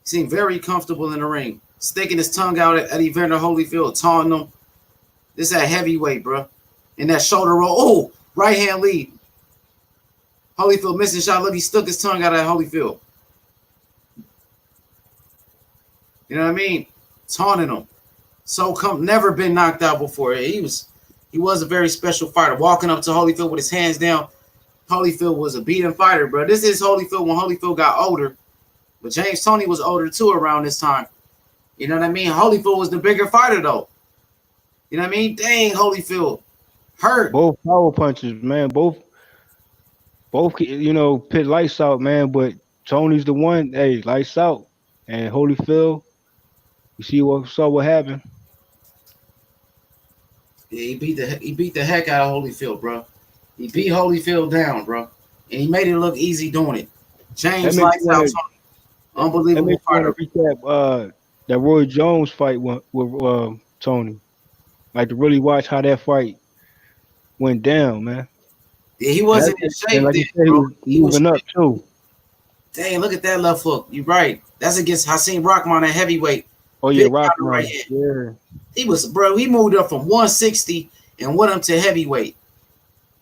seemed very comfortable in the ring, sticking his tongue out at Evander Holyfield, taunting him. This is that heavyweight, bro. And that shoulder roll. Oh, right hand lead. Holyfield missing shot. Look, he stuck his tongue out at Holyfield. You know what I mean? Taunting him. So never been knocked out before. He was a very special fighter. Walking up to Holyfield with his hands down. Holyfield was a beating fighter, bro. This is Holyfield when Holyfield got older. But James Toney was older too around this time. You know what I mean? Holyfield was the bigger fighter though. You know what I mean? Dang, Holyfield hurt. Both power punches, man. Both, pit lights out, man. But Tony's the one, hey, lights out. And Holyfield, you saw what happened. Yeah, he beat the heck out of Holyfield, bro. He beat Holyfield down, bro. And he made it look easy doing it. James lights out Tony. Unbelievable fighter. Recap that Roy Jones fight with Toney. Like to really watch how that fight went down, man. Yeah, he wasn't in shape. Like then, said, bro. He was moving up too. Dang, look at that left hook. You're right. That's against Hasim Rahman at heavyweight. Oh yeah, Rahman. Right, yeah. He moved up from 160 and went up to heavyweight.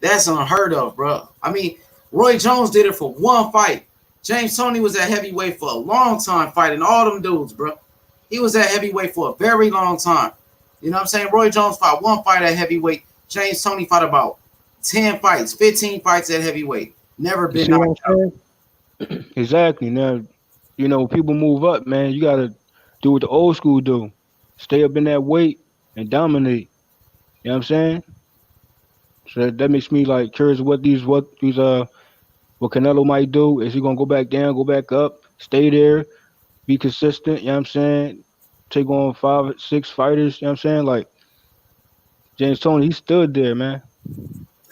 That's unheard of, bro. I mean, Roy Jones did it for one fight. James Toney was at heavyweight for a long time fighting all them dudes, bro. He was at heavyweight for a very long time. You know what I'm saying? Roy Jones fought one fight at heavyweight. James Toney fought about 10 fights, 15 fights at heavyweight. Never been knocked out. Exactly. Now, people move up, man. You got to do what the old school do. Stay up in that weight and dominate. You know what I'm saying? So that makes me like curious what Canelo might do. Is he gonna go back down, go back up, stay there, be consistent, you know what I'm saying? Take on 5, 6 fighters, you know what I'm saying? Like James Toney, he stood there, man.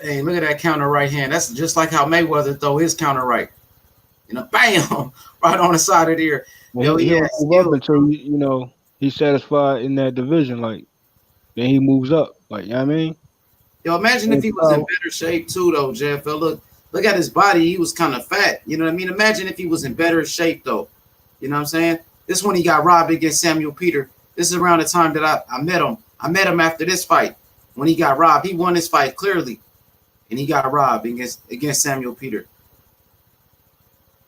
Hey, look at that counter right hand. That's just like how Mayweather throw his counter right. Bam, right on the side of the ear. Well, he don't move up until he's satisfied in that division. Like then he moves up. Like, you know what I mean? Yo, imagine if he was in better shape too, though, Jeff. Look at his body. He was kind of fat. You know what I mean? Imagine if he was in better shape, though. You know what I'm saying? This one he got robbed against Samuel Peter. This is around the time that I met him. I met him after this fight when he got robbed. He won this fight clearly, and he got robbed against Samuel Peter.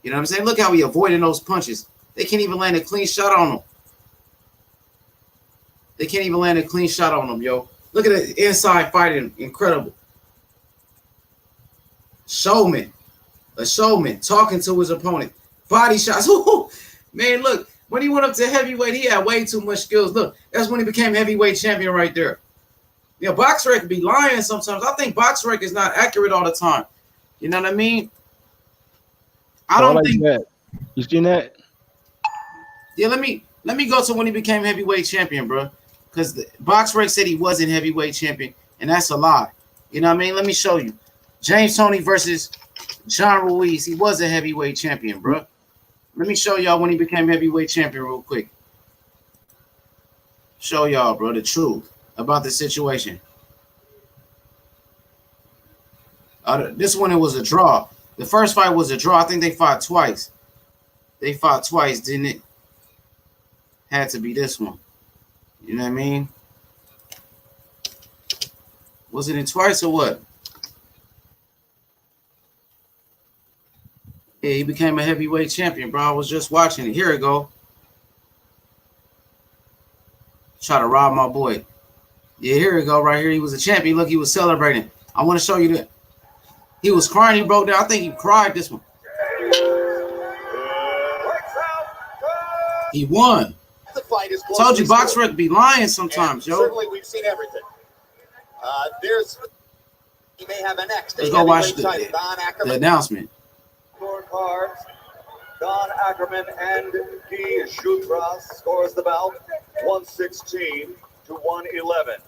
You know what I'm saying? Look how he avoiding those punches. They can't even land a clean shot on him. They can't even land a clean shot on him, yo. Look at the inside fighting. Incredible. Showman. A showman talking to his opponent. Body shots. Man, look. When he went up to heavyweight, he had way too much skills. Look, that's when he became heavyweight champion right there. BoxRec be lying sometimes. I think BoxRec is not accurate all the time. You know what I mean? I don't think that. You seen that? Yeah, let me go to when he became heavyweight champion, bro. Because BoxRec said he wasn't heavyweight champion, and that's a lie. You know what I mean? Let me show you. James Toney versus John Ruiz. He was a heavyweight champion, bro. Let me show y'all when he became heavyweight champion real quick. Show y'all, bro, the truth about the situation. This one, it was a draw. The first fight was a draw. I think they fought twice. They fought twice, didn't it? Had to be this one. You know what I mean? Was it in twice or what? Yeah, he became a heavyweight champion, bro. I was just watching it. Here we go. Try to rob my boy. Yeah, here we go. Right here, he was a champion. Look, he was celebrating. I want to show you that. He was crying. He broke down. I think he cried this one. He won. The fight is close. Told you, BoxRec be lying sometimes, yo. Certainly, we've seen everything. He may have an next. Let's go watch the announcement. Scorecards. Don Ackerman and Guy Schutras scores the bout 116 to 111.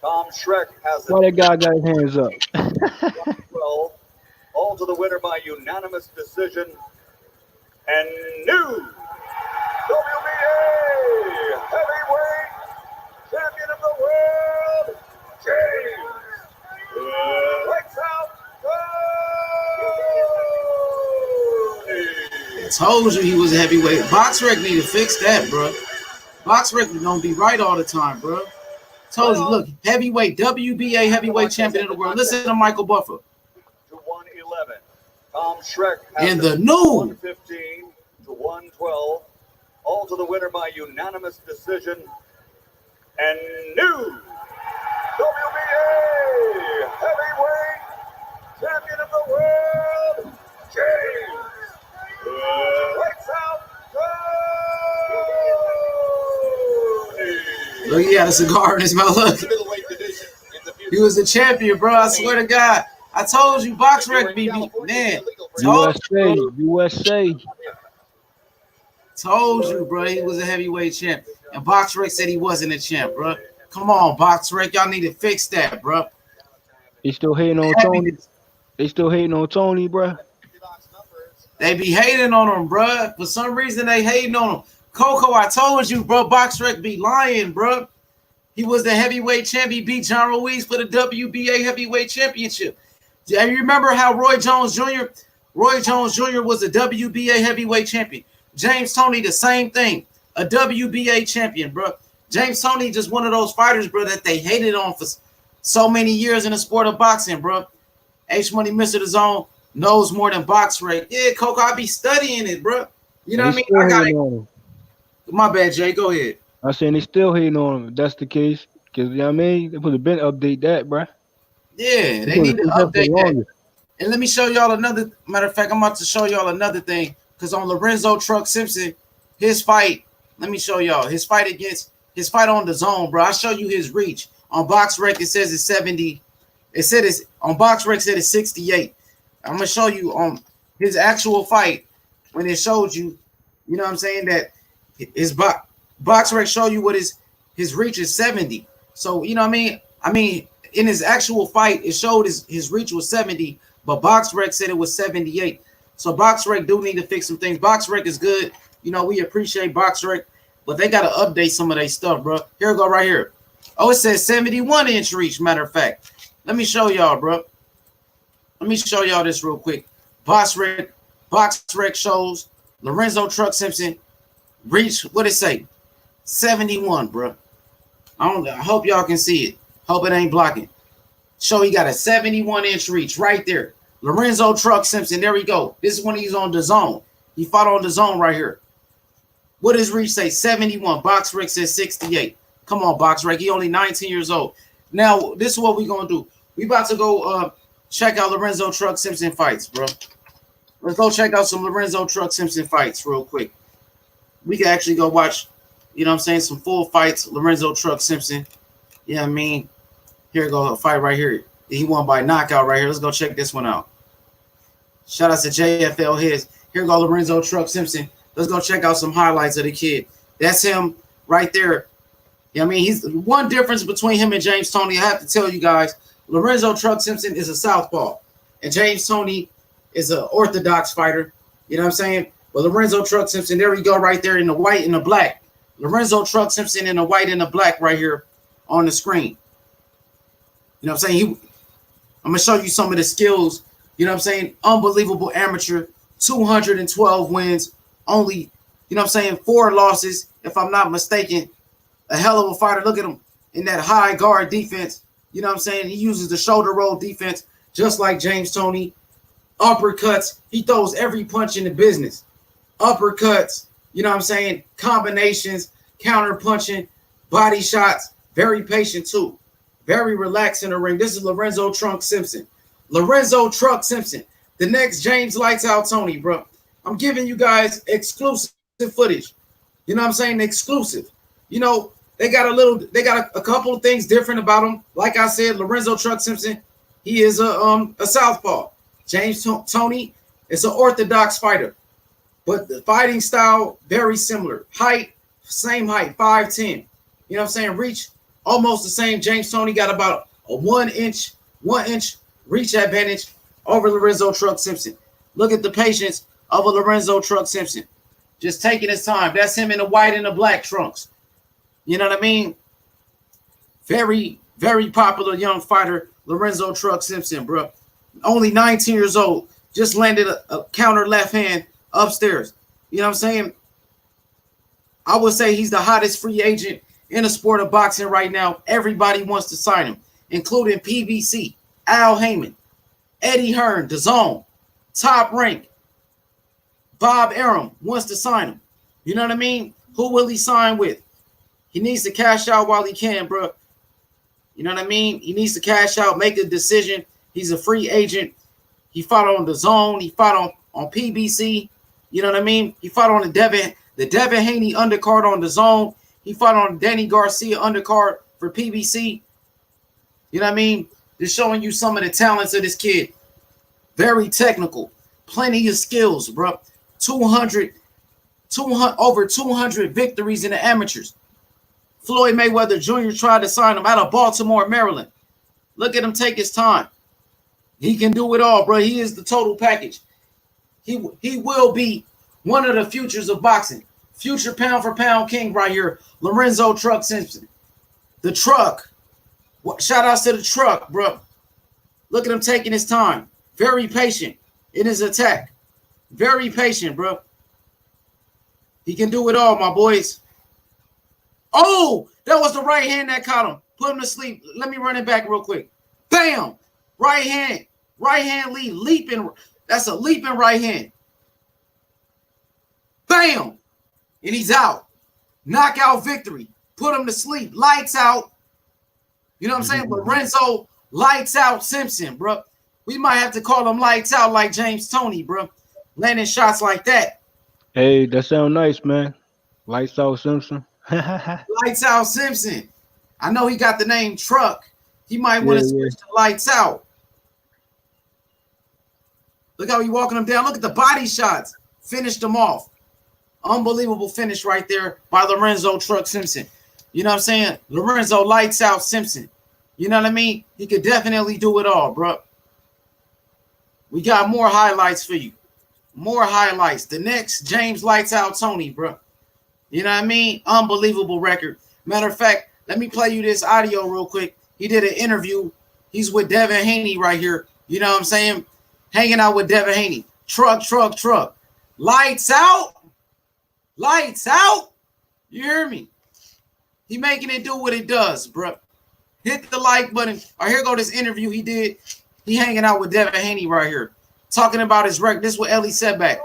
Tom Schreck has Why that guy got his hands up? 12. All to the winner by unanimous decision. And new WBA heavyweight champion of the world, James. Lights out. I told you he was a heavyweight. BoxRec need to fix that, bro. BoxRec gonna be right all the time, bro. Told you, look, heavyweight, WBA heavyweight champion of the world. Listen to Michael Buffer. To 111. Tom Schreck And the new 115 to 112. All to the winner by unanimous decision. And new WBA heavyweight champion of the world, James. Lights out. look, he had a cigar in his mouth. Look, he was the champion, bro. I swear to God. I told you, BoxRec be man. USA. Told you, bro. He was a heavyweight champ, and BoxRec said he wasn't a champ, bro. Come on, BoxRec, y'all need to fix that, bro. They still hating on Toney. They still hating on Toney, bro. They be hating on him, bro. For some reason, they hating on him. Coco, I told you, bro. BoxRec be lying, bro. He was the heavyweight champ. He beat John Ruiz for the WBA heavyweight championship. Do you remember how Roy Jones Jr. was a WBA heavyweight champion? James Toney, the same thing, a WBA champion, bro. James Toney just one of those fighters, bro, that they hated on for so many years in the sport of boxing, bro. H Money, Mr. The Zone, knows more than BoxRec. Yeah, Coco, I be studying it, bro. You know what I mean? I got it. My bad, Jay. Go ahead. I'm saying they still hating on him. If that's the case, because you know what I mean, they put a been update that, bro. Yeah, they need to update that. And let me show y'all another matter of fact. I'm about to show y'all another thing because on Lorenzo Truck Simpson, his fight. Let me show y'all his fight on the zone, bro. I show you his reach on BoxRec. It says it's 70. It said it's on BoxRec. Said it's 68. I'm gonna show you on his actual fight when it showed you. You know what I'm saying, that his BoxRec show you what his reach is 70. So you know what I mean. I mean, in his actual fight, it showed his reach was 70, but BoxRec said it was 78. So BoxRec do need to fix some things. BoxRec is good. You know, we appreciate BoxRec, but they got to update some of their stuff, bro. Here we go right here. Oh, it says 71-inch reach, matter of fact. Let me show y'all, bro. Let me show y'all this real quick. BoxRec shows Lorenzo Truck Simpson reach, what it say? 71, bro. I hope y'all can see it. Hope it ain't blocking. Show he got a 71-inch reach right there. Lorenzo Truck Simpson, there we go. This is when he's on the zone. He fought on the zone right here. What does reach say? 71. BoxRec says 68. Come on, BoxRec. He only 19 years old. Now, this is what we're going to do. We about to go check out Lorenzo Truck Simpson fights, bro. Let's go check out some Lorenzo Truck Simpson fights real quick. We can actually go watch, you know what I'm saying, some full fights. Lorenzo Truck Simpson. You know what I mean? Here goes a fight right here. He won by knockout right here. Let's go check this one out. Shout out to JFL Hits. Here go Lorenzo Truck Simpson. Let's go check out some highlights of the kid. That's him right there. You know what I mean? He's one difference between him and James Toney. I have to tell you guys, Lorenzo Truck Simpson is a southpaw, and James Toney is an orthodox fighter. You know what I'm saying? But Lorenzo Truck Simpson, there we go right there in the white and the black. Lorenzo Truck Simpson in the white and the black right here on the screen. You know what I'm saying? I'm going to show you some of the skills. You know what I'm saying? Unbelievable amateur, 212 wins, only, you know what I'm saying, 4 losses, if I'm not mistaken. A hell of a fighter. Look at him in that high guard defense. You know what I'm saying? He uses the shoulder roll defense just like James Toney. Uppercuts. He throws every punch in the business. Uppercuts, you know what I'm saying? Combinations, counter punching, body shots. Very patient too. Very relaxed in the ring. This is Lorenzo Truck Simpson. Lorenzo Truck Simpson, the next James Lights Out Toney, bro. I'm giving you guys exclusive footage. You know what I'm saying? Exclusive. You know, they got a couple of things different about him. Like I said, Lorenzo Truck Simpson, he is a southpaw. James Toney is an orthodox fighter, but the fighting style very similar. Height, same height, 5'10". You know what I'm saying? Reach, almost the same. James Toney got about a 1 inch reach advantage over Lorenzo Truck Simpson. Look at the patience of a Lorenzo Truck Simpson. Just taking his time. That's him in the white and the black trunks. You know what I mean? Very, very popular young fighter, Lorenzo Truck Simpson, bro. Only 19 years old. Just landed a counter left hand upstairs. You know what I'm saying? I would say he's the hottest free agent in the sport of boxing right now. Everybody wants to sign him, including PBC, Al Heyman, Eddie Hearn, DAZN, Top Rank. Bob Arum wants to sign him. You know what I mean? Who will he sign with? He needs to cash out while he can, bro. You know what I mean? He needs to cash out, make a decision. He's a free agent. He fought on DAZN. He fought on PBC. You know what I mean? He fought on the Devin Haney undercard on DAZN. He fought on Danny Garcia undercard for PBC. You know what I mean? Just showing you some of the talents of this kid. Very technical. Plenty of skills, bro. Over 200 victories in the amateurs. Floyd Mayweather Jr. tried to sign him out of Baltimore, Maryland. Look at him take his time. He can do it all, bro. He is the total package. He will be one of the futures of boxing. Future pound for pound king right here, Lorenzo Truck Simpson. The truck. Shout outs to the truck, bro. Look at him taking his time. Very patient in his attack. Very patient, bro. He can do it all, my boys. Oh, that was the right hand that caught him. Put him to sleep. Let me run it back real quick. Bam! Right hand lead, leaping. That's a leaping right hand. Bam! And he's out. Knockout victory. Put him to sleep. Lights out. You know what I'm saying? Lorenzo Lights Out Simpson, bro. We might have to call him Lights Out like James Toney, bro. Landing shots like that. Hey, that sound nice, man. Lights Out Simpson. Lights Out Simpson. I know he got the name Truck. He might want to switch to Lights Out. Look how he walking him down. Look at the body shots. Finished him off. Unbelievable finish right there by Lorenzo Truck Simpson. You know what I'm saying? Lorenzo Lights Out Simpson. You know what I mean? He could definitely do it all, bro. We got more highlights for you. More highlights. The next James Lights Out Toney, bro. You know what I mean? Unbelievable record. Matter of fact, let me play you this audio real quick. He did an interview. He's with Devin Haney right here. You know what I'm saying? Hanging out with Devin Haney. Truck. Lights out. Lights out. You hear me? He making it do what it does, bro. Hit the like button. All right, here go this interview he did. He hanging out with Devin Haney right here. Talking about his record. This is what Ellie said back.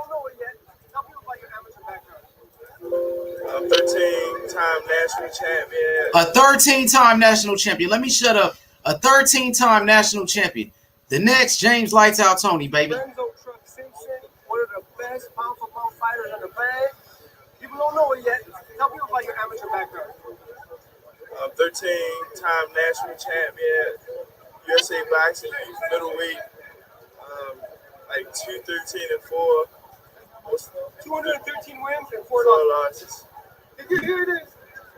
13-time national champion. A 13-time national champion. Let me shut up. A 13-time national champion. The next James Lights Out Toney, baby. Lorenzo Truck Simpson, one of the best pound-for-pound fighters on the planet. People don't know it yet. Tell people about your amateur background. 13-time national champion, USA boxing, middleweight, like 213-4. 213 wins and 4 losses. Did you hear this?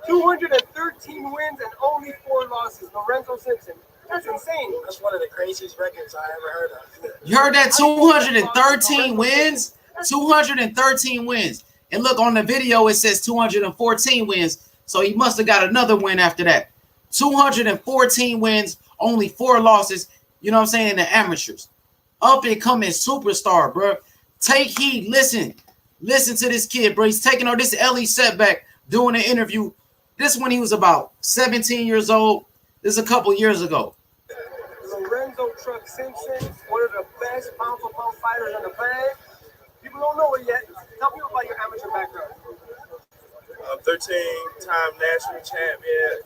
213 wins and only 4 losses. Lorenzo Simpson. That's insane. That's one of the craziest records I ever heard of. You heard that? 213 wins? 213 wins. And look, on the video, it says 214 wins. So he must have got another win after that. 214 wins, only 4 losses, you know what I'm saying, in the amateurs. Up and coming superstar, bro. Take heed. Listen to this kid, bro. He's taking on this Ellie setback doing an interview. This when he was about 17 years old. This is a couple years ago. Lorenzo Truck Simpson, one of the best pound-for-pound fighters on the planet. People don't know it yet. Tell people about your amateur background. 13-time national champion,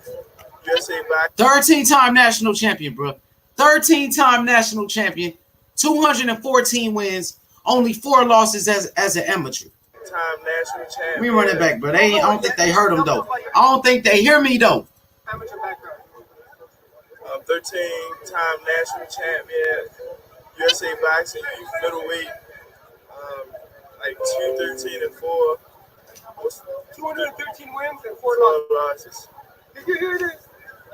USA boxing. 13-time national champion, bro. 13-time national champion, 214 wins, only 4 losses as an amateur. Time national champion. We run it back, bro. I don't think they heard him though. I don't think they hear me though. Amateur background. 13-time national champion, USA boxing, youth middleweight, like 213-4. 213 wins and 4 losses. Did you hear this?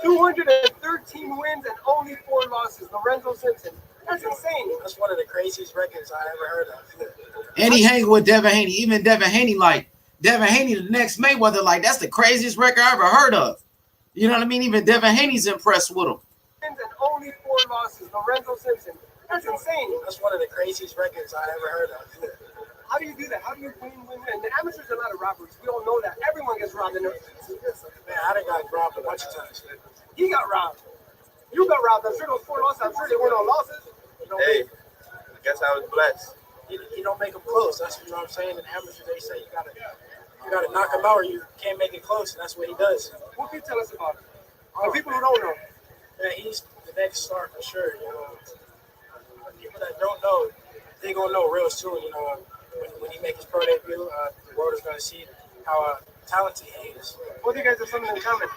213 wins and only 4 losses. Lorenzo Simpson. That's insane. That's one of the craziest records I ever heard of. And he hang with Devin Haney. Even Devin Haney, the next Mayweather, that's the craziest record I ever heard of. You know what I mean? Even Devin Haney's impressed with him. And only 4 losses. Lorenzo Simpson. That's insane. That's one of the craziest records I ever heard of. How do you do that? How do you win? And the amateurs are a lot of robbers. We all know that. Everyone gets robbed in there. Man, I done got robbed a bunch of times. He got robbed. You got robbed. I'm sure those 4 losses. I'm sure they weren't all losses. Hey, I guess I was blessed. You don't make them close. That's what I'm saying. In amateurs, they say you gotta knock him out, or you can't make it close, and that's what he does. What can you tell us about him? For people who don't know, man, he's the next star for sure. People that don't know, they gonna know real soon. When he makes his pro debut, the world is gonna see how talented he is. Both of you guys have something in common.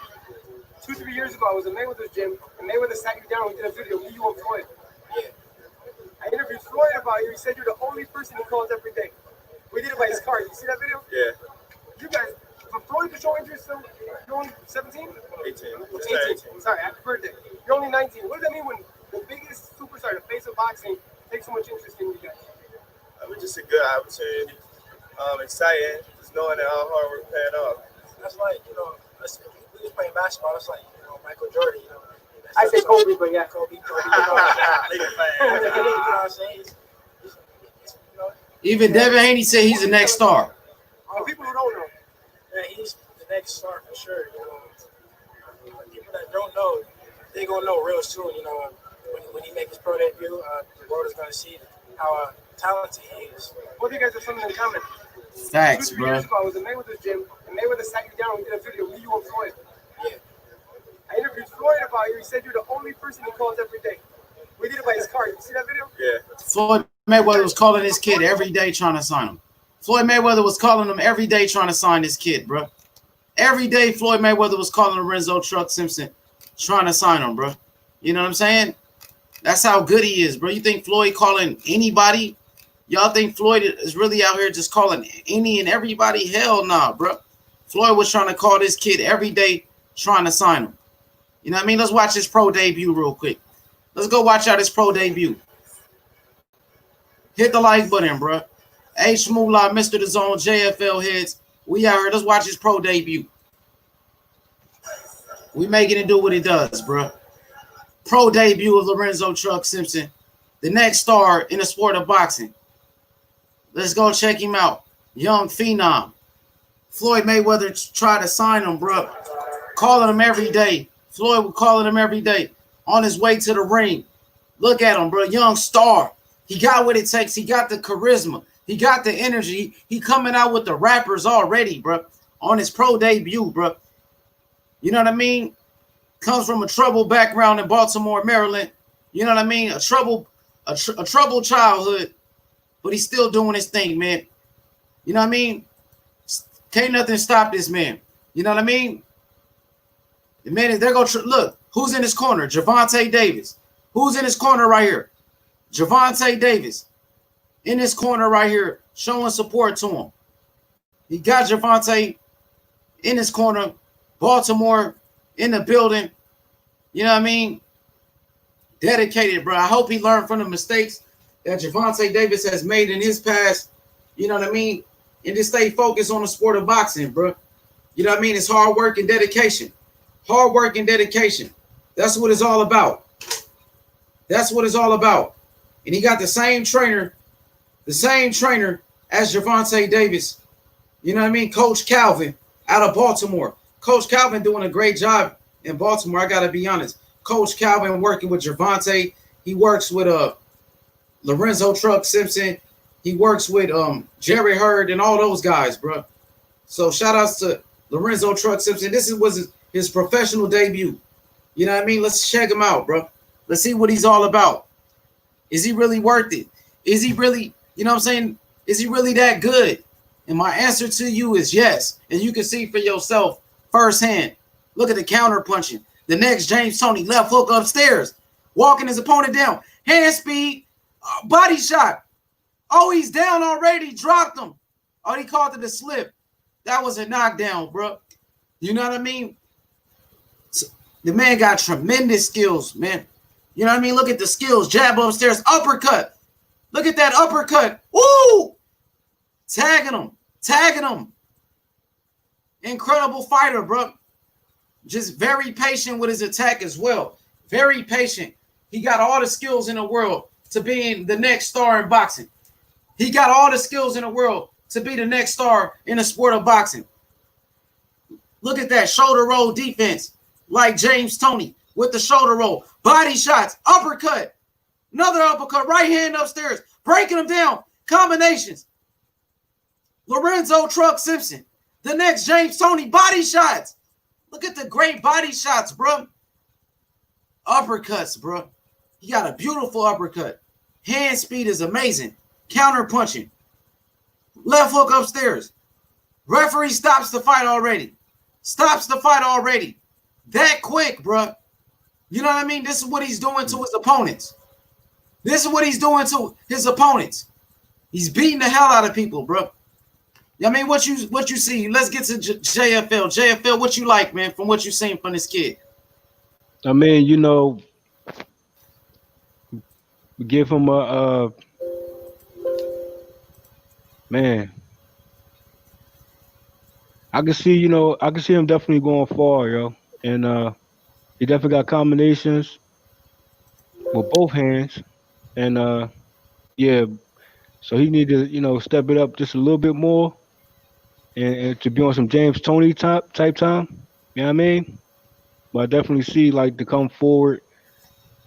2-3 years ago, I was in Mayweather's gym, and Mayweather sat you down. We did a video, me, you, and Floyd. Yeah. I interviewed Floyd about you. He said you're the only person he calls every day. We did it by his car. You see that video? Yeah. You guys, for Floyd to show interest, you're only 17? 18. Sorry, happy birthday. You're only 19. What does that mean when the biggest superstar, the face of boxing, takes so much interest in you guys? It was just a good opportunity. Exciting, just knowing that all hard work paying off. That's like, we was playing basketball. It's like, Michael Jordan, I say Kobe, but yeah, Kobe. Laker fan. You know what I'm saying? Even Devin Haney said he's the next star. For people who don't know, man, he's the next star for sure. People that don't know, they gonna know real soon. When he makes his pro debut, the world is gonna see how talented he is. Both of you guys have something in common. Facts, 2-3 bro. years ago, I was in Mayweather's gym, and Mayweather sat you down. We did a video, me, you, and Floyd. Yeah. I interviewed Floyd about you. He said you're the only person he calls every day. We did it by his car. You see that video? Yeah. Floyd Mayweather was calling his kid every day trying to sign him. Floyd Mayweather was calling him every day trying to sign his kid, bro. Every day Floyd Mayweather was calling Lorenzo Truck Simpson trying to sign him, bro. You know what I'm saying? That's how good he is, bro. You think Floyd calling anybody? Y'all think Floyd is really out here just calling any and everybody? Hell nah, bro. Floyd was trying to call this kid every day trying to sign him. You know what I mean? Let's watch his pro debut real quick. Let's go watch out his pro debut. Hit the like button, bro. H. Moolah, Mr. The Zone, JFL heads. We out here. Let's watch his pro debut. We making it do what it does, bro. Pro debut of Lorenzo Truck Simpson, the next star in the sport of boxing. Let's go check him out. Young phenom. Floyd Mayweather tried to sign him, bro. Calling him every day. Floyd was calling him every day on his way to the ring. Look at him, bro. Young star. He got what it takes. He got the charisma. He got the energy. He coming out with the rappers already, bro. On his pro debut, bro. You know what I mean? Comes from a troubled background in Baltimore, Maryland. You know what I mean? A troubled childhood, but he's still doing his thing, man. You know what I mean? Can't nothing stop this man. You know what I mean? The man is there. Look, who's in his corner? Gervonta Davis. Who's in his corner right here? Gervonta Davis. In his corner right here, showing support to him. He got Gervonta in his corner. Baltimore in the building. You know what I mean? Dedicated, bro. I hope he learned from the mistakes that Gervonta Davis has made in his past. You know what I mean? And just stay focused on the sport of boxing, bro. You know what I mean? It's hard work and dedication. Hard work and dedication. That's what it's all about. That's what it's all about. And he got the same trainer as Gervonta Davis. You know what I mean? Coach Calvin out of Baltimore. Coach Calvin doing a great job in Baltimore. I got to be honest. Coach Calvin working with Gervonta. He works with Lorenzo Truck Simpson. He works with Jerry Hurd and all those guys, bro. So shout outs to Lorenzo Truck Simpson. This was his professional debut. You know what I mean? Let's check him out, bro. Let's see what he's all about. Is he really worth it? Is he really, you know what I'm saying? Is he really that good? And my answer to you is yes. And you can see for yourself firsthand. Look at the counter punching. The next James Toney, left hook upstairs, walking his opponent down. Hand speed, body shot. Oh, he's down already. Dropped him. Oh, he called it a slip. That was a knockdown, bro. You know what I mean? So, the man got tremendous skills, man. You know what I mean? Look at the skills. Jab upstairs, uppercut. Look at that uppercut. Woo! Tagging him. Incredible fighter, bro. Just very patient with his attack as well. Very patient. He got all the skills in the world to being the next star in boxing. He got all the skills in the world to be the next star in the sport of boxing. Look at that shoulder roll defense, like James Toney with the shoulder roll. Body shots, uppercut. Another uppercut, right hand upstairs, breaking them down. Combinations. Lorenzo Truck Simpson, the next James Toney, body shots. Look at the great body shots, bro. Uppercuts, bro. He got a beautiful uppercut. Hand speed is amazing. Counter punching. Left hook upstairs. Referee stops the fight already. That quick, bro. You know what I mean? This is what he's doing to his opponents. He's beating the hell out of people, bro. I mean, what you see? Let's get to JFL. JFL, what you like, man, from what you seen from this kid? I mean, you know, give him a man. I can see him definitely going far, yo. And he definitely got combinations with both hands. And yeah, so he need to, step it up just a little bit more and to be on some James Toney type time. You know what I mean? But I definitely see like the come forward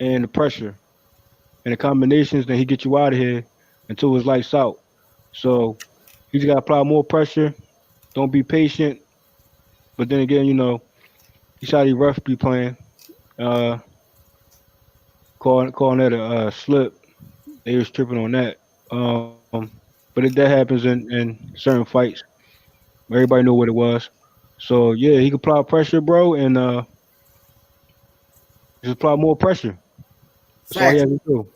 and the pressure and the combinations that he get you out of here until it's lights out. So he's got to apply more pressure. Don't be patient. But then again, he saw the ref be playing, calling that a slip. They was tripping on that. But that happens in certain fights. Everybody knew what it was. So yeah, he can apply pressure, bro, and just apply more pressure. That's all he has to do.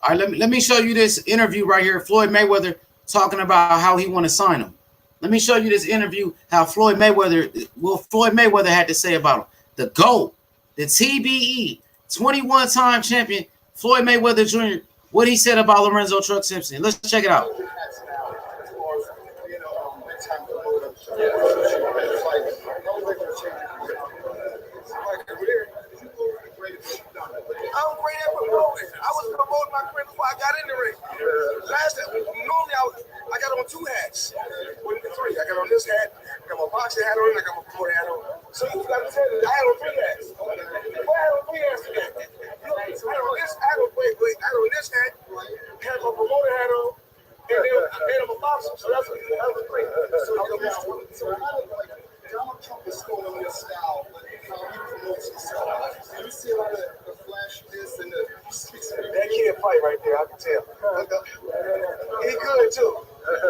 All right, let me show you this interview right here. Floyd Mayweather talking about how he want to sign him. Let me show you this interview, how Floyd Mayweather had to say about him. The GOAT, the TBE, 21-time champion, Floyd Mayweather Jr., what he said about Lorenzo Truck Simpson. Let's check it out. I'm great at promoting. I was promoting my career before I got in the ring. Last time, normally I got on two hats. Well, three. I got on this hat, I got my boxing hat on, and I got my promoter hat on. So you got to tell me, I had on three hats. Well, I had on three hats today. I had on this hat, had my promoter hat on, and then I made him a boxer. So that was great. So Donald Trump is stolen this style, but how he promotes himself. You see a lot of the flash this and the that kid fight right there, I can tell. He good too.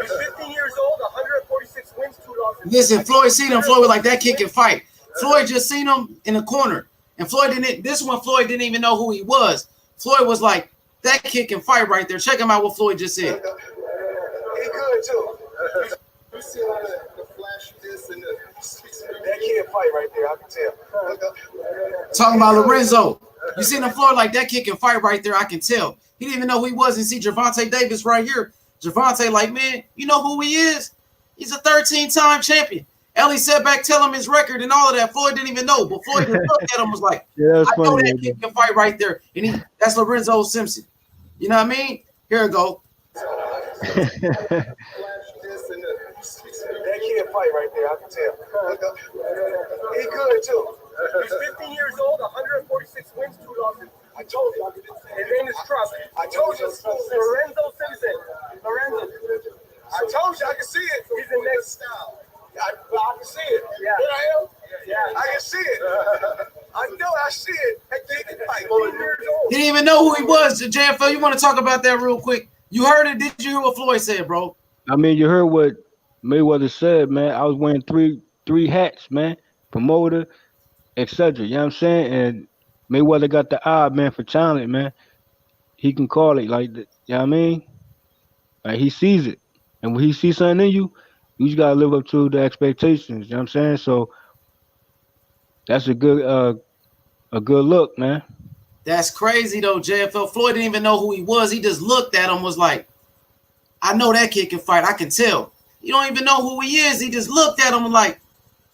He's 15 years old, 146 wins, 2 losses. Listen, Floyd seen him. Floyd was like, that kid can fight. Floyd just seen him in the corner. And Floyd didn't even know who he was. Floyd was like, that kid can fight right there. Check him out what Floyd just said. He good too. You see a lot of the flash this and the that kid fight right there, I can tell. Talking about Lorenzo. You seen him, Floyd, like, that kid can fight right there, I can tell. He didn't even know who he was. And see Gervonta Davis right here. Gervonta like, man, you know who he is? He's a 13-time champion. Ellie sat back, tell him his record and all of that. Floyd didn't even know. But Floyd just looked at him was like, yeah, I know that kid can fight right there. And that's Lorenzo Simpson. You know what I mean? Here we go. That kid fight right there, I can tell. He good too. He's 15 years old, 146 wins, 2 losses. I told you. His name is Truck. I told you. Lorenzo Simpson. Lorenzo. I told you I can see it. He's the next style. I can see it. Yeah. Here I am. Yeah. I can see it. I know I see it. That kid can fight. 15 years old. He didn't even know who he was. JFL, you want to talk about that real quick? You heard it? Did you hear what Floyd said, bro? I mean, you heard what Mayweather said, man. I was wearing three hats, man. Promoter, etc. You know what I'm saying? And Mayweather got the eye, man, for talent, man. He can call it like that. You know what I mean? Like he sees it. And when he sees something in you, you just gotta live up to the expectations. You know what I'm saying? So that's a good look, man. That's crazy though, JFL. Floyd didn't even know who he was. He just looked at him, was like, I know that kid can fight. I can tell. You don't even know who he is. He just looked at him like,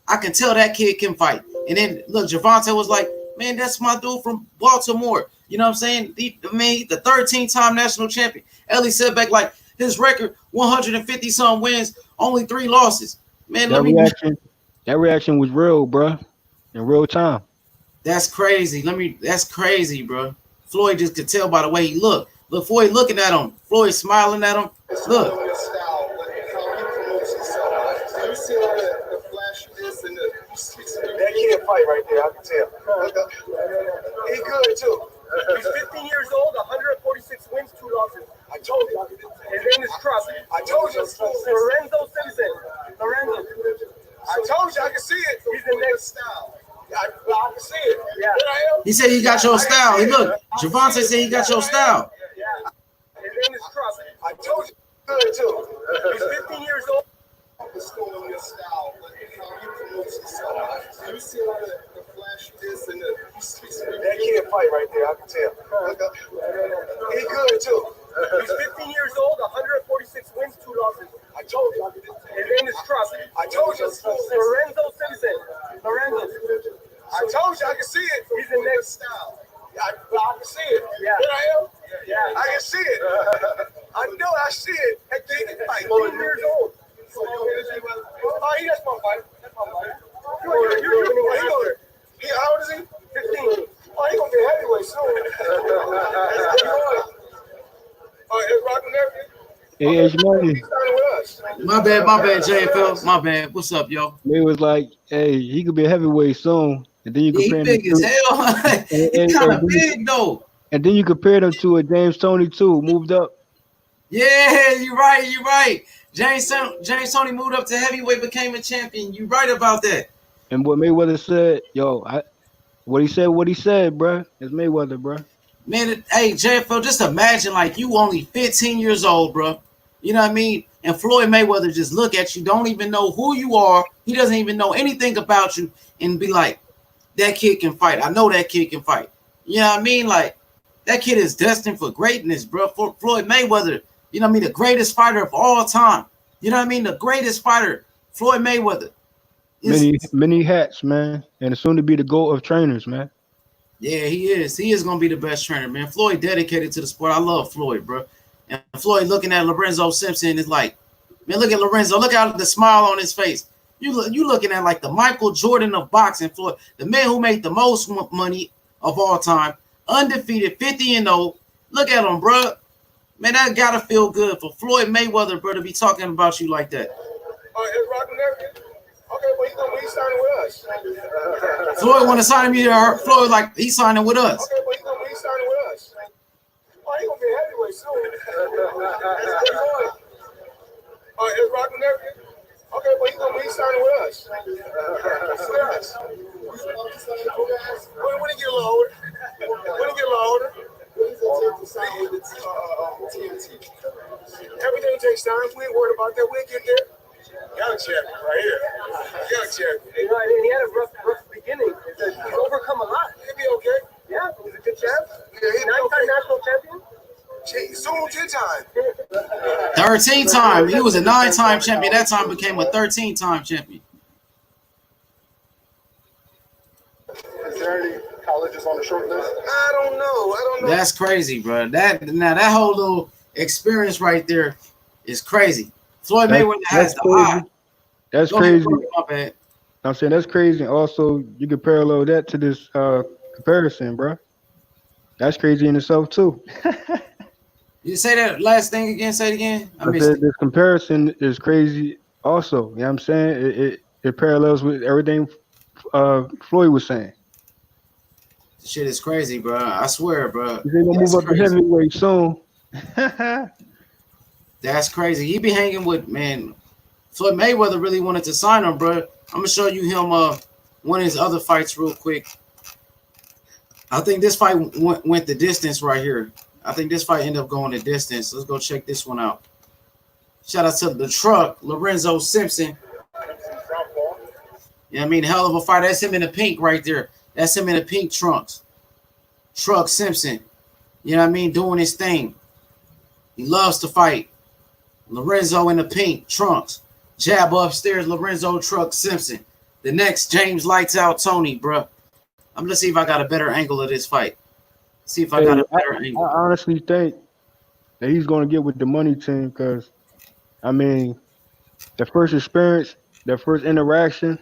I can tell that kid can fight. And then look, Gervonta was like, man, that's my dude from Baltimore. You know what I'm saying? The 13-time national champion. Ellie said back like his record, 150 some wins, only 3 losses. Man, that reaction was real, bro. In real time. That's crazy. That's crazy, bro. Floyd just could tell by the way he looked. Look, Floyd looking at him. Floyd smiling at him. Look. That kid fight right there, I can tell. He good too. He's 15 years old, 146 wins, 2 losses. I told you. His name is Trust. I told you. Lorenzo Simpson. Lorenzo. I told you I can see it. He's the next style. I can see it. Yeah. He said he got your style. He look. Gervonta said he got your style. Yeah. His name is Trust. I told you. Good too. He's 15 years old. The school on your style, but how you promote yourself. You see all the flash this and that kid fight right there, I can tell. He good too. He's 15 years old, 146 wins, 2 losses. I told you. His name is Trust. I told you. Lorenzo Simpson. Lorenzo. I told you I can see it. He's the next style. I can see it. Yeah. Here I am. Yeah. I can see it. I know I see it. That kid can fight. 15 years old. Oh, that's my fight. That's my fight. You're winning a master. How old is he? 15. Oh, he gonna be heavyweight soon. Oh, it's rocking everything. Hey, it's money. My bad, JFL. My bad. What's up, yo? They was like, hey, he could be a heavyweight soon. And then you compare he big as hell. He kind of big though. And then you compare them to a James Toney too, moved up. Yeah, you're right. James Toney moved up to heavyweight, became a champion. You right about that. And what Mayweather said, what he said, bro. It's Mayweather, bro. Man, hey, JFL, just imagine like you only 15 years old, bro. You know what I mean? And Floyd Mayweather just look at you, don't even know who you are. He doesn't even know anything about you and be like, that kid can fight. I know that kid can fight. You know what I mean? Like, that kid is destined for greatness, bro. Floyd Mayweather, you know what I mean? The greatest fighter of all time. You know what I mean? The greatest fighter, Floyd Mayweather. Many hats, man. And soon to be the GOAT of trainers, man. Yeah, he is. He is going to be the best trainer, man. Floyd dedicated to the sport. I love Floyd, bro. And Floyd looking at Lorenzo Simpson is like, man, look at Lorenzo. Look at the smile on his face. You looking at like the Michael Jordan of boxing, Floyd, the man who made the most money of all time, undefeated, 50-0. Look at him, bro. Man, that gotta feel good for Floyd Mayweather, bro, to be talking about you like that. It's rocking everything. Okay, well, he's signing with us. Floyd want to sign me to Floyd like he's signing with us. Okay, well, he's signing with us. Oh, he's gonna be heavyweight soon. It's rocking everything. Okay, well, he's signing with us. When he get a little older. Everything takes time. We ain't worried about that. We'll get there. Young champion right here. Young champion. You know, and he had a rough beginning. He's overcome a lot. He'll be okay. Yeah, he's a good champ. Yeah, he'll be 9-time okay. national champion. Soon 10 time. 13 time. He was a 9-time champion. That time became a 13-time champion. Is there any colleges on the short list? I don't know. That's crazy, bro. That whole little experience right there is crazy. Floyd Mayweather has the eye. That's crazy. My bad. I'm saying that's crazy. Also, you can parallel that to this comparison, bro. That's crazy in itself too. You say that last thing again? Say it again. I said this comparison is crazy. Also, you know what I'm saying? It parallels with everything Floyd was saying. Shit is crazy, bro. I swear, bro. They gonna move up to heavyweight soon. That's crazy. He be hanging with, man. Floyd Mayweather really wanted to sign him, bro. I'm gonna show you him one of his other fights real quick. I think this fight went the distance right here. I think this fight ended up going the distance. Let's go check this one out. Shout out to the truck, Lorenzo Simpson. You know what I mean? Hell of a fight. That's him in the pink right there. That's him in the pink trunks. Truck Simpson. You know what I mean? Doing his thing. He loves to fight. Lorenzo in the pink trunks. Jab upstairs, Lorenzo Truck Simpson. The next James Lights Out Toney, bro. I'm gonna see if I got a better angle of this fight. See if I got a better angle. I honestly think that he's gonna get with the money team because, I mean, the first experience, the first interaction,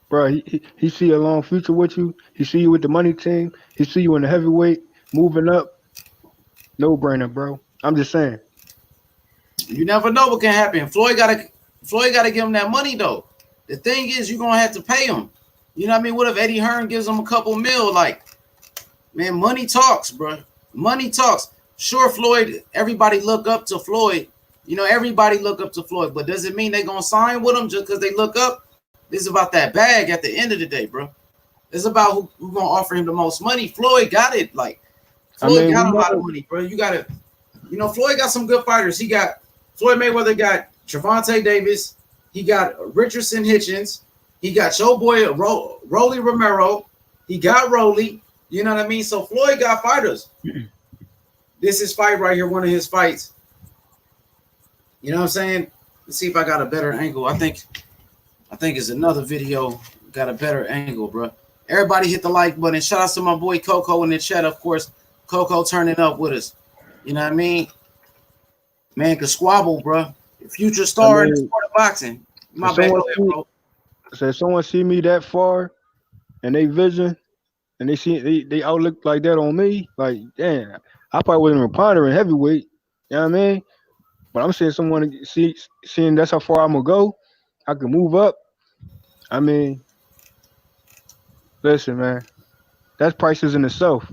bro. He see a long future with you. He see you with the money team. He see you in the heavyweight, moving up. No brainer, bro. I'm just saying. You never know what can happen. Floyd gotta give him that money though. The thing is, you're gonna have to pay him. You know what I mean? What if Eddie Hearn gives him a couple mil? Like, man, money talks, bro. Money talks. Sure, Floyd. Everybody look up to Floyd. You know, everybody look up to Floyd. But does it mean they gonna sign with him just because they look up? This is about that bag at the end of the day, bro. It's about who gonna offer him the most money. Floyd got it. Like, Floyd got a lot of money, bro. You gotta, you know, Floyd got some good fighters. Floyd Mayweather got Gervonta Davis. He got Richardson Hitchens. He got your boy Rolly Romero. He got Rolly. You know what I mean? So Floyd got fighters. This is fight right here, one of his fights. You know what I'm saying? Let's see if I got a better angle. I think it's another video. Got a better angle, bro. Everybody hit the like button. Shout out to my boy Coco in the chat, of course. Coco turning up with us. You know what I mean? Man could squabble, bro. Future star in the sport of boxing. My bad, bro. So if someone see me that far and they vision and they outlook like that on me, like, damn, I probably wasn't even pondering heavyweight. You know what I mean? But I'm saying someone seeing that's how far I'm gonna go. I can move up. I mean, listen, man, that's prices in itself.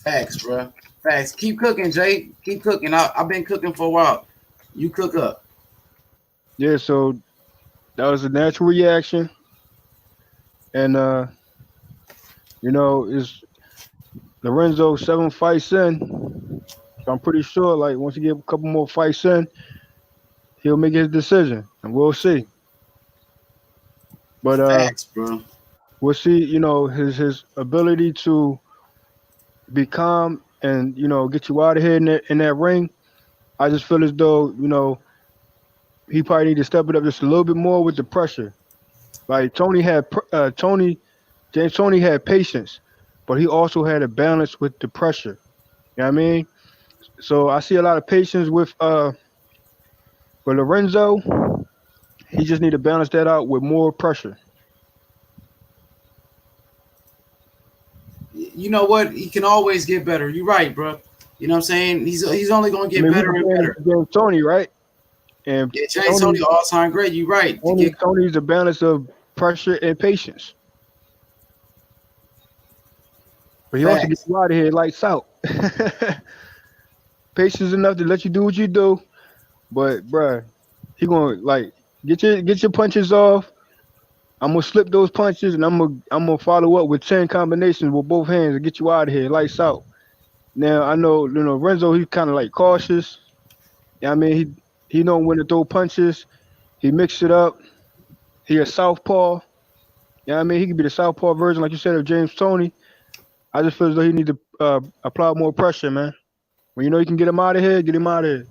Facts, bro. Facts. Keep cooking, Jay. Keep cooking. I've been cooking for a while. You cook up. Yeah, so that was a natural reaction. And you know, is Lorenzo 7 fights in. So I'm pretty sure, like, once he get a couple more fights in, he'll make his decision, and we'll see. But facts, bro. We'll see, you know, his ability to be calm and, you know, get you out of here in that ring. I just feel as though, you know, he probably need to step it up just a little bit more with the pressure. Like James Toney had patience, but he also had a balance with the pressure. You know what I mean? So I see a lot of patience with Lorenzo. He just need to balance that out with more pressure. You know what? He can always get better. You're right, bro. You know what I'm saying? He's only going to get better and better. James Toney, right? And yeah, James Toney, all-time great. You're right. Toney's a balance of pressure and patience. But he also gets you out of here lights out. Patience enough to let you do what you do. But, bruh, he going to, like, get your punches off. I'm going to slip those punches, and I'm gonna follow up with 10 combinations with both hands and get you out of here lights out. Now, I know, you know, Renzo, he's kind of, like, cautious. You know what I mean? He know when to throw punches. He mix it up. He a southpaw. You know what I mean? He could be the southpaw version, like you said, of James Toney. I just feel as though he need to apply more pressure, man. When you know you can get him out of here, get him out of here.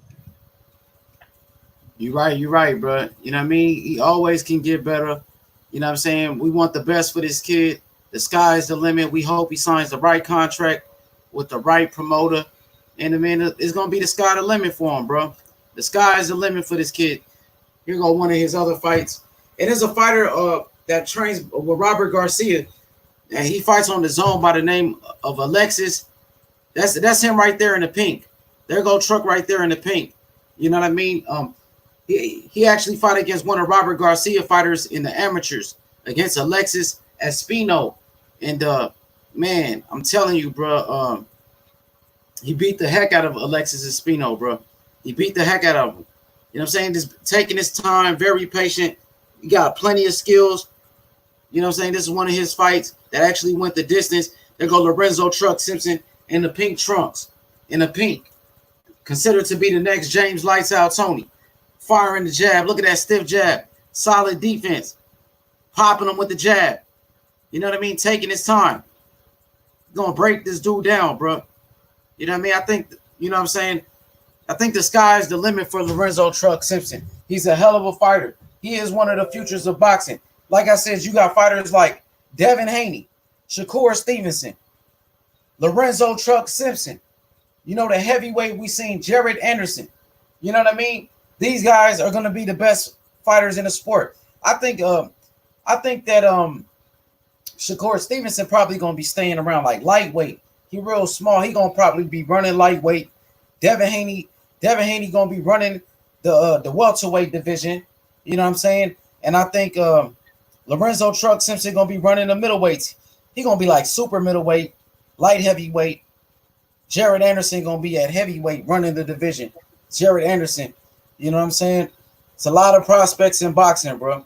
You're right, bro. You know what I mean? He always can get better. You know what I'm saying? We want the best for this kid. The sky's the limit. We hope he signs the right contract with the right promoter. And I mean, it's going to be the sky the limit for him, bro. The sky is the limit for this kid. Here go one of his other fights. It is a fighter that trains with Robert Garcia. And he fights on the zone by the name of Alexis. That's him right there in the pink. There go Truck right there in the pink. You know what I mean? He actually fought against one of Robert Garcia fighters in the amateurs against Alexis Espino, and man, I'm telling you, bro, he beat the heck out of Alexis Espino, bro. He beat the heck out of him. You know what I'm saying? Just taking his time, very patient. He got plenty of skills. You know what I'm saying? This is one of his fights that actually went the distance. There go Lorenzo Truck Simpson in the pink trunks, in the pink. Considered to be the next James Lights Out Toney. Firing the jab. Look at that stiff jab. Solid defense. Popping him with the jab. You know what I mean? Taking his time. Gonna break this dude down, bro. You know what I mean? I think, you know what I'm saying? I think the sky's the limit for Lorenzo Truck Simpson. He's a hell of a fighter. He is one of the futures of boxing. Like I said, you got fighters like Devin Haney, Shakur Stevenson, Lorenzo Truck Simpson. You know, the heavyweight we seen, Jared Anderson. You know what I mean? These guys are going to be the best fighters in the sport. I think that Shakur Stevenson probably going to be staying around like lightweight. He real small. He going to probably be running lightweight. Devin Haney going to be running the welterweight division. You know what I'm saying? And I think Lorenzo Truck Simpson going to be running the middleweights. He going to be like super middleweight, light heavyweight. Jared Anderson going to be at heavyweight running the division. Jared Anderson. You know what I'm saying? It's a lot of prospects in boxing, bro.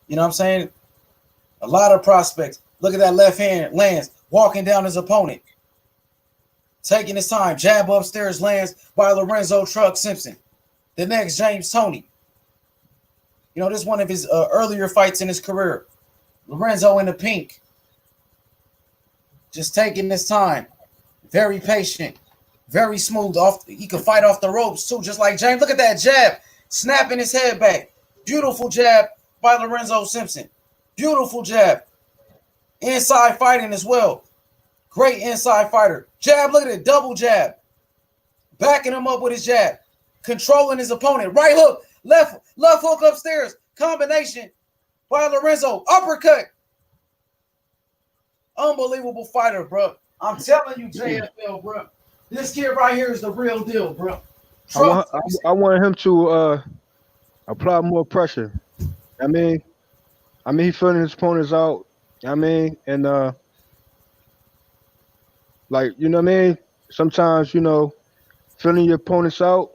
You know what I'm saying? A lot of prospects. Look at that left hand lands, walking down his opponent. Taking his time. Jab upstairs lands by Lorenzo Truck Simpson. The next James Toney. You know, this is one of his earlier fights in his career. Lorenzo in the pink. Just taking his time. Very patient. Very smooth. He can fight off the ropes too, just like James. Look at that jab. Snapping his head back. Beautiful jab by Lorenzo Simpson. Beautiful jab. Inside fighting as well. Great inside fighter. Jab, look at it. Double jab. Backing him up with his jab. Controlling his opponent. Right hook. Left hook upstairs. Combination by Lorenzo. Uppercut. Unbelievable fighter, bro. I'm telling you, JFL, bro. This kid right here is the real deal, bro. I want him to apply more pressure. I mean, he's feeling his opponents out. I mean, and like, you know what I mean? Sometimes, you know, feeling your opponents out,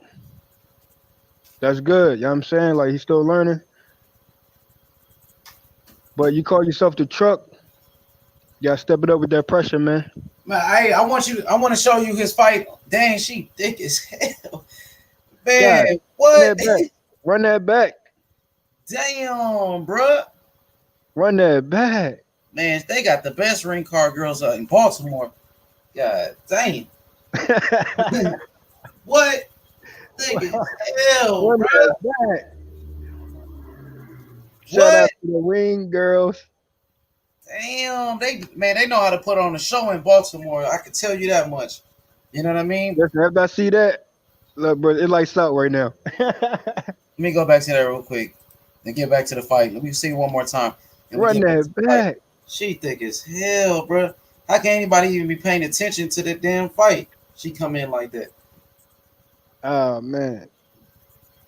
that's good. You know what I'm saying? Like, he's still learning. But you call yourself the truck, you gotta step it up with that pressure, man. Man, I want to show you his fight. Dang, she thick as hell. Man, God, what? Run that back. Damn, bro. Run that back. Man, they got the best ring car girls in Baltimore. God dang. What? Thick as hell, Run bro. that back. Shout out to the ring girls. Damn, they know how to put on a show in Baltimore. I can tell you that much. You know what I mean? Listen, after I see that, look, bro, it lights out right now. Let me go back to that real quick and get back to the fight. Let me see it one more time. Run that back. She thick as hell, bro. How can anybody even be paying attention to the damn fight? She come in like that. Oh, man.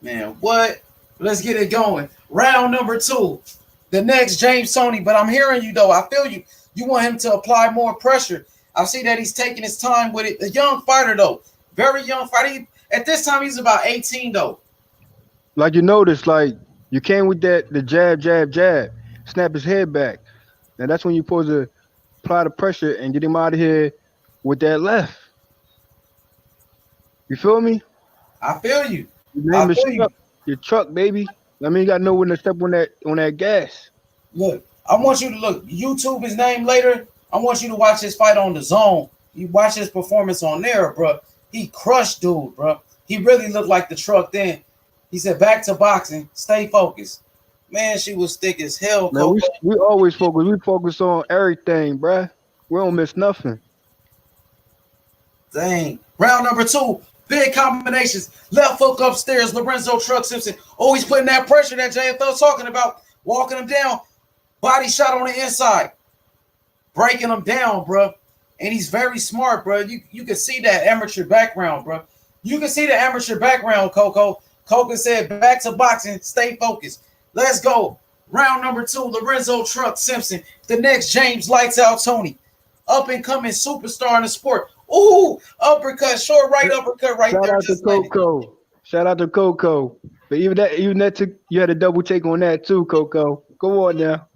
Man, what? Let's get it going. Round number 2. The next James Toney. But I'm hearing you, though. I feel you. You want him to apply more pressure. I see that he's taking his time with it. A young fighter, though. Very young fighter. At this time, he's about 18, though. Like you notice, like, you came with the jab, snap his head back. Now, that's when you're supposed to apply the pressure and get him out of here with that left. You feel me? I feel you. Your name is Truck. Your truck, baby. I mean, you got to know when to step on that gas. Look, I want you to look. YouTube his name later. I want you to watch his fight on the Zone. You watch his performance on there, bro. He crushed dude, bro. He really looked like the truck then. He said, back to boxing. Stay focused. Man, she was thick as hell. Man, we always focus. We focus on everything, bro. We don't miss nothing. Dang. Round number 2. Big combinations. Left hook upstairs. Lorenzo Truck Simpson. Always putting that pressure that JFL's talking about. Walking him down. Body shot on the inside. Breaking him down, bro. And he's very smart, bro. You can see that amateur background, bro. You can see the amateur background, Coco. Coco said, back to boxing. Stay focused. Let's go. Round number 2, Lorenzo Truck Simpson. The next James Lights Out Toney. Up and coming superstar in the sport. Ooh, uppercut, short right uppercut right Shout there. out to Just landed. Coco. Shout out to Coco. But even that took you had a double take on that too, Coco. Go on now.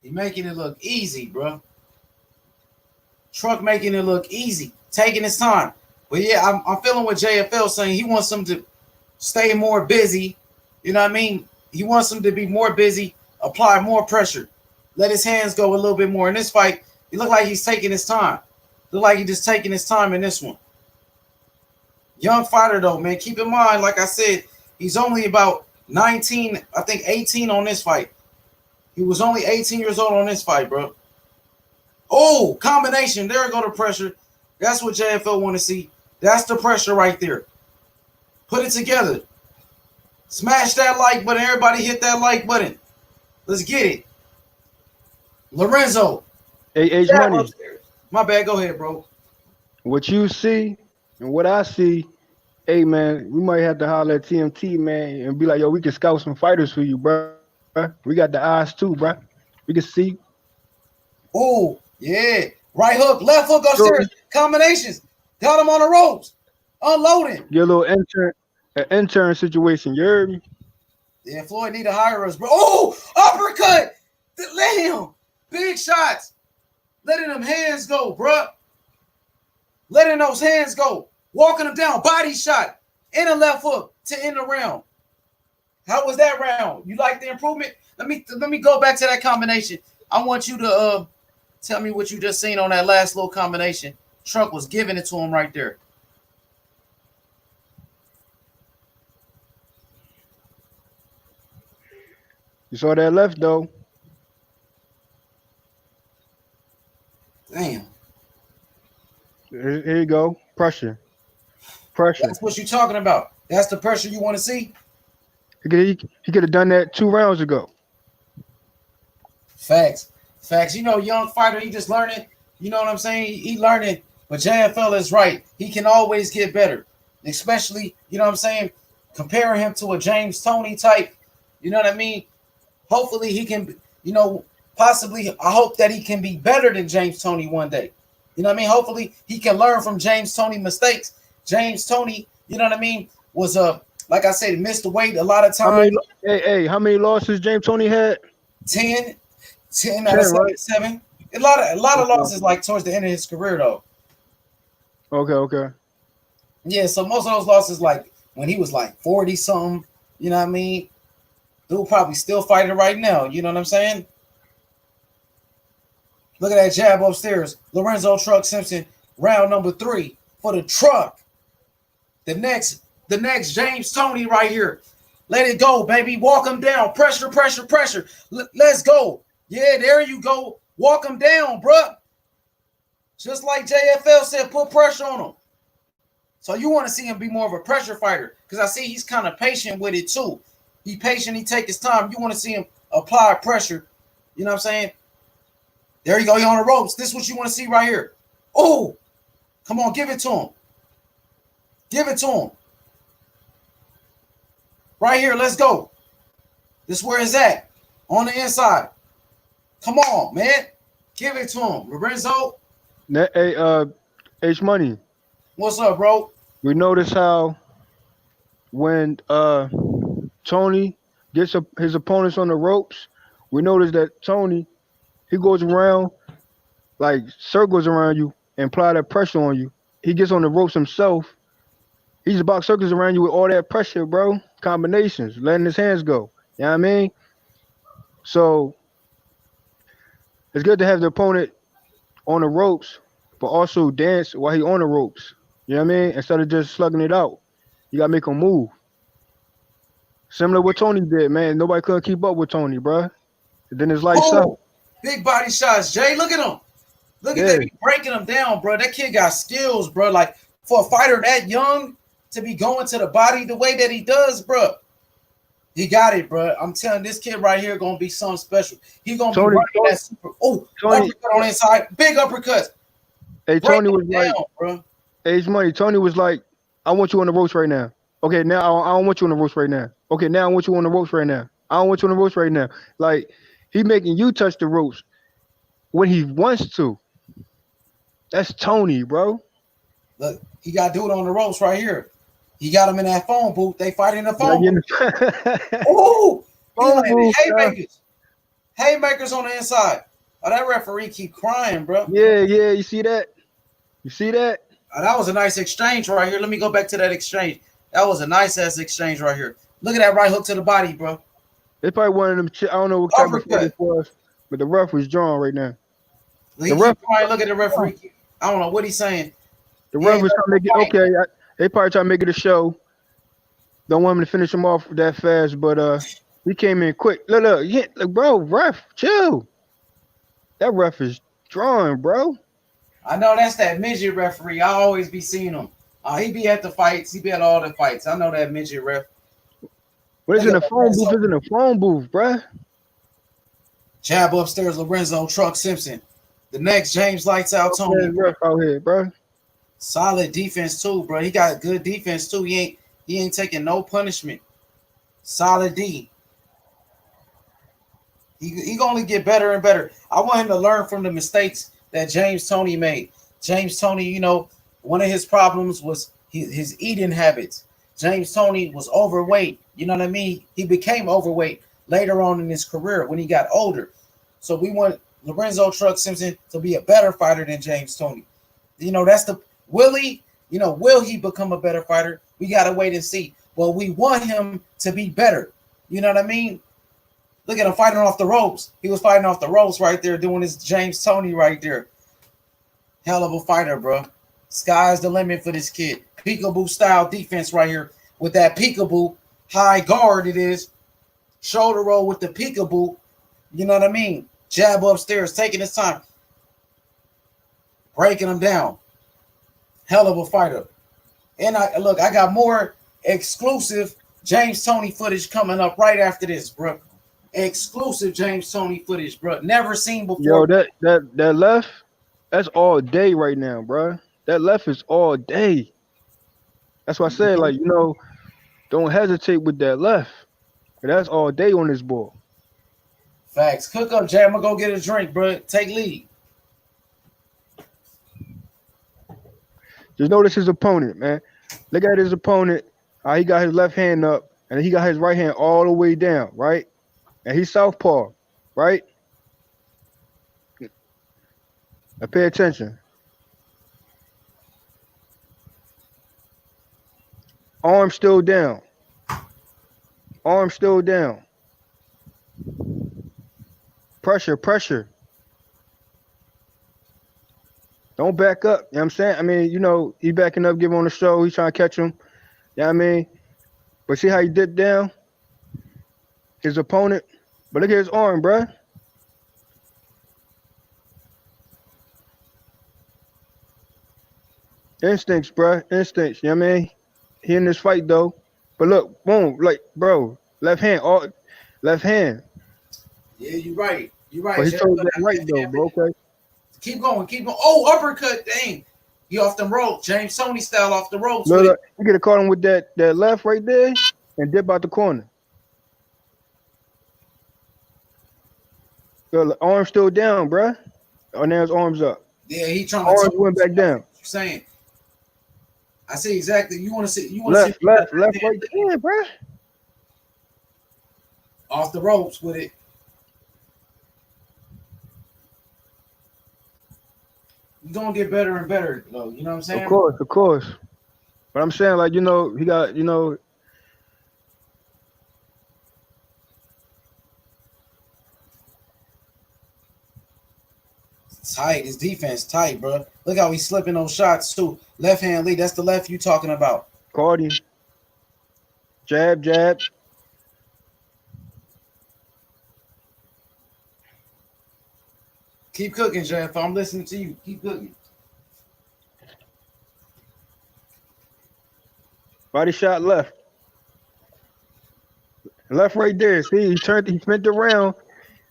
He making it look easy, bro. Truck making it look easy, taking his time. But yeah, I'm feeling what JFL saying. He wants him to stay more busy. You know what I mean? He wants him to be more busy, apply more pressure, let his hands go a little bit more. In this fight, he looked like he's taking his time. Look like he's just taking his time in this one. Young fighter though, man. Keep in mind, like I said, he's only about 19, I think 18 on this fight. He was only 18 years old on this fight, bro. Oh, combination. There go the pressure. That's what JFL want to see. That's the pressure right there. Put it together. Smash that like button. Everybody hit that like button. Let's get it. Lorenzo. Hey, Money. Upstairs. My bad. Go ahead, bro. What you see and what I see, hey man, we might have to holler at TMT, man, and be like, yo, we can scout some fighters for you, bro. We got the eyes too, bro. We can see. Oh, yeah. Right hook, left hook upstairs. Sure. Combinations. Got him on the ropes. Unloading. Your little intern situation. You heard me? Yeah, Floyd need to hire us, bro. Oh, uppercut. Let him. Big shots. Letting them hands go, bro. Letting those hands go. Walking them down. Body shot. In a left hook to end the round. How was that round? You like the improvement? Let me go back to that combination. I want you to tell me what you just seen on that last little combination. Truck was giving it to him right there. You saw that left though. Damn. Here you go. Pressure. That's what you're talking about. That's the pressure you want to see? He could have done that 2 rounds ago. Facts. You know, young fighter, he just learning. You know what I'm saying? He learning. But JFL is right. He can always get better. Especially, you know what I'm saying, comparing him to a James Toney type. You know what I mean? Hopefully he can, you know, possibly, I hope that he can be better than James Toney one day. You know what I mean? Hopefully he can learn from James Toney mistakes. James Toney, you know what I mean, was like I said, missed the weight a lot of times. How many losses James Toney had? 10 out of 77. Right? A lot of losses like towards the end of his career though. Okay. Yeah, so most of those losses like when he was like 40 something, you know what I mean? Dude probably still fighting right now, you know what I'm saying? Look at that jab upstairs. Lorenzo Truck Simpson, round number 3 for the truck. The next James Toney right here. Let it go, baby. Walk him down. Pressure. Let's go. Yeah, there you go. Walk him down, bruh. Just like JFL said, put pressure on him. So you want to see him be more of a pressure fighter because I see he's kind of patient with it too. He patient. He take his time. You want to see him apply pressure. You know what I'm saying? There you go. He on the ropes. This is what you want to see right here. Oh, come on. Give it to him. Right here. Let's go. This is where it's at. On the inside. Come on, man. Give it to him. Lorenzo. Hey, H Money. What's up, bro? We notice how when Toney gets his opponents on the ropes, we notice that Toney, he goes around, like circles around you and apply that pressure on you. He gets on the ropes himself. He's about circles around you with all that pressure, bro. Combinations, letting his hands go. You know what I mean? So it's good to have the opponent on the ropes, but also dance while he on the ropes. You know what I mean? Instead of just slugging it out. You gotta make him move. Similar to what Toney did, man. Nobody couldn't keep up with Toney, bro. And then his lights out. Big body shots, Jay. Look at him. Look at that. He breaking him down, bro. That kid got skills, bro. Like for a fighter that young to be going to the body the way that he does, bro. He got it, bro. I'm telling this kid right here gonna be something special. He gonna be running that super. Oh, uppercut on the inside. Big uppercut. Hey, Toney was like, bro. Age Money. Toney was like, I want you on the ropes right now. Okay, now I don't want you on the ropes right now. Okay, now I want you on the ropes right now. I don't want you on the ropes right now. Like he making you touch the ropes when he wants to. That's Toney, bro. Look, he got dude on the ropes right here. He got him in that phone booth. They fight in the phone booth. Oh, he phone landed booth, haymakers. Haymakers on the inside. Oh, that referee keep crying, bro. yeah, yeah. You see that? You see that? That was a nice exchange right here. Let me go back to that exchange. That was a nice ass exchange right here. Look at that right hook to the body, bro. It's probably one of them. I don't know what type of fight it Uppercut. was, but the ref was drawn right now. He The ref, keep crying. Look at the referee. I don't know what he's saying. the He ref ain't was let trying to him make it fight. okay. They probably trying to make it a show. Don't want him to finish him off that fast, but he came in quick. Look, yeah, like, bro, ref, chill. That ref is drawing, bro. I know that's that midget referee. I always be seeing him. He be at the fights. He be at all the fights. I know that midget ref. But it's Look in at the phone booth. Lorenzo. It's in the phone booth, bro. Jab upstairs, Lorenzo, truck Simpson. The next, James lights out Toney. Ref out here, bro. Solid defense too, bro. He got good defense too. He ain't taking no punishment. Solid D. He gonna get better and better. I want him to learn from the mistakes that James Toney made. James Toney, you know, one of his problems was his eating habits. James Toney was overweight. You know what I mean? He became overweight later on in his career when he got older. So we want Lorenzo Truck Simpson to be a better fighter than James Toney. You know, that's the will he? You know, will he become a better fighter? We gotta wait and see. Well, we want him to be better. You know what I mean? Look at him fighting off the ropes. He was fighting off the ropes right there, doing his James Toney right there. Hell of a fighter, bro. Sky's the limit for this kid. Peekaboo style defense right here with that peekaboo high guard. It is shoulder roll with the peekaboo. You know what I mean? Jab upstairs, taking his time, breaking him down. Hell of a fighter. And I got more exclusive James Toney footage coming up right after this, bro. Exclusive James Toney footage, bro. Never seen before. Yo, that left, that's all day right now, bro. That left is all day. That's why I said, like, you know, don't hesitate with that left. That's all day on this ball. Facts. Cook up, Jay. I'm gonna go get a drink, bro. Take lead. Just notice his opponent, man. Look at his opponent. He got his left hand up, and he got his right hand all the way down, right? And he's southpaw, right? Now pay attention. Arm still down. Arm still down. Pressure, pressure. Don't back up. You know what I'm saying? I mean, you know, he backing up, give him on the show. He's trying to catch him. You know what I mean? But see how he dipped down? His opponent. But look at his arm, bruh. Instincts, bruh. Instincts. You know what I mean? He in this fight, though. But look, boom. Like, bro, left hand. Left hand. Yeah, you're right. You're right. But he told that right, though, bro. Okay. Keep going. Keep going. Oh, uppercut. Dang. He off the ropes. James Toney style off the ropes. Look, you could have caught him with that left right there and dip out the corner. The arm still down, bruh. Oh, now his arms up. Yeah, he trying to arms went back down. You're saying. I see exactly. You want to see? Left, right there, bruh. Off the ropes with it. You're gonna get better and better, though. You know what I'm saying? Of course. But I'm saying, like, you know, he got, you know. Tight. His defense tight, bro. Look how he's slipping those shots too. Left hand lead. That's the left you talking about. Cardi. Jab, jab. Keep cooking, Jeff. I'm listening to you. Keep cooking. Body shot left. Left right there. See, he spent around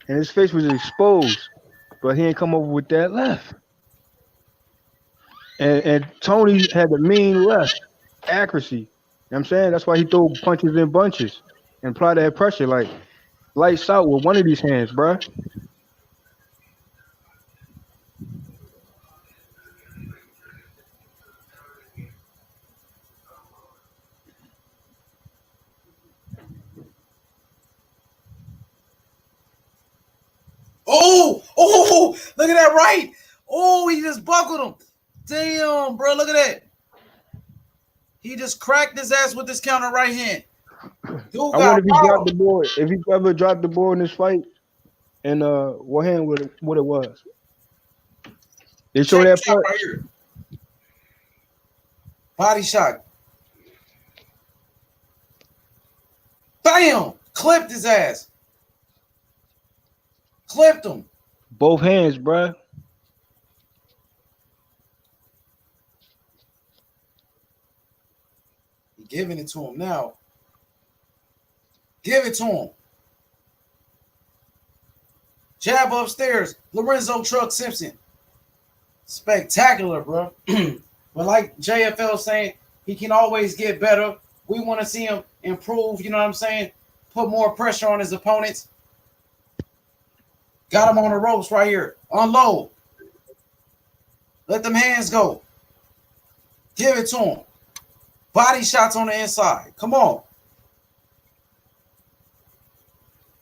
and his face was exposed. But he ain't come over with that left. And Toney had the mean left. Accuracy. what I'm saying? That's why he threw punches in bunches and apply that pressure. Like, lights out with one of these hands, bruh. Oh, look at that right. Oh, he just buckled him. Damn, bro, look at that. He just cracked his ass with this counter right hand. Dude I got wonder if he dropped wild. the board. If he ever dropped the board in this fight, and what hand what it was. They show Check that this out part. right here. Body shot. Bam! Clipped his ass. Clipped him. Both hands, bruh. He giving it to him now. Give it to him. Jab upstairs. Lorenzo Truck Simpson. Spectacular, bro. But like JFL saying, he can always get better. We want to see him improve, you know what I'm saying? Put more pressure on his opponents. Got him on the ropes right here. Unload. Let them hands go. Give it to him. Body shots on the inside. Come on.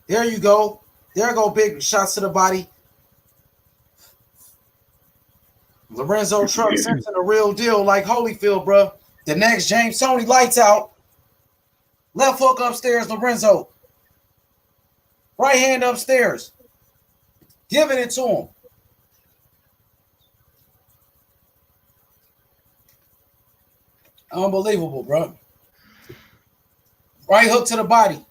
There you go. There go big shots to the body. Lorenzo Truck Simpson, a real deal like Holyfield, bro. The next James Toney, lights out. Left hook upstairs, Lorenzo. Right hand upstairs. Giving it to him. Unbelievable, bro. Right hook to the body.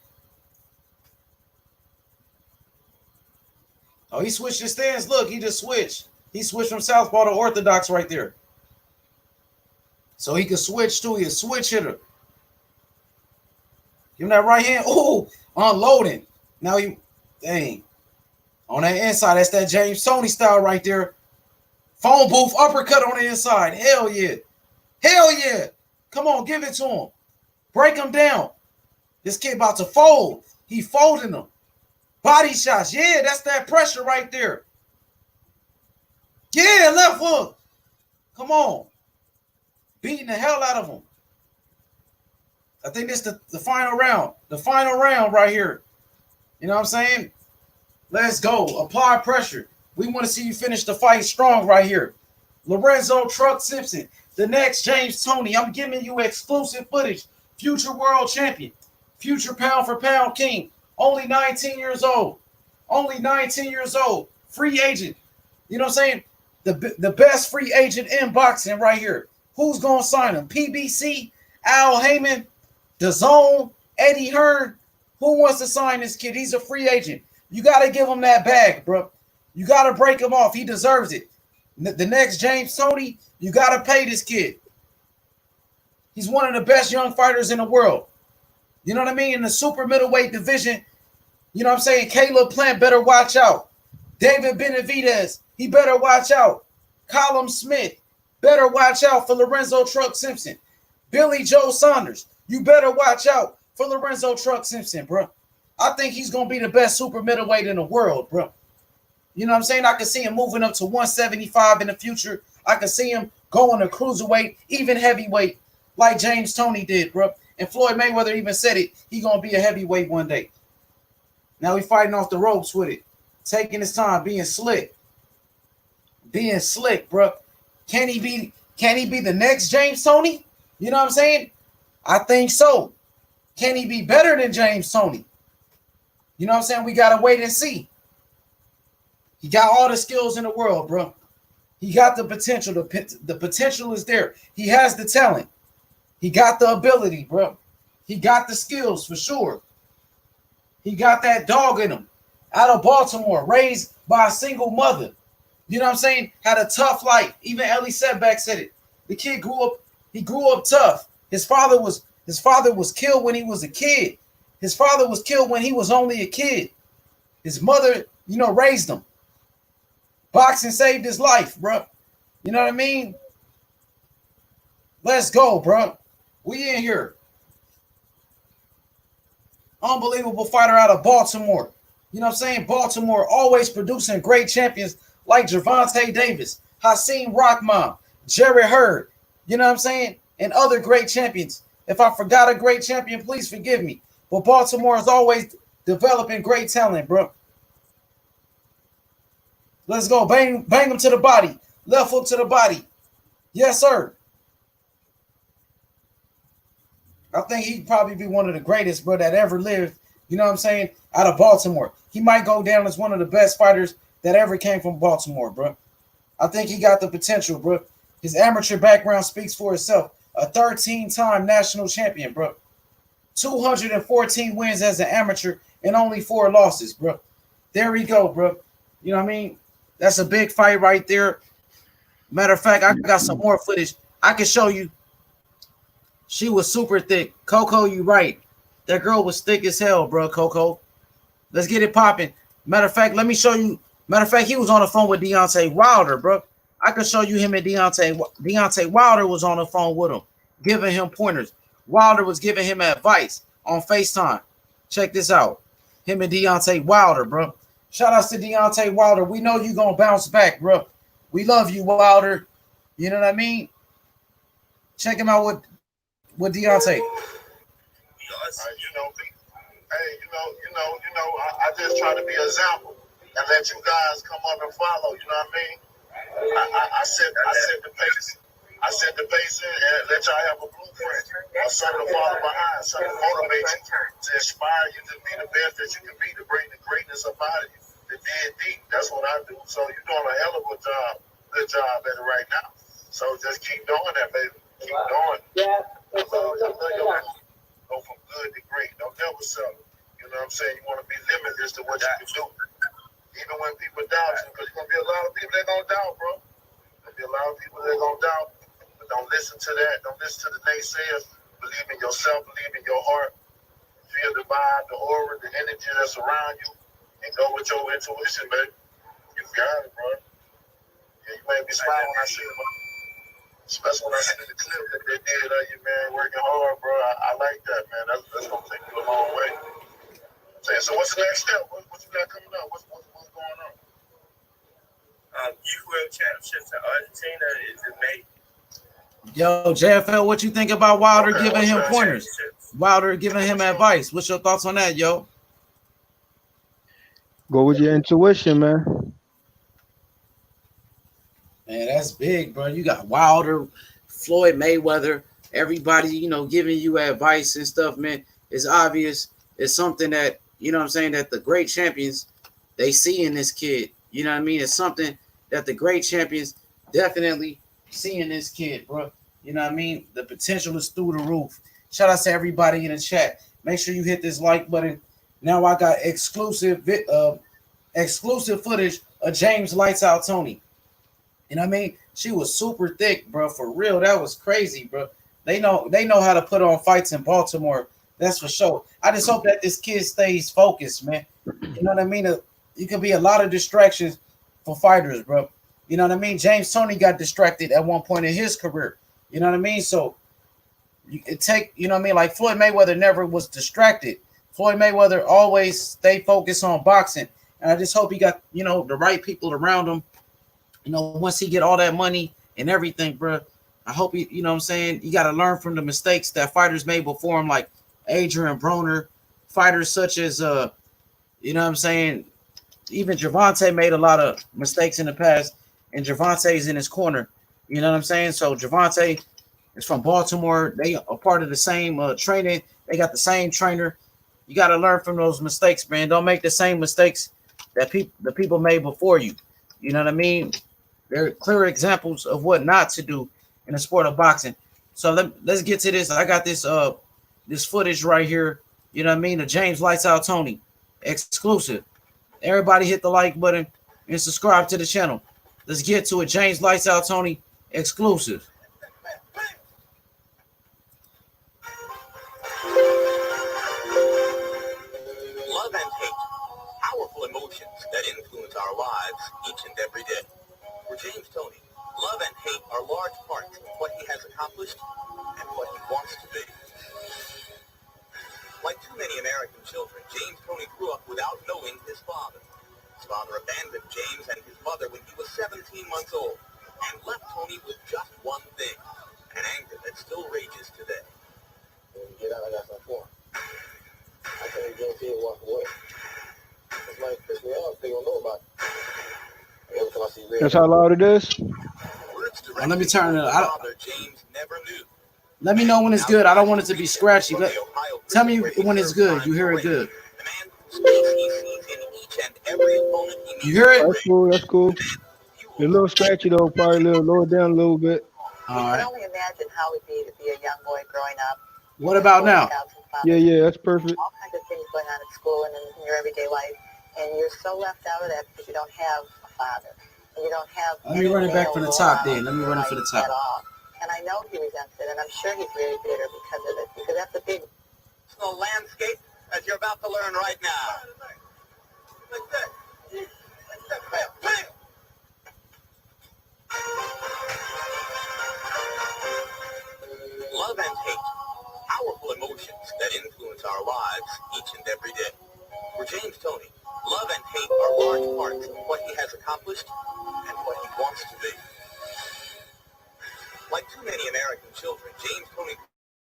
Oh, he switched his stance. Look, he just switched. He switched from southpaw to orthodox right there. So he could switch too. He's a switch hitter. Give him that right hand. Oh, unloading. Now he, dang. On that inside, that's that James Toney style right there. Phone booth uppercut on the inside. Hell yeah. Hell yeah. Come on, give it to him. Break him down. This kid about to fold. He folding them. Body shots. Yeah, that's that pressure right there. Yeah, left hook. Come on. Beating the hell out of him. I think this is the final round. The final round right here. You know what I'm saying? Let's go. Apply pressure. We want to see you finish the fight strong right here. Lorenzo Truck Simpson, the next James Toney. I'm giving you exclusive footage. Future world champion. Future pound for pound king. Only 19 years old. Only 19 years old. Free agent. You know what I'm saying? The best free agent in boxing right here. Who's going to sign him? PBC, Al Heyman, DAZN, Eddie Hearn. Who wants to sign this kid? He's a free agent. You got to give him that bag, bro. You got to break him off. He deserves it. The next James Toney, you got to pay this kid. He's one of the best young fighters in the world. You know what I mean? In the super middleweight division, you know what I'm saying? Caleb Plant better watch out. David Benavidez, he better watch out. Colin Smith, better watch out for Lorenzo Truck Simpson. Billy Joe Saunders, you better watch out for Lorenzo Truck Simpson, bro. I think he's going to be the best super middleweight in the world, bro. You know what I'm saying? I can see him moving up to 175 in the future. I can see him going to cruiserweight, even heavyweight, like James Toney did, bro. And Floyd Mayweather even said it. He's going to be a heavyweight one day. Now he's fighting off the ropes with it. Taking his time, being slick. Being slick, bro. Can he be the next James Toney? You know what I'm saying? I think so. Can he be better than James Toney? You know what I'm saying? We got to wait and see. He got all the skills in the world, bro. He got the potential. The potential is there. He has the talent. He got the ability, bro. He got the skills for sure. He got that dog in him. Out of Baltimore, raised by a single mother. You know what I'm saying? Had a tough life. Even Ellie Setback said it. The kid grew up tough. His father was killed when he was a kid. His father was killed when he was only a kid. His mother, raised him. Boxing saved his life, bro. You know what I mean? Let's go, bro. We in here. Unbelievable fighter out of Baltimore. You know what I'm saying? Baltimore always producing great champions like Gervonta Davis, Hakeem Rockman, Jerry Hurd. You know what I'm saying? And other great champions. If I forgot a great champion, please forgive me. But Baltimore is always developing great talent, bro. Let's go. Bang him to the body. Left hook to the body. Yes, sir. I think he'd probably be one of the greatest, bro, that ever lived. You know what I'm saying? Out of Baltimore. He might go down as one of the best fighters that ever came from Baltimore, bro. I think he got the potential, bro. His amateur background speaks for itself. A 13-time national champion, bro. 214 wins as an amateur and only 4 losses, bro. There we go, bro. You know what I mean? That's a big fight right there. Matter of fact, I got some more footage. I can show you. She was super thick. Coco, you right. That girl was thick as hell, bro, Coco. Let's get it popping. Matter of fact, let me show you. Matter of fact, he was on the phone with Deontay Wilder, bro. I could show you him and Deontay. Deontay Wilder was on the phone with him, giving him pointers. Wilder was giving him advice on FaceTime. Check this out. Him and Deontay Wilder, bro. Shout outs to Deontay Wilder. We know you going to bounce back, bro. We love you, Wilder. You know what I mean? Check him out with Deontay. I just try to be an example and let you guys come up and follow. You know what I mean? I set the pace. I set the pace and let y'all have a blueprint or something to follow behind, something to motivate you, to inspire you to be the best that you can be, to bring the greatness up out of you, to dig deep. That's what I do. So you're doing a hell of a good job at it right now. So just keep doing that, baby. Keep doing it. I love your move. Go from good to great. Don't never settle. You know what I'm saying? You want to be limitless to what you can do. Even when people doubt you, because there's going to be a lot of people that are going to doubt, bro. There's going to be a lot of people that are going to doubt. But don't listen to that. Don't listen to the naysayers. Believe in yourself. Believe in your heart. Feel the vibe, the aura, the energy that's around you. And go with your intuition, baby. You got it, bro. Yeah, you made me smile when I see it, bro. Especially when I see the clip that they did of you, man, working hard, bro. I like that, man. That's going to take you a long way. So what's the next step? What you got coming up? What's going on? U12 championships in Argentina is in May. Yo, JFL, what you think about Wilder giving him pointers? Wilder giving him advice. What's your thoughts on that, yo? Go with your intuition, man. Man, that's big, bro. You got Wilder, Floyd Mayweather, everybody, you know, giving you advice and stuff, man. It's obvious. It's something that, you know what I'm saying, that the great champions, they see in this kid. You know what I mean? It's something that the great champions definitely see in this kid, bro. You know what I mean? The potential is through the roof. Shout out to everybody in the chat. Make sure you hit this like button. Now I got exclusive footage of James Lights Out Toney. You know what I mean? She was super thick, bro. For real, that was crazy, bro. They know how to put on fights in Baltimore. That's for sure. I just hope that this kid stays focused, man. You know what I mean? You could be a lot of distractions for fighters, bro. You know what I mean? James Toney got distracted at one point in his career. You know what I mean? So you know what I mean? Like Floyd Mayweather never was distracted. Floyd Mayweather always stayed focused on boxing. And I just hope he got, you know, the right people around him. You know, once he get all that money and everything, bro, I hope he, you know what I'm saying, you got to learn from the mistakes that fighters made before him, like Adrian Broner, fighters such as, you know what I'm saying, even Gervonta made a lot of mistakes in the past, and Gervonta's in his corner. You know what I'm saying? So Gervonta is from Baltimore. They are part of the same training. They got the same trainer. You got to learn from those mistakes, man. Don't make the same mistakes that the people made before you. You know what I mean? There are clear examples of what not to do in the sport of boxing. So let's get to this. I got this this footage right here. You know what I mean? The James Lights Out Toney exclusive. Everybody hit the like button and subscribe to the channel. Let's get to it. James Lights Out Toney exclusive. Love and hate, powerful emotions that influence our lives each and every day. For James Toney, love and hate are large parts of what he has accomplished and what he wants to be. Like too many American children, abandoned James and his mother when he was 17 months old and left Toney with just one thing, an anger that still rages today. When you get out, I got something for him. I can't guarantee it walk away. It's like, piss me off, they don't know about it. Every time I see red, That's how loud it is. Let me turn it up. Father James never knew. Let me know when it's good. I don't want it to be scratchy. Tell me when it's good. You hear it good. You hear it? That's cool. That's cool. It's a little scratchy though. Probably a little lower down a little bit. All right. I can only imagine how it would be to be a young boy growing up. What about now? Yeah, that's perfect. All kinds of things going on at school and in your everyday life, and you're so left out of that because you don't have a father. And you don't have. Let me run it back from the top then. Let me run it for the top. At all. And I know he resents it, and I'm sure he's very bitter because of it, because that's a big landscape, as you're about to learn right now. Love and hate, powerful emotions that influence our lives each and every day. For James Toney, love and hate are large parts of what he has accomplished and what he wants to be. Like too many American children, James Toney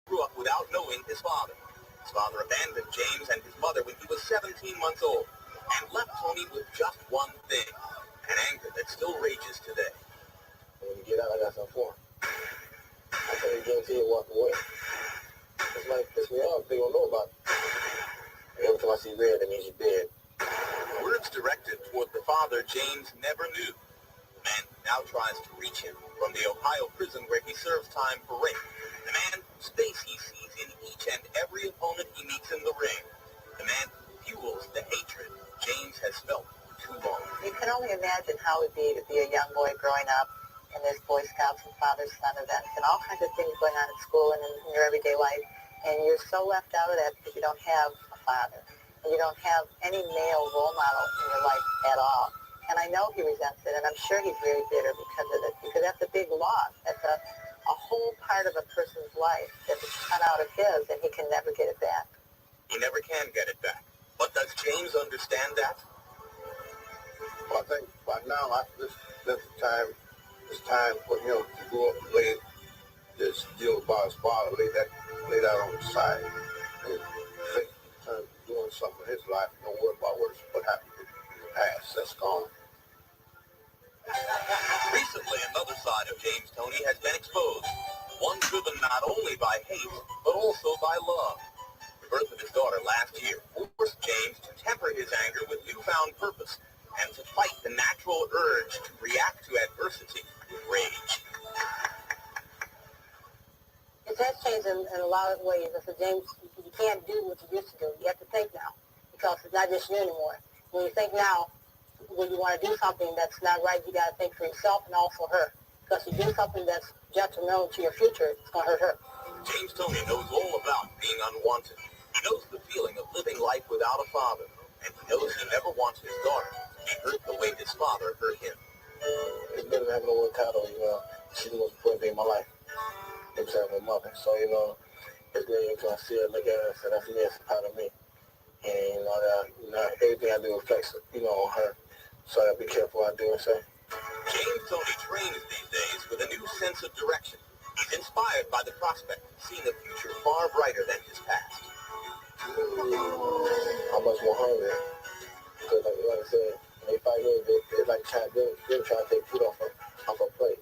grew up without knowing his father. His father abandoned James and his mother when he was 17 months old and left Toney with just one thing, an anger that still rages today. when you get out, I got something for him. I can't guarantee it walk away. It's like, piss me off, they don't know about it. Every time I see red, that means you're dead. Words directed toward the father James never knew. The man now tries to reach him from the Ohio prison where he serves time for rape. The man whose face he sees in each and every opponent he meets in the ring. The man who fuels the hatred James has felt for too long. You can only imagine how it would be to be a young boy growing up, and there's Boy Scouts and Father-Son events and all kinds of things going on at school and in your everyday life, and you're so left out of that because you don't have a father. And you don't have any male role model in your life at all. And I know he resents it, and I'm sure he's very bitter because of it, because that's a big loss. That's a whole part of a person's life that's cut out of his, and he can never get it back. He never can get it back. But does James understand that? Well, I think by now, this it's time for him to go up and lay this deal about his father, lay that on the side, and think in terms of doing something in his life. Don't worry about what happened in the past. That's gone. Recently, another side of James Toney has been exposed. One driven not only by hate, but also by love. The birth of his daughter last year forced James to temper his anger with newfound purpose and to fight the natural urge to react to adversity with rage. It has changed in a lot of ways. I said, James, you can't do what you used to do. You have to think now, because it's not just you anymore. When you think now, when you want to do something that's not right, you got to think for yourself and also her. Because if you do something that's detrimental to your future, it's going to hurt her. James Toney knows all about being unwanted. He knows the feeling of living life without a father, and he knows he never wants his daughter to be hurt the way his father hurt him. It's better than having no one title, She's the most important thing in my life. It's having my mother. So, it's good to I see her, look at her, and say, that's me, it's a part of me. And, everything I do affects, on her. So I gotta be careful what I do and say. James Toney trains these days with a new sense of direction. He's inspired by the prospect of seeing a future far brighter than his past. I'm much more hungry. Because, like I said, when they fight me, it's like trying to take food off her plate.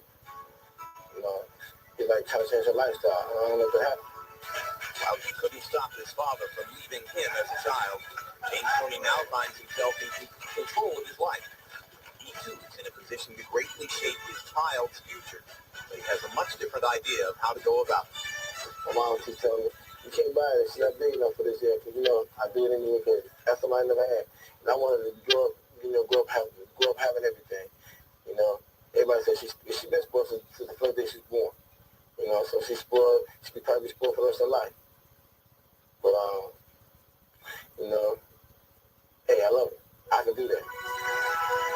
It's like trying to change her lifestyle. I don't know if it happened. While he couldn't stop his father from leaving him as a child, James Toney now finds himself in control of his life. He too is in a position to greatly shape his child's future, but he has a much different idea of how to go about it. My mom keeps telling me, you can't buy it, she's not big enough for this yet, because, I do it anyway, because that's something I never had. And I wanted to grow up having everything. Everybody says she's been spoiled since the first day she's born. So she's spoiled, she'll probably be spoiled for the rest of her life. But, hey, I love it. I can do that.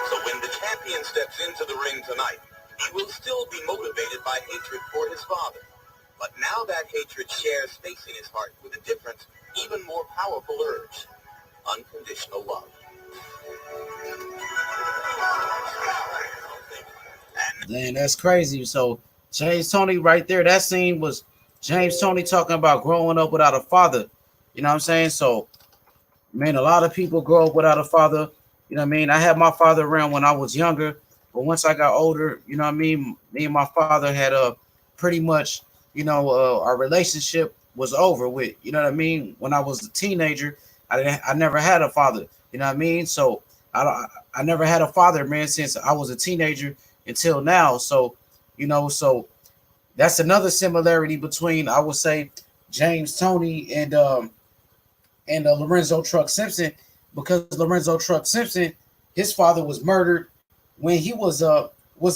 So when the champion steps into the ring tonight, he will still be motivated by hatred for his father. But now that hatred shares space in his heart with a different, even more powerful urge: unconditional love. Man, that's crazy. So James Toney right there, that scene was James Toney talking about growing up without a father. You know what I'm saying? So man, a lot of people grow up without a father. You know what I mean? I had my father around when I was younger, but once I got older, you know what I mean? Me and my father had pretty much, our relationship was over with. You know what I mean? When I was a teenager, I never had a father. You know what I mean? So I never had a father, man, since I was a teenager until now. So, so that's another similarity between I would say James Toney and Lorenzo Truck Simpson, because Lorenzo Truck Simpson, his father was murdered when he was a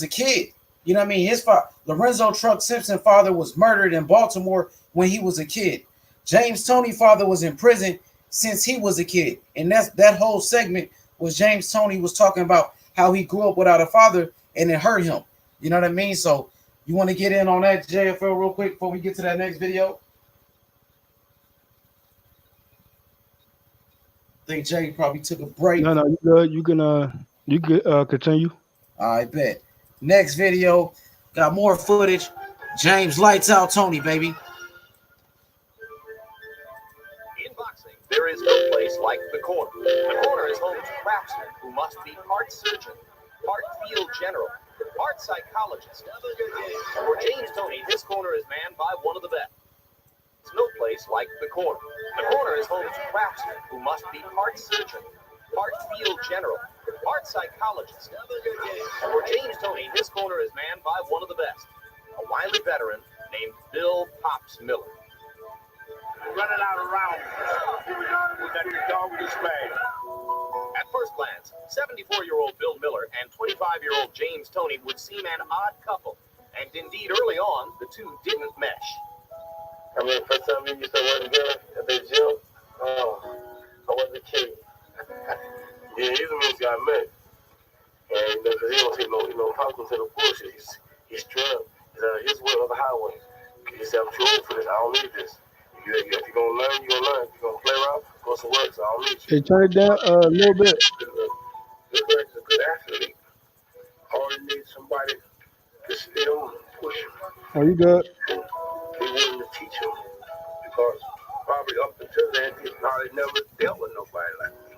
kid. You know what I mean? His father, Lorenzo Truck Simpson, father was murdered in Baltimore when he was a kid. James Toney father was in prison since he was a kid, and that whole segment was James Toney was talking about how he grew up without a father and it hurt him. You know what I mean? So you want to get in on that JFL real quick before we get to that next video? I think Jay probably took a break. No, you good. You can continue. I bet. Next video, got more footage. James Lights Out Toney, baby. In boxing, there is no place like the corner. The corner is home to craftsmen who must be part surgeon, part field general, part psychologist. For James Toney, his corner is manned by one of the best. There's no place like the corner. The corner is home to craftsmen who must be part surgeon, part field general, part psychologist. For James Toney, his corner is manned by one of the best, a wily veteran named Bill Pops Miller. Running out of rounds. We got the dog with his bag. At first glance, 74-year-old Bill Miller and 25-year-old James Toney would seem an odd couple, and indeed early on, the two didn't mesh. I mean, first time we used to work together at the gym, I was a kid. Yeah, he's the man I met. And because he don't take no problem to the bullshit. He's straight. He's his way or the highway. He said, I'm too old for this. I don't need this. If you're going to learn, you're going to learn. If you're going to play around, go to work. So I don't need you. Hey, turn it down a little bit. This guy's a good athlete. All he needs somebody to still push him. Oh, you good? He willing to teach him. Because probably up until then, he probably never dealt with nobody like me.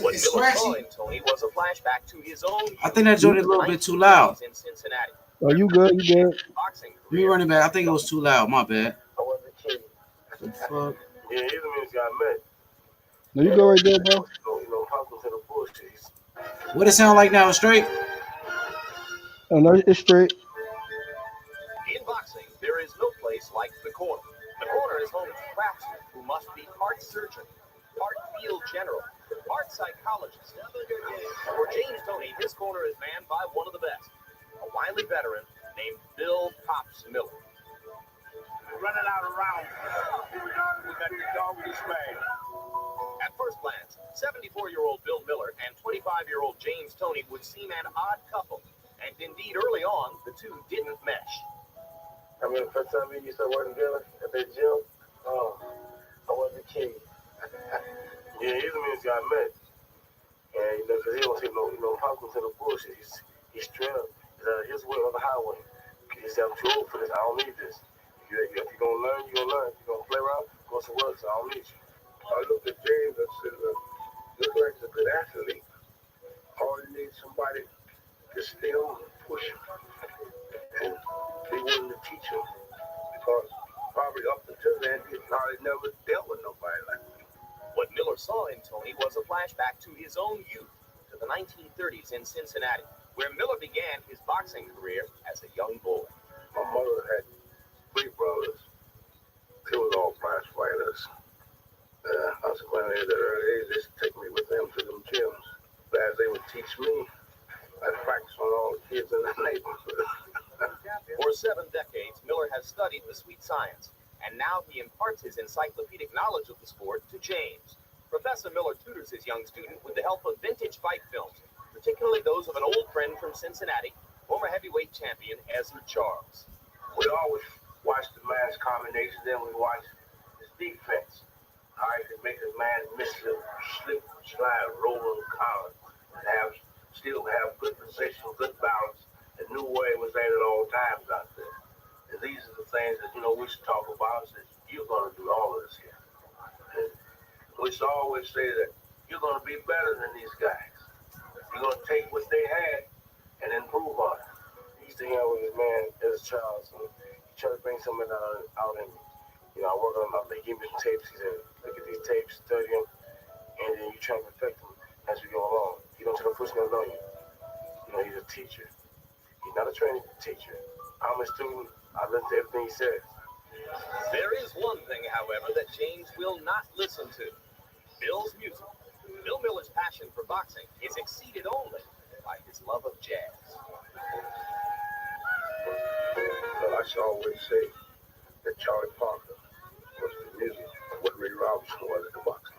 What Miller saw in Toney was a flashback to his own. I think that joint is a little bit too loud. In Cincinnati. Oh, you good? You good? Let me run it back. I think it was too loud. My bad. I was a kid. The fuck? Yeah, he's the man I met. No, you go right there, bro. Hustle to the bullshit. What it sound like now? Straight? Oh, no, it's straight. In boxing, there is no place like the corner. The corner is home to craftsmen who must be part surgeon, part field general, part psychologist. For James Toney, his corner is manned by one of the best, a wily veteran named Bill Pops Miller. Running out of rounds. We got the dog with his bag. At first glance, 74-year-old Bill Miller and 25-year-old James Toney would seem an odd couple, and indeed early on, the two didn't mesh. I mean, the first time we used to work together at the gym, I was a kid. Yeah, he's the man I met. And because he don't take no hustle to the bullshit. He's straight up. His way or the highway. He said, I'm too old for this. I don't need this. If you're going to learn, you're going to learn. If you're going to play around, go to work. So I don't need you. I looked at James and said, looks like he's a good athlete. All he needs somebody to still push him. And be willing to teach him. Because probably up until then, he probably never dealt with nobody like me. What Miller saw in Toney was a flashback to his own youth, to the 1930s in Cincinnati, where Miller began his boxing career as a young boy. My mother had 3 brothers. They was all prize fighters. Consequently, at an early age, they used to take me with them to them gyms. But as they would teach me, I'd practice on all the kids in the neighborhood. For 7 decades, Miller has studied the sweet science, and now he imparts his encyclopedic knowledge of the sport to James. Professor Miller tutors his young student with the help of vintage fight films, particularly those of an old friend from Cincinnati, former heavyweight champion Ezra Charles. We always watch the man's combinations, then we watch his defense. How he can make his man miss the slip, slide, roll, and collar, and still have good position, good balance, The new way was ain't at all times out there. And these are the things that, we should talk about. That you're going to do all of this here. And we should always say that you're going to be better than these guys. You're going to take what they had and improve on it. He used to hang out with this man as a child, so he tried to bring something out in me. I work on my, they give me some tapes. He said, look at these tapes, study them, and then you try to perfect them as we go along. You don't try to push them on you. He's a teacher. He's not a training teacher. I'm a student. I listen to everything he says. There is one thing, however, that James will not listen to. Bill's music. Bill Miller's passion for boxing is exceeded only by his love of jazz. Well, I should always say that Charlie Parker was the music of what Ray Robinson was at the boxing.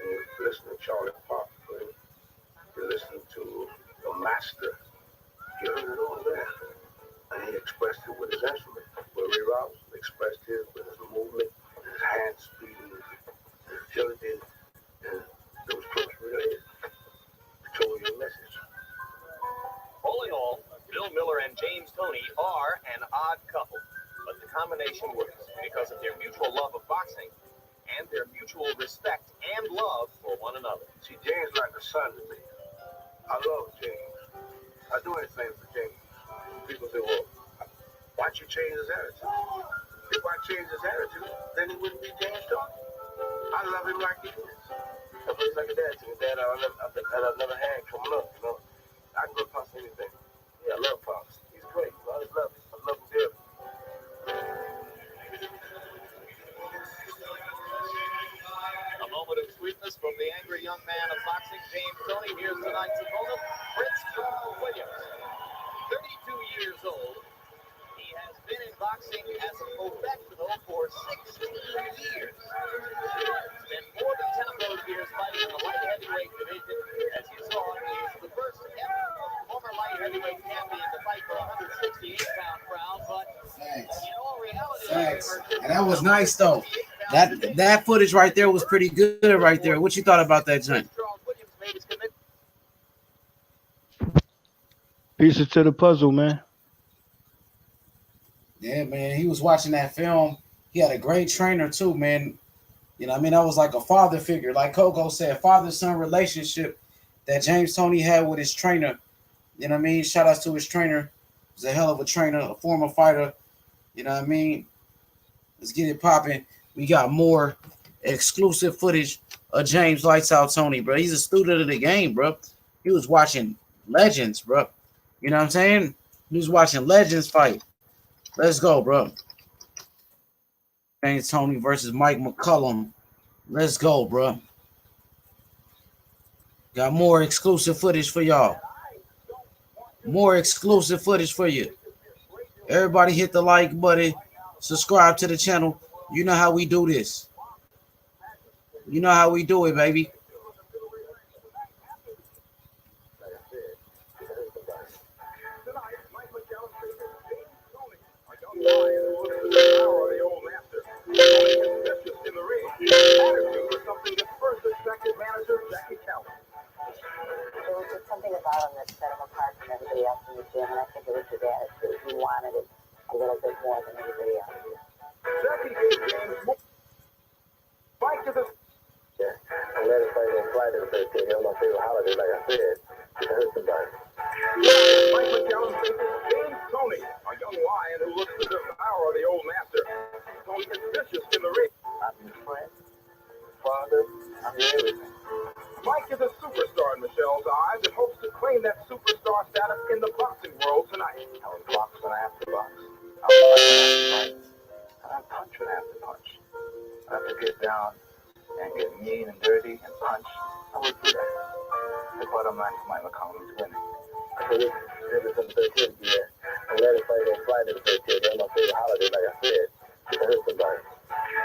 And you listen to Charlie Parker, you listen to the master. You heard it all there. And he expressed it with his instrument. Where Ray Robinson expressed his with his movement, his hand speed, his agility, and it was close related. It told you a message. All in all, Bill Miller and James Toney are an odd couple, but the combination works because of their mutual love of boxing and their mutual respect and love for one another. See, James like a son to me. I love James. I do anything for James. People say, well, why don't you change his attitude? If I change his attitude, then he wouldn't be James Toney. I love him like he is. If he's like a dad to me, dad I've never had coming up, I can go past anything. Yeah, I love Pops. He's great. I just love him. I love him dearly. A moment of sweetness from the angry young man of boxing, James Toney. Here's tonight's opponent, Prince Charles Williams. 32 years old. He has been in boxing as a professional for 16 years. Spent more than 10 of those years fighting in the light heavyweight division. As you saw, he is the first ever former light heavyweight champion to fight for 168-pound crown. But in all reality, Thanks. And that was nice though. That footage right there was pretty good right there. What you thought about that, John? Pieces to the puzzle, man. Yeah, man. He was watching that film. He had a great trainer too, man. That was like a father figure. Like Coco said, father-son relationship that James Toney had with his trainer. Shout out to his trainer. He's a hell of a trainer, a former fighter. Let's get it popping. We got more exclusive footage of James Lights Out Toney, bro. He's a student of the game, bro. He was watching legends, bro. You know what I'm saying? He was watching legends fight. Let's go, bro. James Toney versus Mike McCullum. Let's go, bro. Got more exclusive footage for y'all. More exclusive footage for you. Everybody hit the like button. Subscribe to the channel. You know how we do this. You know how we do it, baby. There was just something about him that set him apart from everybody else in the gym, and I think it was his attitude. He wanted it a little bit more than everybody else. Jackie gave James more. Fight to the... Yeah, I'm ready to fight on Friday the 13th. It's my favorite holiday, like I said. It hurts somebody. Mike McCallum faces James Toney, a young lion who looks to devour the old master. Toney is vicious in the ring. I'm your friend. Father, I'm your everything. Mike is a superstar in Michelle's eyes and hopes to claim that superstar status in the boxing world tonight. I was boxing after box. I was fighting after fight. And I punch when I have to punch. I have to get down and get mean and dirty and punch. I would do that. The bottom line for Mike McCollum is winning. So this is the 13th year. I'm ready to fight on Friday the 13th. It's my favorite holiday, like I said. It hurts somebody.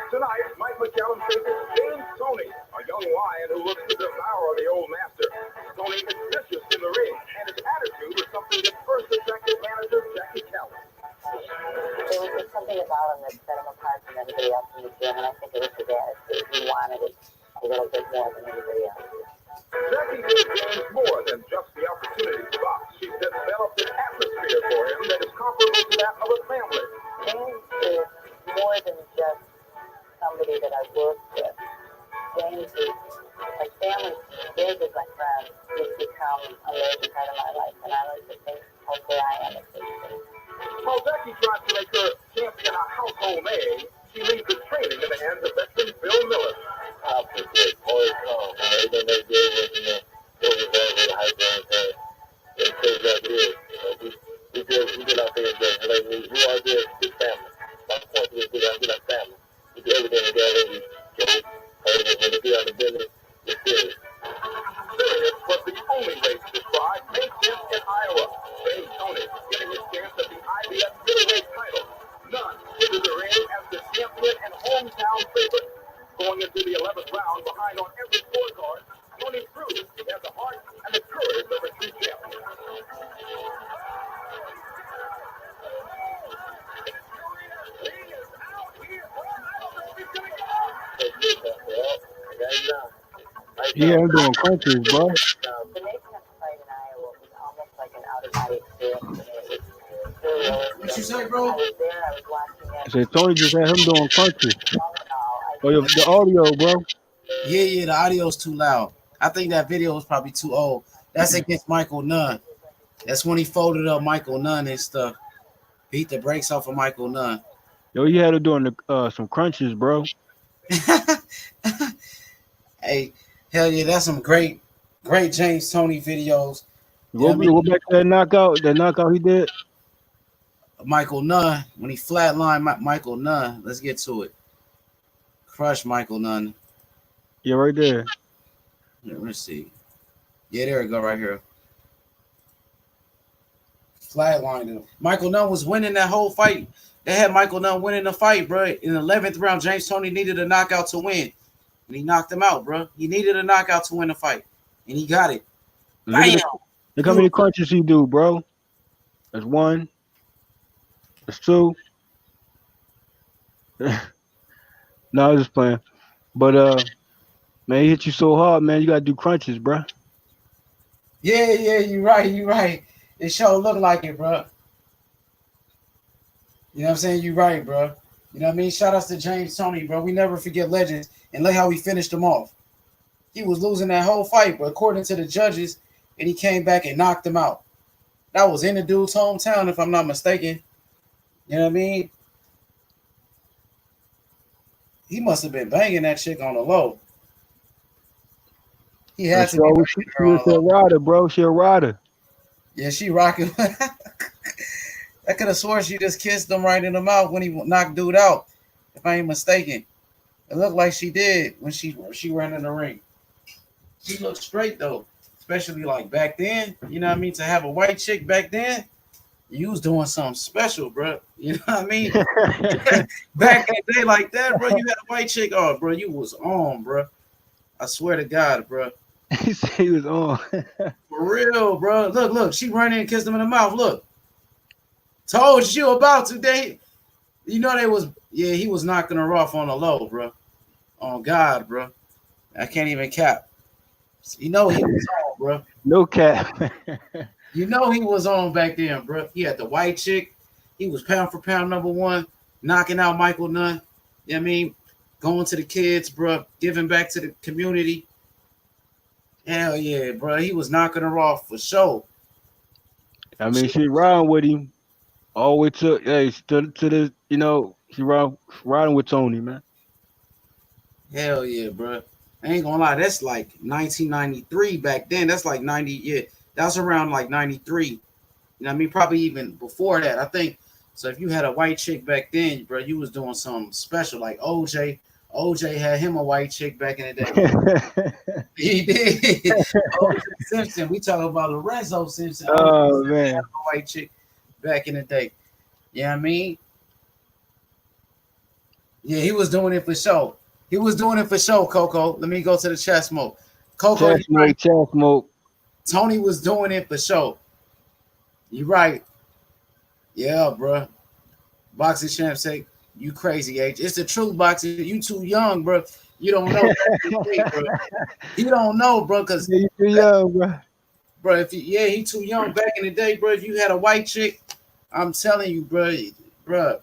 Tonight, Mike McCallum faces James Toney, a young lion who looks to devour the old master. Toney is vicious in the ring, and his attitude is something that first attracted manager Jackie Callis. There was just something about him that set him apart from everybody else in the gym, and I think it was his attitude. He wanted it a little bit more than everybody else. Jackie gave James more than just the opportunity to box. She developed an life, and I like to think hopefully I am a citizen. While Becky tries to make her champion a household name, she leaves the training in the hands of veteran Bill Miller. Was the only race described made sense in Iowa. James Toney getting his chance at the IBS middleweight title. None into the ring as the champion and hometown favorite. Going into the 11th round behind on every scorecard, Toney proves he has the heart and the courage of a true champion. Yeah, I'm doing crunches, bro. The making of the fight in Iowa was almost like an out-of-body experience for me. It was surreal. What you say, bro? I was there, I was watching I it. said Tony just had him doing crunches. All in all, I Oh, the audio, bro. Yeah, the audio's too loud. I think that video was probably too old. That's against Michael Nunn. That's when he folded up Michael Nunn and stuff. Beat the brakes off of Michael Nunn. Yo, he had him doing some crunches, bro. Hey, hell yeah, that's some great James Toney videos. Go back to that knockout he did. Michael Nunn, when he flatlined Michael Nunn. Let's get to it. Crush Michael Nunn. Yeah, right there. Let's see. Yeah, there we go, right here. Flatlined him. Michael Nunn was winning that whole fight. They had Michael Nunn winning the fight, bro. In the 11th round, James Toney needed a knockout to win. And he knocked him out, bro. He needed a knockout to win the fight. And he got it. Bam! Look how many crunches he do, bro. That's one. That's two. No, I was just playing. But man, he hit you so hard, man. You gotta do crunches, bro. Yeah, you're right. It sure look like it, bro. You know what I'm saying? You're right, bro. You know what I mean? Shout outs to James Toney, bro. We never forget legends. And look how he finished him off. He was losing that whole fight, but according to the judges, and he came back and knocked him out. That was in the dude's hometown, if I'm not mistaken. You know what I mean? He must have been banging that chick on the low. He had to be. She's a rider, bro. She a rider. Yeah, she rocking. I could have sworn she just kissed him right in the mouth when he knocked dude out, if I ain't mistaken. It looked like she did when she ran in the ring. She looked straight though, especially like back then. You know what I mean? To have a white chick back then, you was doing something special, bro. You know what I mean? Back in the day like that, bro, you had a white chick. Oh, bro, you was on, bro. I swear to God, bro. He said he was on. For real, bro. Look, she ran in and kissed him in the mouth. Look. Told you about today. You know he was knocking her off on the low, bro. On God, bro. I can't even cap. You know he was on, bro. No cap. You know he was on back then, bro. He had the white chick. He was pound for pound number one, knocking out Michael Nunn. You know what I mean? Going to the kids, bro. Giving back to the community. Hell yeah, bro. He was knocking her off for sure. I mean, she riding with him all the way to the, you know, she riding with Toney, man. Hell yeah, bro. I ain't gonna lie, that's like 1993 back then. That's like 90, yeah. That's around like 93. You know what I mean? Probably even before that, I think. So if you had a white chick back then, bro, you was doing something special. Like OJ had him a white chick back in the day. He did. OJ Simpson. We talking about Lorenzo Simpson. Oh, man. Had a white chick back in the day. You know what I mean? Yeah, he was doing it for show. He was doing it for show, Coco. Let me go to the chat smoke. Coco, chat smoke. Toney was doing it for show. You right. Yeah, bro. Boxing champ say, you crazy, H. It's the truth, boxing. You too young, bro. You don't know. Bro. You don't know, bro, because you too young, bro. Bro, he too young back in the day, bro. If you had a white chick, I'm telling you, bro.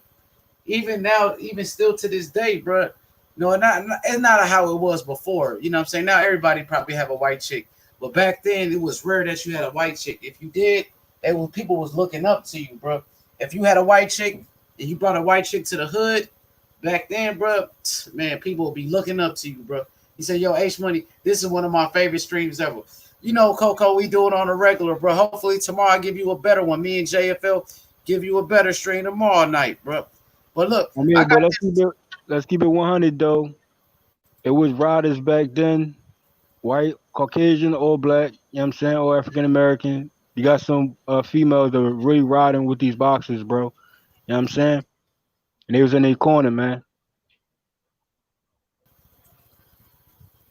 Even now, even still to this day, bro. No, it's not how it was before. You know what I'm saying? Now everybody probably have a white chick. But back then, it was rare that you had a white chick. If you did, people was looking up to you, bro. If you had a white chick and you brought a white chick to the hood, back then, bro, man, people would be looking up to you, bro. He said, "Yo, H Money, this is one of my favorite streams ever." You know, Coco, we do it on a regular, bro. Hopefully tomorrow I give you a better one. Me and JFL give you a better stream tomorrow night, bro. But look, I mean, but let's keep it 100 though. It was riders back then, white, Caucasian, or black. You know what I'm saying, or African American. You got some females that were really riding with these boxers, bro. You know what I'm saying? And they was in their corner, man.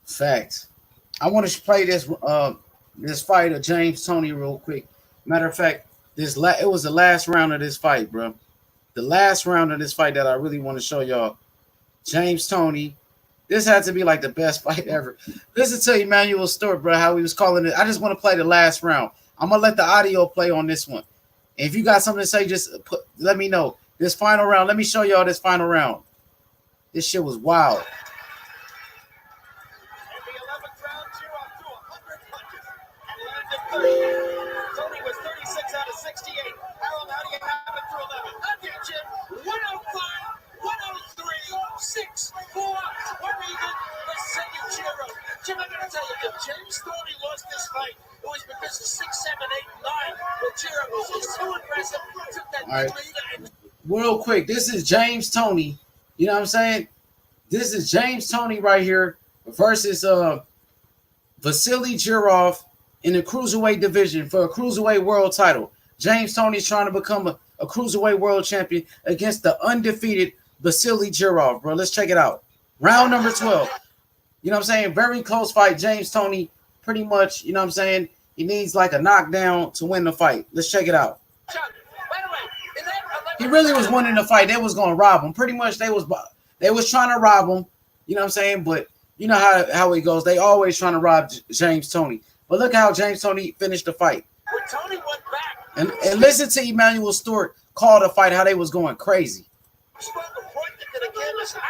facts. I want to play this fight of James Toney real quick. Matter of fact, it was the last round of this fight, bro. The last round of this fight that I really want to show y'all. James Toney. This had to be like the best fight ever. Listen to Emmanuel's story, bro, how he was calling it. I just want to play the last round. I'm going to let the audio play on this one. And if you got something to say, just let me know. This final round, let me show y'all this final round. This shit was wild. Toney was 36 out of 68. Harold, how do you have it through 11? I get you. 105, 103, 6, 4. What do you get? The second cheer up. Jim, I'm going to tell you, if James Toney lost this fight, it was because of 6, 7, 8, 9. The cheer up was just so impressive. Took that All right. lead. Real quick, this is James Toney. You know what I'm saying? This is James Toney right here versus Vasily Jirov in the cruiserweight division for a cruiserweight world title. James Toney's trying to become a cruiserweight world champion against the undefeated Vasily Jirov, bro. Let's check it out. Round number 12. You know what I'm saying? Very close fight. James Toney pretty much, you know what I'm saying? He needs like a knockdown to win the fight. Let's check it out. He really was winning the fight. They was going to rob him. Pretty much they was trying to rob him. You know what I'm saying? But you know how it goes. They always trying to rob James Toney. But look how James Toney finished the fight. Toney went back. And listen to Emmanuel Stewart call the fight how they was going crazy.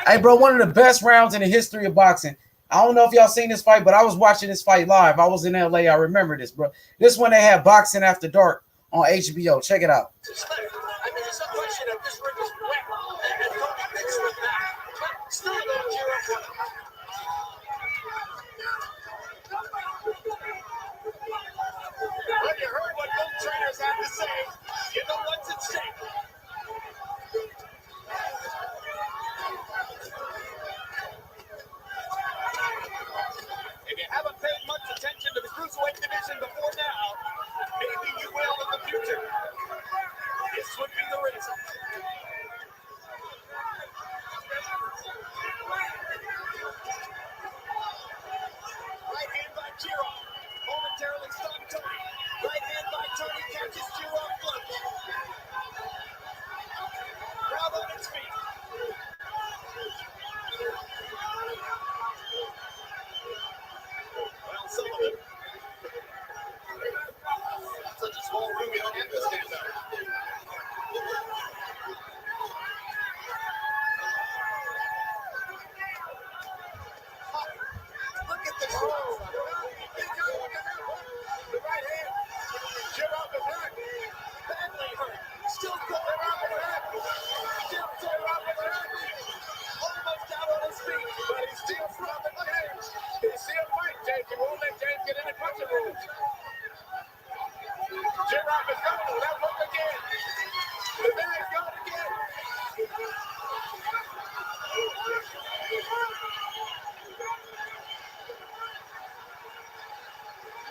Hey, bro, one of the best rounds in the history of boxing. I don't know if y'all seen this fight, but I was watching this fight live. I was in LA. I remember this, bro. This one they had Boxing After Dark on HBO. Check it out. I mean, there's no question that this ring is wet, and Toney thinks with that. But still don't cheer up for him. Well, you heard what both trainers had to say. You know what's at stake. If you haven't paid much attention to the cruiserweight division before now, maybe you will in the future. This would be the reason. Right hand by Jirov. Momentarily stunned Toney. Right hand by Toney catches Jirov flush. Crowd on its feet. Well, Sullivan. Such a small room, you don't have to stand up. Look at the show. The right hand. Jirov is hurt. Badly hurt. Still going up and hurt. Still Jirov is hurt. Almost out on his feet, but he's still from the James. He's still fighting, James. He won't let James get any punching moves. Jirov is going. That look again. The man's gone again.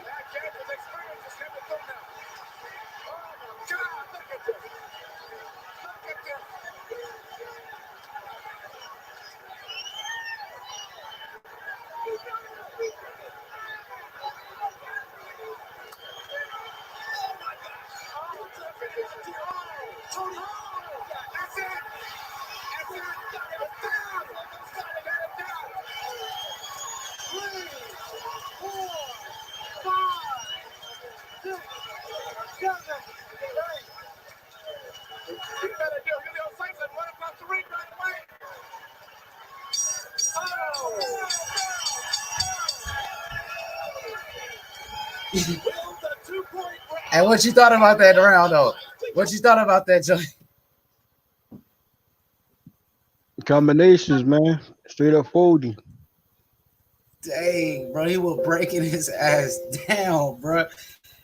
Now James' experience is coming through now. Oh my God, look at this. Look at this. Toney. That's it. That's it. Got him down. Got him down. 3, 4, 5, 6, 7, 8. You better do. You're the old and run across the ring right away. Oh. And what you thought about that round, though? What you thought about that, Joey? Combinations, man. Straight up folding. Dang, bro, he was breaking his ass down, bro.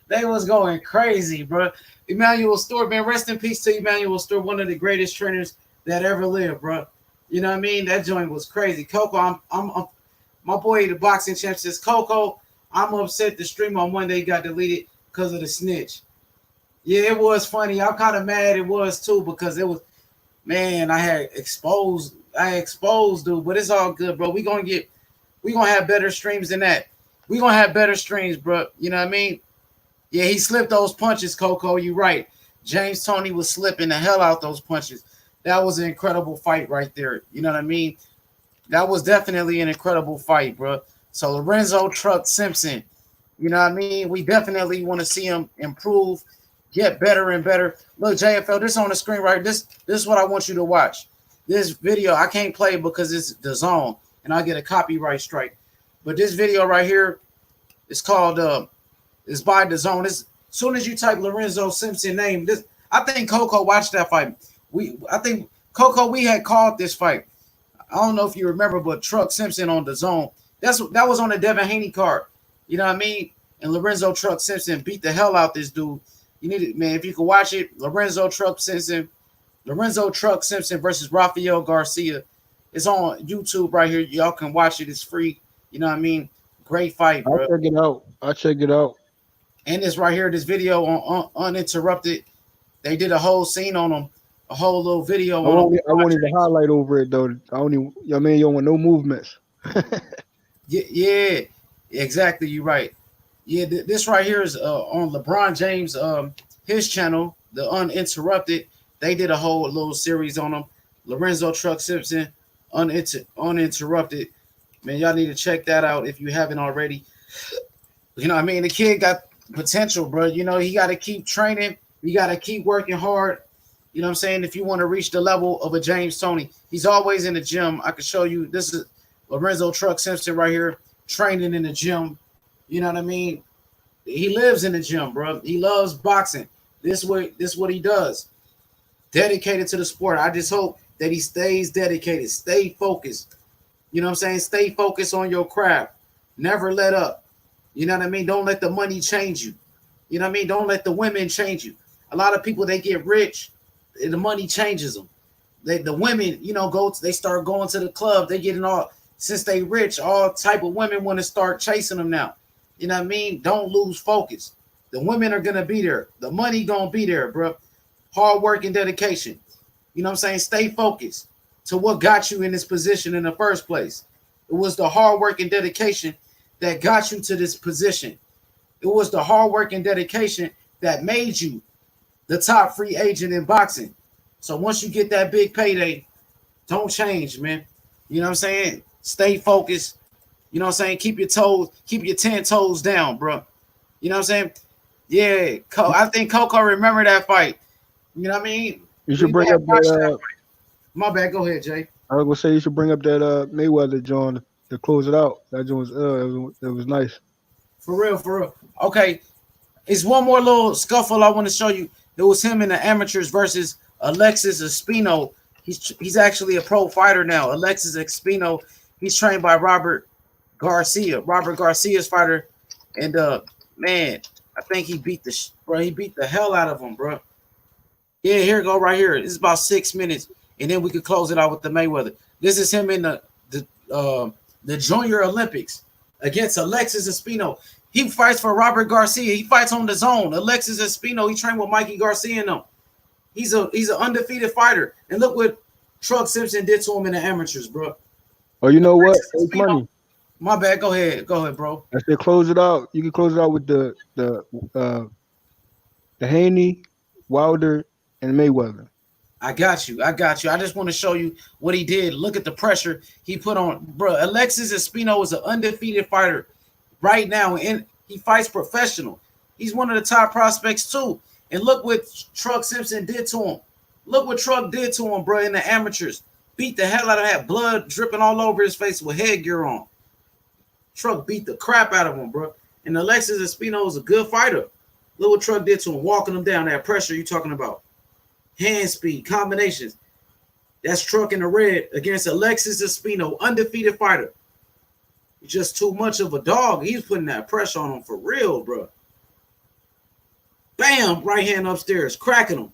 They was going crazy, bro. Emmanuel Stewart, man, rest in peace to Emmanuel Stewart, one of the greatest trainers that ever lived, bro. You know what I mean? That joint was crazy. Coco, I'm my boy, the boxing champ says, Coco, I'm upset the stream on Monday got deleted because of the snitch. Yeah, it was funny. I'm kind of mad it was too because it was, man, I exposed dude, but it's all good, bro. We gonna have better streams than that. We gonna have better streams, bro. You know what I mean? Yeah, he slipped those punches, Coco. You right. James Toney was slipping the hell out those punches. That was an incredible fight right there. You know what I mean? That was definitely an incredible fight, bro. So Lorenzo trucked Simpson. You know what I mean? We definitely want to see him improve, get better and better. Look, JFL, this on the screen right. This is what I want you to watch. This video, I can't play because it's the zone and I get a copyright strike. But this video right here is called it's by the zone. As soon as you type Lorenzo Simpson name, this I think Coco watched that fight. I think Coco, we had called this fight. I don't know if you remember, but Truck Simpson on the zone. That was on the Devin Haney card. You know what I mean? And Lorenzo Truck Simpson beat the hell out this dude. You need it, man. If you can watch it, Lorenzo Truck Simpson versus Rafael Garcia. It's on YouTube right here. Y'all can watch it. It's free. You know what I mean? Great fight, bro. I'll check it out. And this right here, this video on Uninterrupted. They did a whole scene on him, a whole little video on him. I wanted to highlight over it though. You don't want no movements. Yeah, exactly. You're right. Yeah, this right here is on LeBron James, his channel, the Uninterrupted. They did a whole little series on him. Lorenzo Truck Simpson, Uninterrupted. Man, y'all need to check that out if you haven't already. You know what I mean? The kid got potential, bro. You know, he got to keep training. You got to keep working hard. You know what I'm saying? If you want to reach the level of a James Toney, he's always in the gym. I can show you. This is Lorenzo Truck Simpson right here, training in the gym. You know what I mean? He lives in the gym, bro. He loves boxing. This what he does. Dedicated to the sport. I just hope that he stays dedicated. Stay focused. You know what I'm saying? Stay focused on your craft. Never let up. You know what I mean? Don't let the money change you. You know what I mean? Don't let the women change you. A lot of people, they get rich, and the money changes them. The women, you know, they start going to the club. They getting all, since they rich, all type of women want to start chasing them now. You know what I mean? Don't lose focus. The women are going to be there. The money going to be there, bro. Hard work and dedication. You know what I'm saying? Stay focused to what got you in this position in the first place. It was the hard work and dedication that got you to this position. It was the hard work and dedication that made you the top free agent in boxing. So once you get that big payday, don't change, man. You know what I'm saying? Stay focused. You know what I'm saying? Keep your 10 toes down, bro. You know what I'm saying? Yeah, I think Coco remember that fight. You know what I mean? You should bring up that. My bad. Go ahead, Jay. I was gonna say you should bring up that Mayweather John to close it out. That joint was it was nice. For real. Okay, it's one more little scuffle I want to show you. It was him in the amateurs versus Alexis Espino. He's actually a pro fighter now. Alexis Espino. He's trained by Robert Garcia. Robert Garcia's fighter, and man, I think he beat the hell out of him, bro. Yeah, here we go right here. This is about 6 minutes, and then we could close it out with the Mayweather. This is him in the Junior Olympics against Alexis Espino. He fights for Robert Garcia. He fights on the zone. Alexis Espino, he trained with Mikey Garcia and them. He's an undefeated fighter. And look what Truck Simpson did to him in the amateurs, bro. Oh, you know what? It's money. My bad. Go ahead, bro. I said close it out. You can close it out with the Haney, Wilder, and Mayweather. I got you. I just want to show you what he did. Look at the pressure he put on, bro. Alexis Espino is an undefeated fighter right now, and he fights professional. He's one of the top prospects too. And look what Truck Simpson did to him. Look what Truck did to him, bro, in the amateurs. Beat the hell out of that, blood dripping all over his face with headgear on. Truck beat the crap out of him, bro. And Alexis Espino is a good fighter. Look what Truck did to him, walking him down. That pressure you talking about. Hand speed, combinations. That's Truck in the red against Alexis Espino, undefeated fighter. He's just too much of a dog. He's putting that pressure on him for real, bro. Bam, right hand upstairs, cracking him.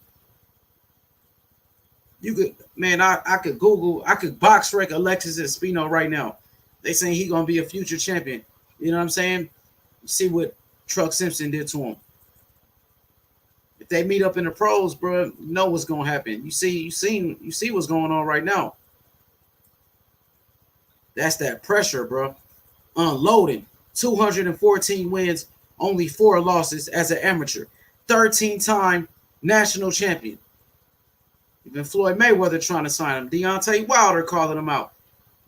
You could, man, I could Google, I could box rec Alexis Espino right now. They saying he gonna be a future champion. You know what I'm saying? See what Truck Simpson did to him. If they meet up in the pros, bro, you know what's gonna happen. You see what's going on right now. That's that pressure, bro. Unloading. 214 wins, only 4 losses as an amateur. 13-time national champion. Even Floyd Mayweather trying to sign him. Deontay Wilder calling him out.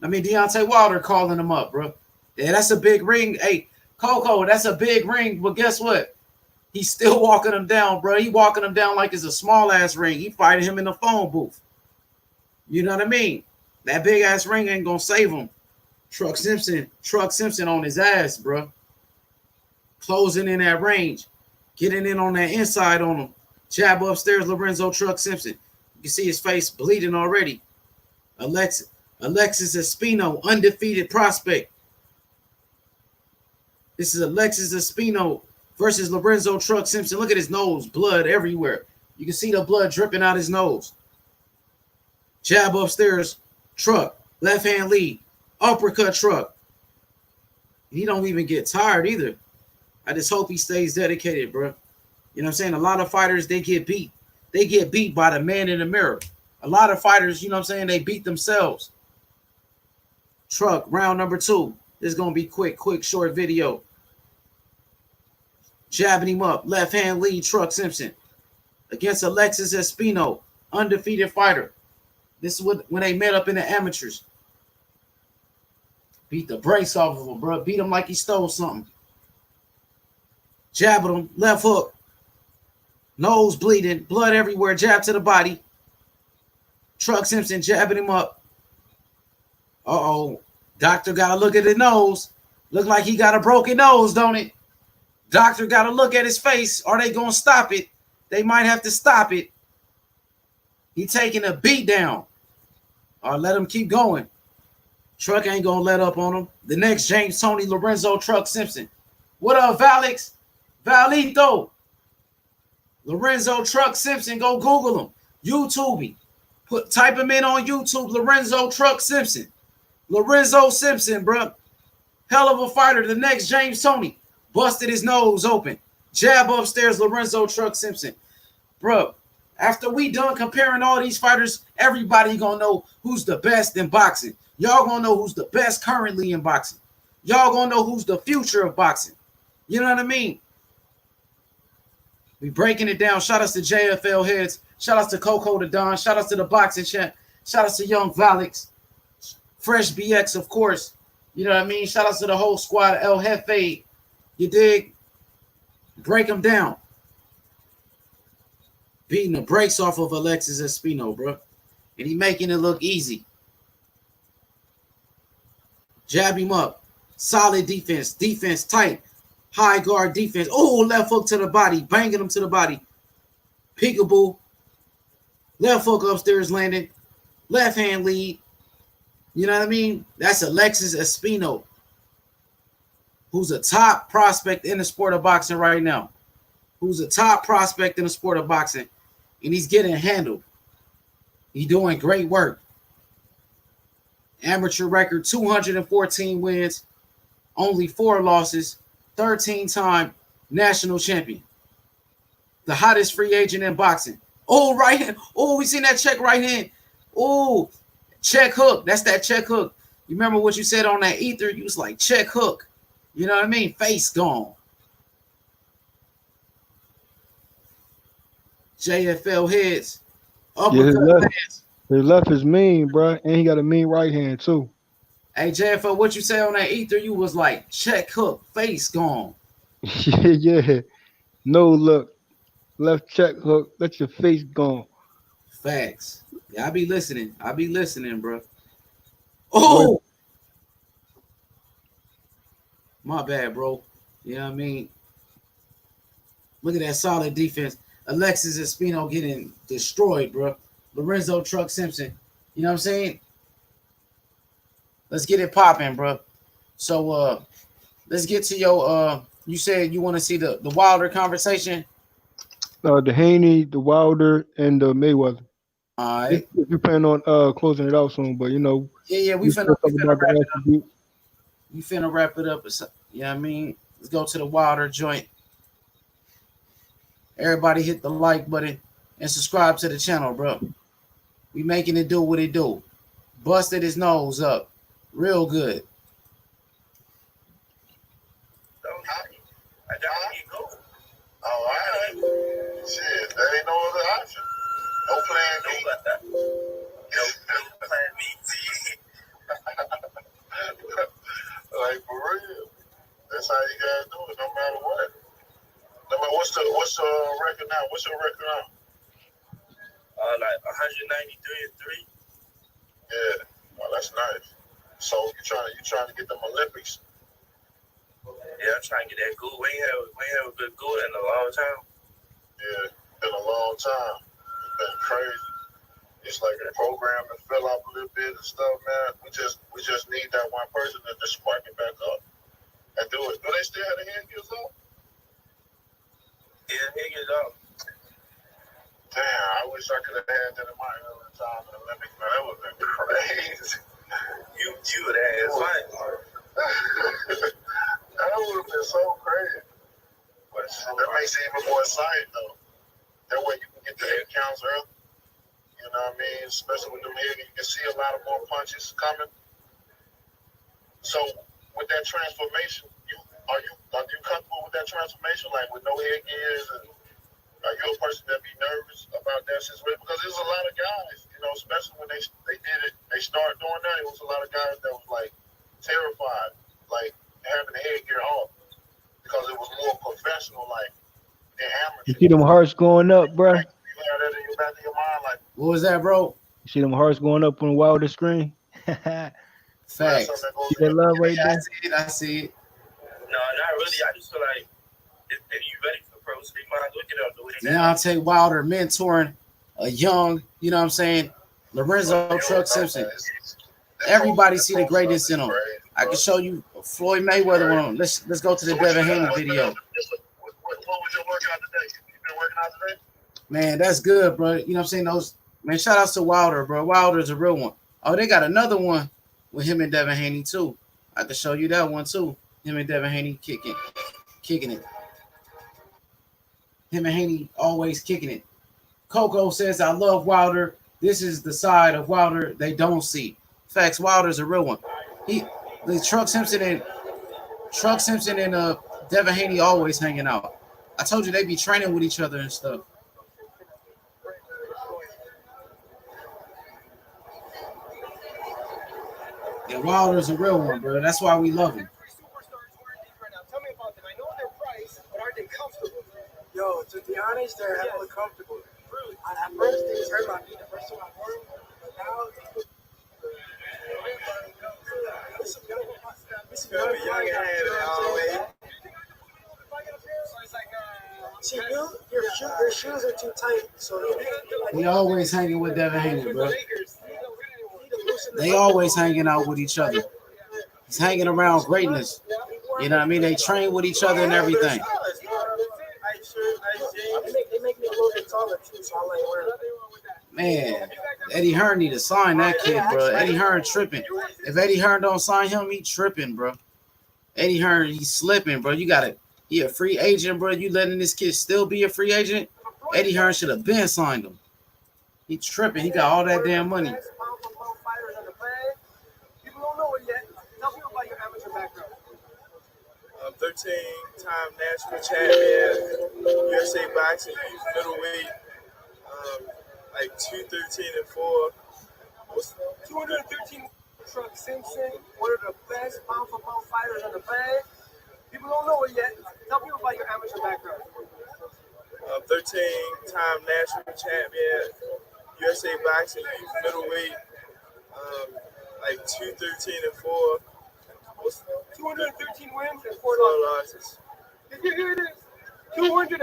Deontay Wilder calling him up, bro. Yeah, that's a big ring. Hey, Coco, that's a big ring. But guess what? He's still walking him down, bro. He walking him down like it's a small-ass ring. He fighting him in the phone booth. You know what I mean? That big-ass ring ain't going to save him. Truck Simpson on his ass, bro. Closing in that range. Getting in on that inside on him. Jab upstairs, Lorenzo Truck Simpson. You can see his face bleeding already. Alexis Espino, undefeated prospect. This is Alexis Espino versus Lorenzo Truck Simpson. Look at his nose, blood everywhere. You can see the blood dripping out his nose. Jab upstairs, Truck, left hand lead, uppercut Truck. He don't even get tired either. I just hope he stays dedicated, bro. You know what I'm saying? A lot of fighters, they get beat. They get beat by the man in the mirror. A lot of fighters, you know what I'm saying, they beat themselves. Truck, round number 2. This is going to be quick, short video. Jabbing him up. Left hand lead, Truck Simpson. Against Alexis Espino, undefeated fighter. This is when they met up in the amateurs. Beat the brakes off of him, bro. Beat him like he stole something. Jabbing him. Left hook. Nose bleeding. Blood everywhere. Jab to the body. Truck Simpson jabbing him up. Uh-oh. Doctor got to look at his nose. Look like he got a broken nose, don't it? Doctor got to look at his face. Are they going to stop it? They might have to stop it. He taking a beat down. Or let him keep going. Truck ain't going to let up on him. The next James Toney Lorenzo Truck Simpson. What up, Valix? Valito. Lorenzo Truck Simpson. Go Google him. YouTube him. Type him in on YouTube. Lorenzo Truck Simpson. Lorenzo Simpson, bro. Hell of a fighter. The next James Toney. Busted his nose open. Jab upstairs, Lorenzo Truck Simpson. Bro, after we done comparing all these fighters, everybody gonna know who's the best in boxing. Y'all gonna know who's the best currently in boxing. Y'all gonna know who's the future of boxing. You know what I mean? We breaking it down. Shout outs to JFL heads. Shout outs to Coco the Don. Shout outs to the boxing chat. Shout outs to Young Valix. Fresh BX, of course. You know what I mean? Shout outs to the whole squad, El Jefe. You dig? Break them down. Beating the brakes off of Alexis Espino, bro. And he making it look easy. Jab him up. Solid defense. Defense tight. High guard defense. Oh, left hook to the body. Banging him to the body. Peekaboo. Left hook upstairs landing. Left hand lead. You know what I mean? That's Alexis Espino, who's a top prospect in the sport of boxing right now. Who's a top prospect in the sport of boxing. And he's getting handled. He's doing great work. Amateur record, 214 wins, only 4 losses, 13-time national champion. The hottest free agent in boxing. Oh, right hand. Oh, we seen that check right hand. Oh, check hook. That's that check hook. You remember what you said on that ether? You was like, check hook. You know what I mean? Face gone. JFL heads. Yeah, his left is mean, bro. And he got a mean right hand, too. Hey, JFL, what you say on that ether? You was like, check hook. Face gone. Yeah. No look. Left check hook. Let your face gone. Facts. Yeah, I be listening. Bro. Oh! My bad, bro. You know what I mean? Look at that solid defense. Alexis Espino getting destroyed, bro. Lorenzo Truck Simpson. You know what I'm saying? Let's get it popping, bro. So let's get to your you said you want to see the Wilder conversation. The Haney, the Wilder, and the Mayweather. All right. If you plan on closing it out soon, but Yeah, we we finna still talk about wrap the it up. attribute. We finna wrap it up. You know what I mean? Let's go to the Wilder joint. Everybody hit the like button and subscribe to the channel, bro. We making it do what it do. Busted his nose up. Real good. All right. Shit, there ain't no other option. No plan B. No plan B. Like for real. That's how you guys do it, no matter what. No matter what's the record now? What's your record now? Like 193 and 3. Yeah. Well, that's nice. So you trying to get them Olympics? Yeah, I'm trying to get that gold. We ain't have a good gold in a long time. Yeah, been a long time. It's been crazy. It's like the program to fill up a little bit and stuff, man. We just need that one person to just spark it back up and do it. Do they still have the headgears on? Yeah, headgears on. Damn, I wish I could have had that in my early time in the Olympics, man. That would have been crazy. You would have had fun. That would have been so crazy. But that makes it even more exciting, though. That way you can get the head counts early. You know what I mean? Especially with them head, you can see a lot of more punches coming. So with that transformation, are you comfortable with that transformation, like with no headgears, and are you a person that be nervous about that situation? Because there's a lot of guys, especially when they did it, they started doing that. It was a lot of guys that was like terrified, like having the headgear off, because it was more professional, like than amateur. You see them hearts going up, bro? Like, you have that in your back of your mind, like, what was that, bro? You see them hearts going up on the Wilder screen? Facts. See that love right there? I see it. No, not really. I just feel like if you ready for pro, so you might as well get up the way. Deontay Wilder mentoring a young, you know what I'm saying, Lorenzo Truck Simpson. Everybody see the greatness in him. I can show you Floyd Mayweather one. Let's go to the Devin Haney video. what was your workout today? You been working out today? Man, that's good, bro. You know what I'm saying? Man, shout outs to Wilder, bro. Wilder's a real one. Oh, they got another one with him and Devin Haney too. I can show you that one too. Him and Devin Haney kicking it. Him and Haney always kicking it. Coco says, I love Wilder. This is the side of Wilder they don't see. Facts, Wilder's a real one. Truck Simpson and Devin Haney always hanging out. I told you they be training with each other and stuff. Yeah, Wilder's a real one, bro. That's why we love him. Tell me about them. I know their price, but are they comfortable? Yo, to be honest, they're hella comfortable. At first, they just hurt my feet the first time I wore them, but now it's gonna be young and see, your shoes are too tight, so he always hanging with Devin Haney, bro. They always hanging out with each other. He's hanging around greatness. You know what I mean? They train with each other and everything. They make me a little bit taller too, so I like wearing. Man, Eddie Hearn need to sign that kid, bro. Eddie Hearn tripping. If Eddie Hearn don't sign him, he tripping, bro. Eddie Hearn, he's slipping, bro. He a free agent, bro. You letting this kid still be a free agent? Eddie Hearn should have been signed him. He tripping. He got all that damn money. People don't know it yet. Tell me about your amateur background. 13-time national champion, USA boxing, middleweight, like 213 and 4. 213 Truck Simpson, one of the best pound-for-pound fighters in the bag. People don't know it yet. Tell me about your amateur background. 13-time national champion, USA boxing, middleweight, like 213 and 4. 213 wins and 4 losses. Did you hear this? 213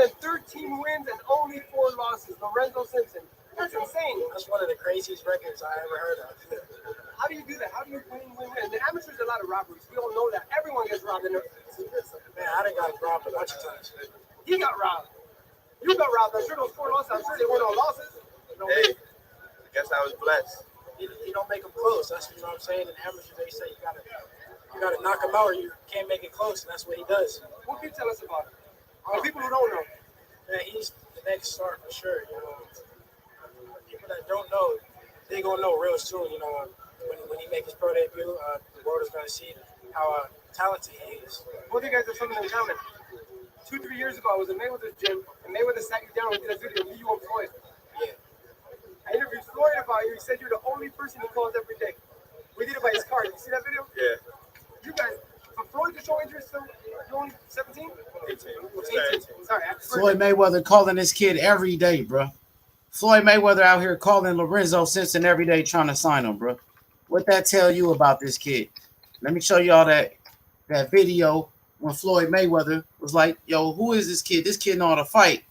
wins and only 4 losses. Lorenzo Simpson. That's insane. That's one of the craziest records I ever heard of. How do you do that? How do you win? In the amateurs, a lot of robberies. We all know that. Everyone gets robbed in the. Man, I done got robbed a bunch of times. He got robbed. You got robbed. I'm sure those 4 losses. I'm sure they weren't all losses. Hey, I guess I was blessed. You don't make them close. That's what I'm saying. In amateurs, they say you gotta knock him out, or you can't make it close, and that's what he does. What can you tell us about him? For people who don't know, man, he's the next star for sure. You know, people that don't know, they gonna know real soon. You know, when he makes his pro debut, the world is gonna see how talented he is. Both of you guys have something in common. 2-3 years ago, I was in Mayweather's gym, and Mayweather sat you down and did a video of you and Floyd. Yeah. I interviewed Floyd about you. He said you're the only person he calls every day. We did it by his card. You see that video? Yeah. You guys, for Floyd to show interest, so you're only 17? 18. Sorry. Floyd Mayweather calling this kid every day, bro. Floyd Mayweather out here calling Lorenzo Simpson every day trying to sign him, bro. What that tell you about this kid? Let me show y'all that video when Floyd Mayweather was like, yo, who is this kid? This kid know how to fight.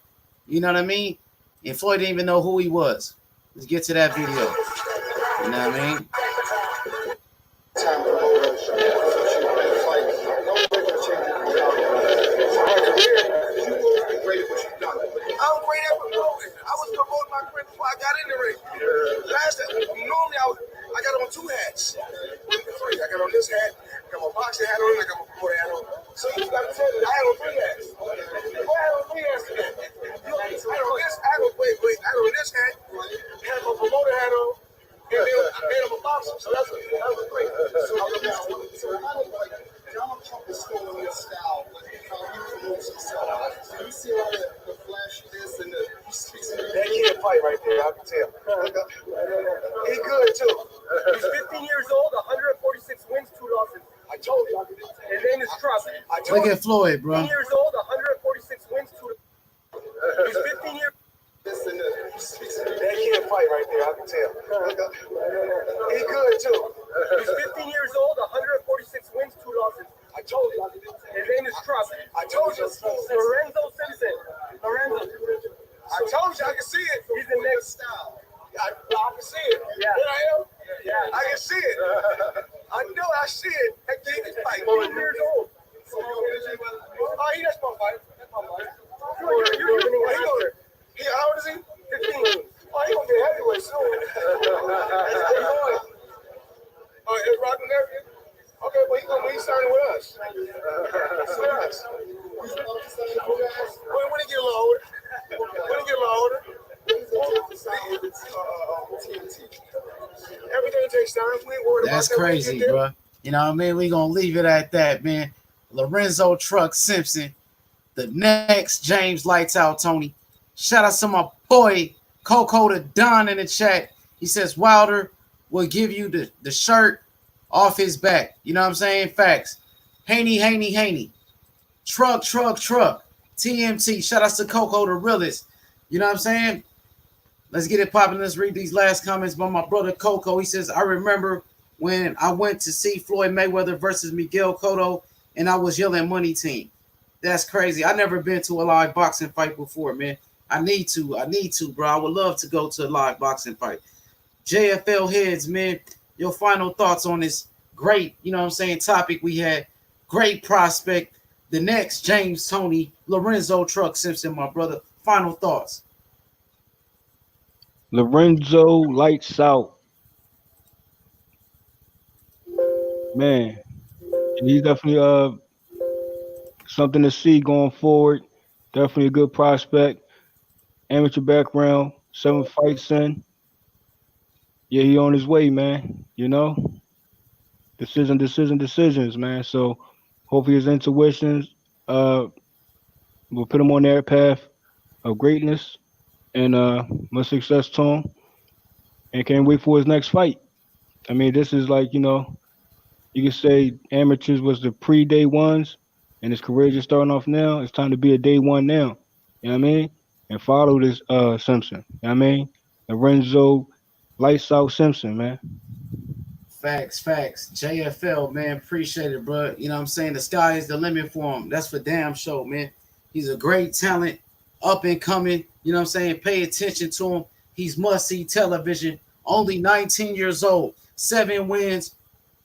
You know what I mean? And Floyd didn't even know who he was. Let's get to that video. You know what I mean? I'm great at promoting. I was promoting my career before I got in the ring. Normally I got on 2 hats. 3. I got on this hat, I got my boxing hat on, and I got my promoter hat on. So you got to tell me, I had on 3 hats. I had on 3 hats today. I had on this hat, I had my promoter hat on, and then I made him a boxer. So that was great. So Donald Trump is still in his style, how he promotes himself. So you see all the flashiness and that kid fight right there, I can tell. He good too. He's 15 years old, 146 wins, 2 losses. I told you. His name is Trump. Look at Floyd, bro. 15 years old, 146 wins, 2 losses. He's 15 years that kid fight right there, I can tell. He good too. He's 15 years old, 146 wins, 2 losses. I told you. His name is Trump. I told you. Lorenzo Simpson. Lorenzo. I told you, I can see it. He's the next style. I can see it. Yeah. Here I am. Yeah. I can see it. I know I see it. That kid is fighting. 15 years old. Oh, he that's my fight. That's my fight. You're winning faster. How old is he? 15. Oh, he gonna get heavyweight soon. That's how he's going. Oh, it's Rocky nephew? Okay, but he's starting with us. When he get a little older. Everything takes time. We ain't worried about that. That's crazy, bro. You know what I mean? We gonna leave it at that, man. Lorenzo Truck Simpson, the next James Lights Out Toney. Shout out to my boy Coco the Don in the chat. He says Wilder will give you the shirt off his back. You know what I'm saying? Facts. Haney. Truck. TMT. Shout out to Coco the realest. You know what I'm saying? Let's get it popping. Let's read these last comments by my brother Coco. He says, I remember when I went to see Floyd Mayweather versus Miguel Cotto, and I was yelling money team. That's crazy. I never been to a live boxing fight before, man. I need to, bro. I would love to go to a live boxing fight. JFL heads, man, your final thoughts on this great, you know what I'm saying, topic we had. Great prospect. The next James Toney, Lorenzo Truck Simpson, my brother. Final thoughts. Lorenzo Lights Out. Man, he's definitely something to see going forward. Definitely a good prospect. Amateur background, 7 fights in. Yeah, he on his way, man. You know? Decisions, man. So hopefully his intuitions will put him on that path of greatness and much success to him. And can't wait for his next fight. I mean, this is like, you know, you could say amateurs was the pre-day ones, and his career just starting off now. It's time to be a day one now. You know what I mean? And follow this Simpson. You know what I mean? Lorenzo Lights Out Simpson, man. Facts. JFL, man, appreciate it, bro. You know what I'm saying? The sky is the limit for him. That's for damn sure, man. He's a great talent, up and coming. You know what I'm saying? Pay attention to him. He's must-see television. Only 19 years old, 7 wins,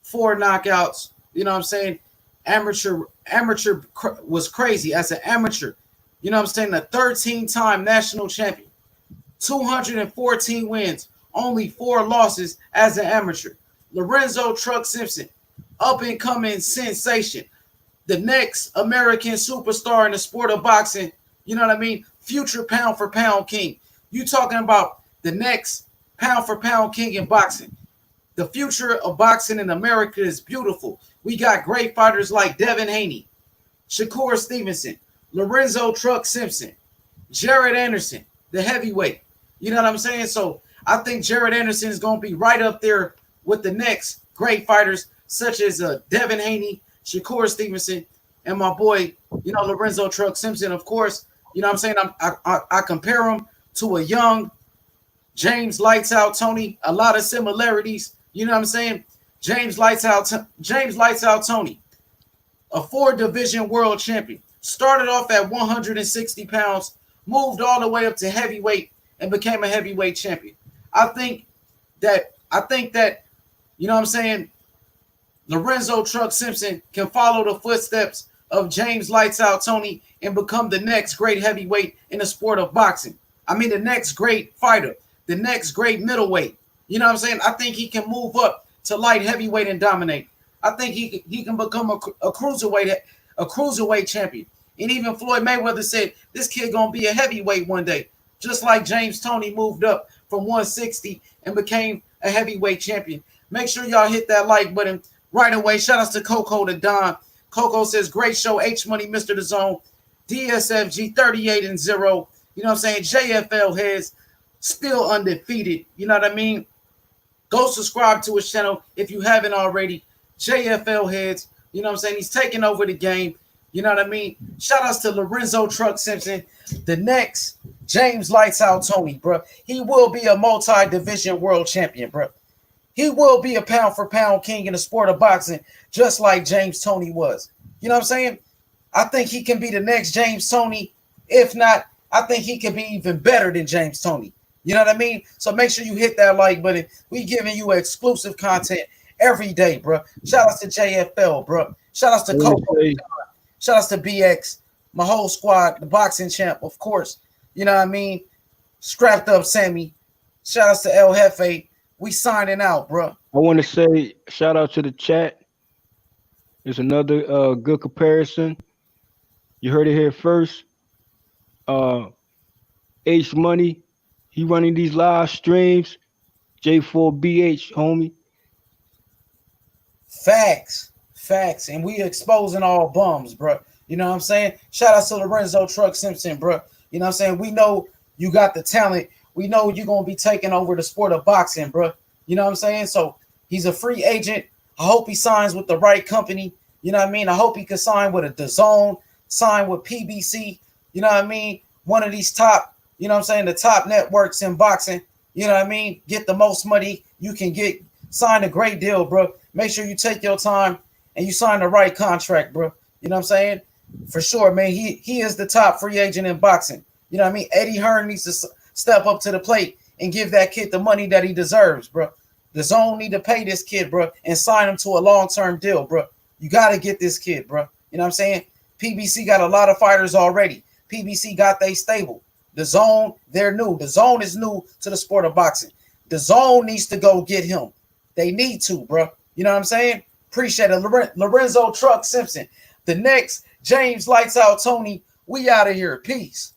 4 knockouts. You know what I'm saying? Amateur was crazy as an amateur. You know what I'm saying? A 13-time national champion, 214 wins, only 4 losses as an amateur. Lorenzo Truck Simpson, up and coming sensation, the next American superstar in the sport of boxing. You know what I mean? Future pound for pound king. You talking about the next pound for pound king in boxing. The future of boxing in America is beautiful. We got great fighters like Devin Haney, Shakur Stevenson, Lorenzo Truck Simpson, Jared Anderson, the heavyweight. You know what I'm saying? So I think Jared Anderson is going to be right up there with the next great fighters such as Devin Haney, Shakur Stevenson, and my boy, you know, Lorenzo Truck Simpson. Of course, you know what I'm saying? I compare him to a young James Lights Out Toney. A lot of similarities. You know what I'm saying? James Lights Out Toney, a 4-division world champion. Started off at 160 pounds, moved all the way up to heavyweight, and became a heavyweight champion. I think that, you know what I'm saying, Lorenzo Truck Simpson can follow the footsteps of James Lights Out Toney and become the next great heavyweight in the sport of boxing. I mean, the next great fighter, the next great middleweight. You know what I'm saying? I think he can move up to light heavyweight and dominate. I think he can become a cruiserweight champion. And even Floyd Mayweather said this kid gonna be a heavyweight one day, just like James Toney moved up from 160 and became a heavyweight champion. Make sure y'all hit that like button right away. Shout outs to Coco the Don. Coco says, great show, H Money, Mr. The Zone, DSFG 38-0. You know what I'm saying? JFL heads still undefeated. You know what I mean? Go subscribe to his channel if you haven't already. JFL heads, you know what I'm saying? He's taking over the game. You know what I mean? Shout outs to Lorenzo Truck Simpson, the next James Lights Out Toney, bro. He will be a multi-division world champion, bro. He will be a pound for pound king in the sport of boxing, just like James Toney was. You know what I'm saying? I think he can be the next James Toney. If not, I think he can be even better than James Toney. You know what I mean? So make sure you hit that like button. We giving you exclusive content every day, bro. Shout outs to JFL, bro. Shout outs to Coco. Shout outs to BX, my whole squad, the boxing champ, of course. You know what I mean? Strapped up Sammy. Shout outs to El Jefe. We signing out, bro. I want to say shout out to the chat. There's another good comparison. You heard it here first. H Money, he running these live streams. J4BH, homie. Facts. And we exposing all bums, bro. You know what I'm saying? Shout out to Lorenzo Truck Simpson, bro. You know what I'm saying? We know you got the talent. We know you're going to be taking over the sport of boxing, bro. You know what I'm saying? So he's a free agent. I hope he signs with the right company. You know what I mean? I hope he can sign with a DAZN, sign with PBC. You know what I mean? One of these top, you know what I'm saying, the top networks in boxing. You know what I mean? Get the most money you can get. Sign a great deal, bro. Make sure you take your time and you sign the right contract, bro. You know what I'm saying? For sure, man. He is the top free agent in boxing. You know what I mean? Eddie Hearn needs to step up to the plate and give that kid the money that he deserves, bro. The zone need to pay this kid, bro, and sign him to a long-term deal, bro. You got to get this kid, bro. You know what I'm saying? PBC got a lot of fighters already. PBC got they stable. The zone, they're new. The zone is new to the sport of boxing. The zone needs to go get him. They need to, bro. You know what I'm saying? Appreciate it. Lorenzo Truck Simpson. The next James Lights Out Toney. We out of here. Peace.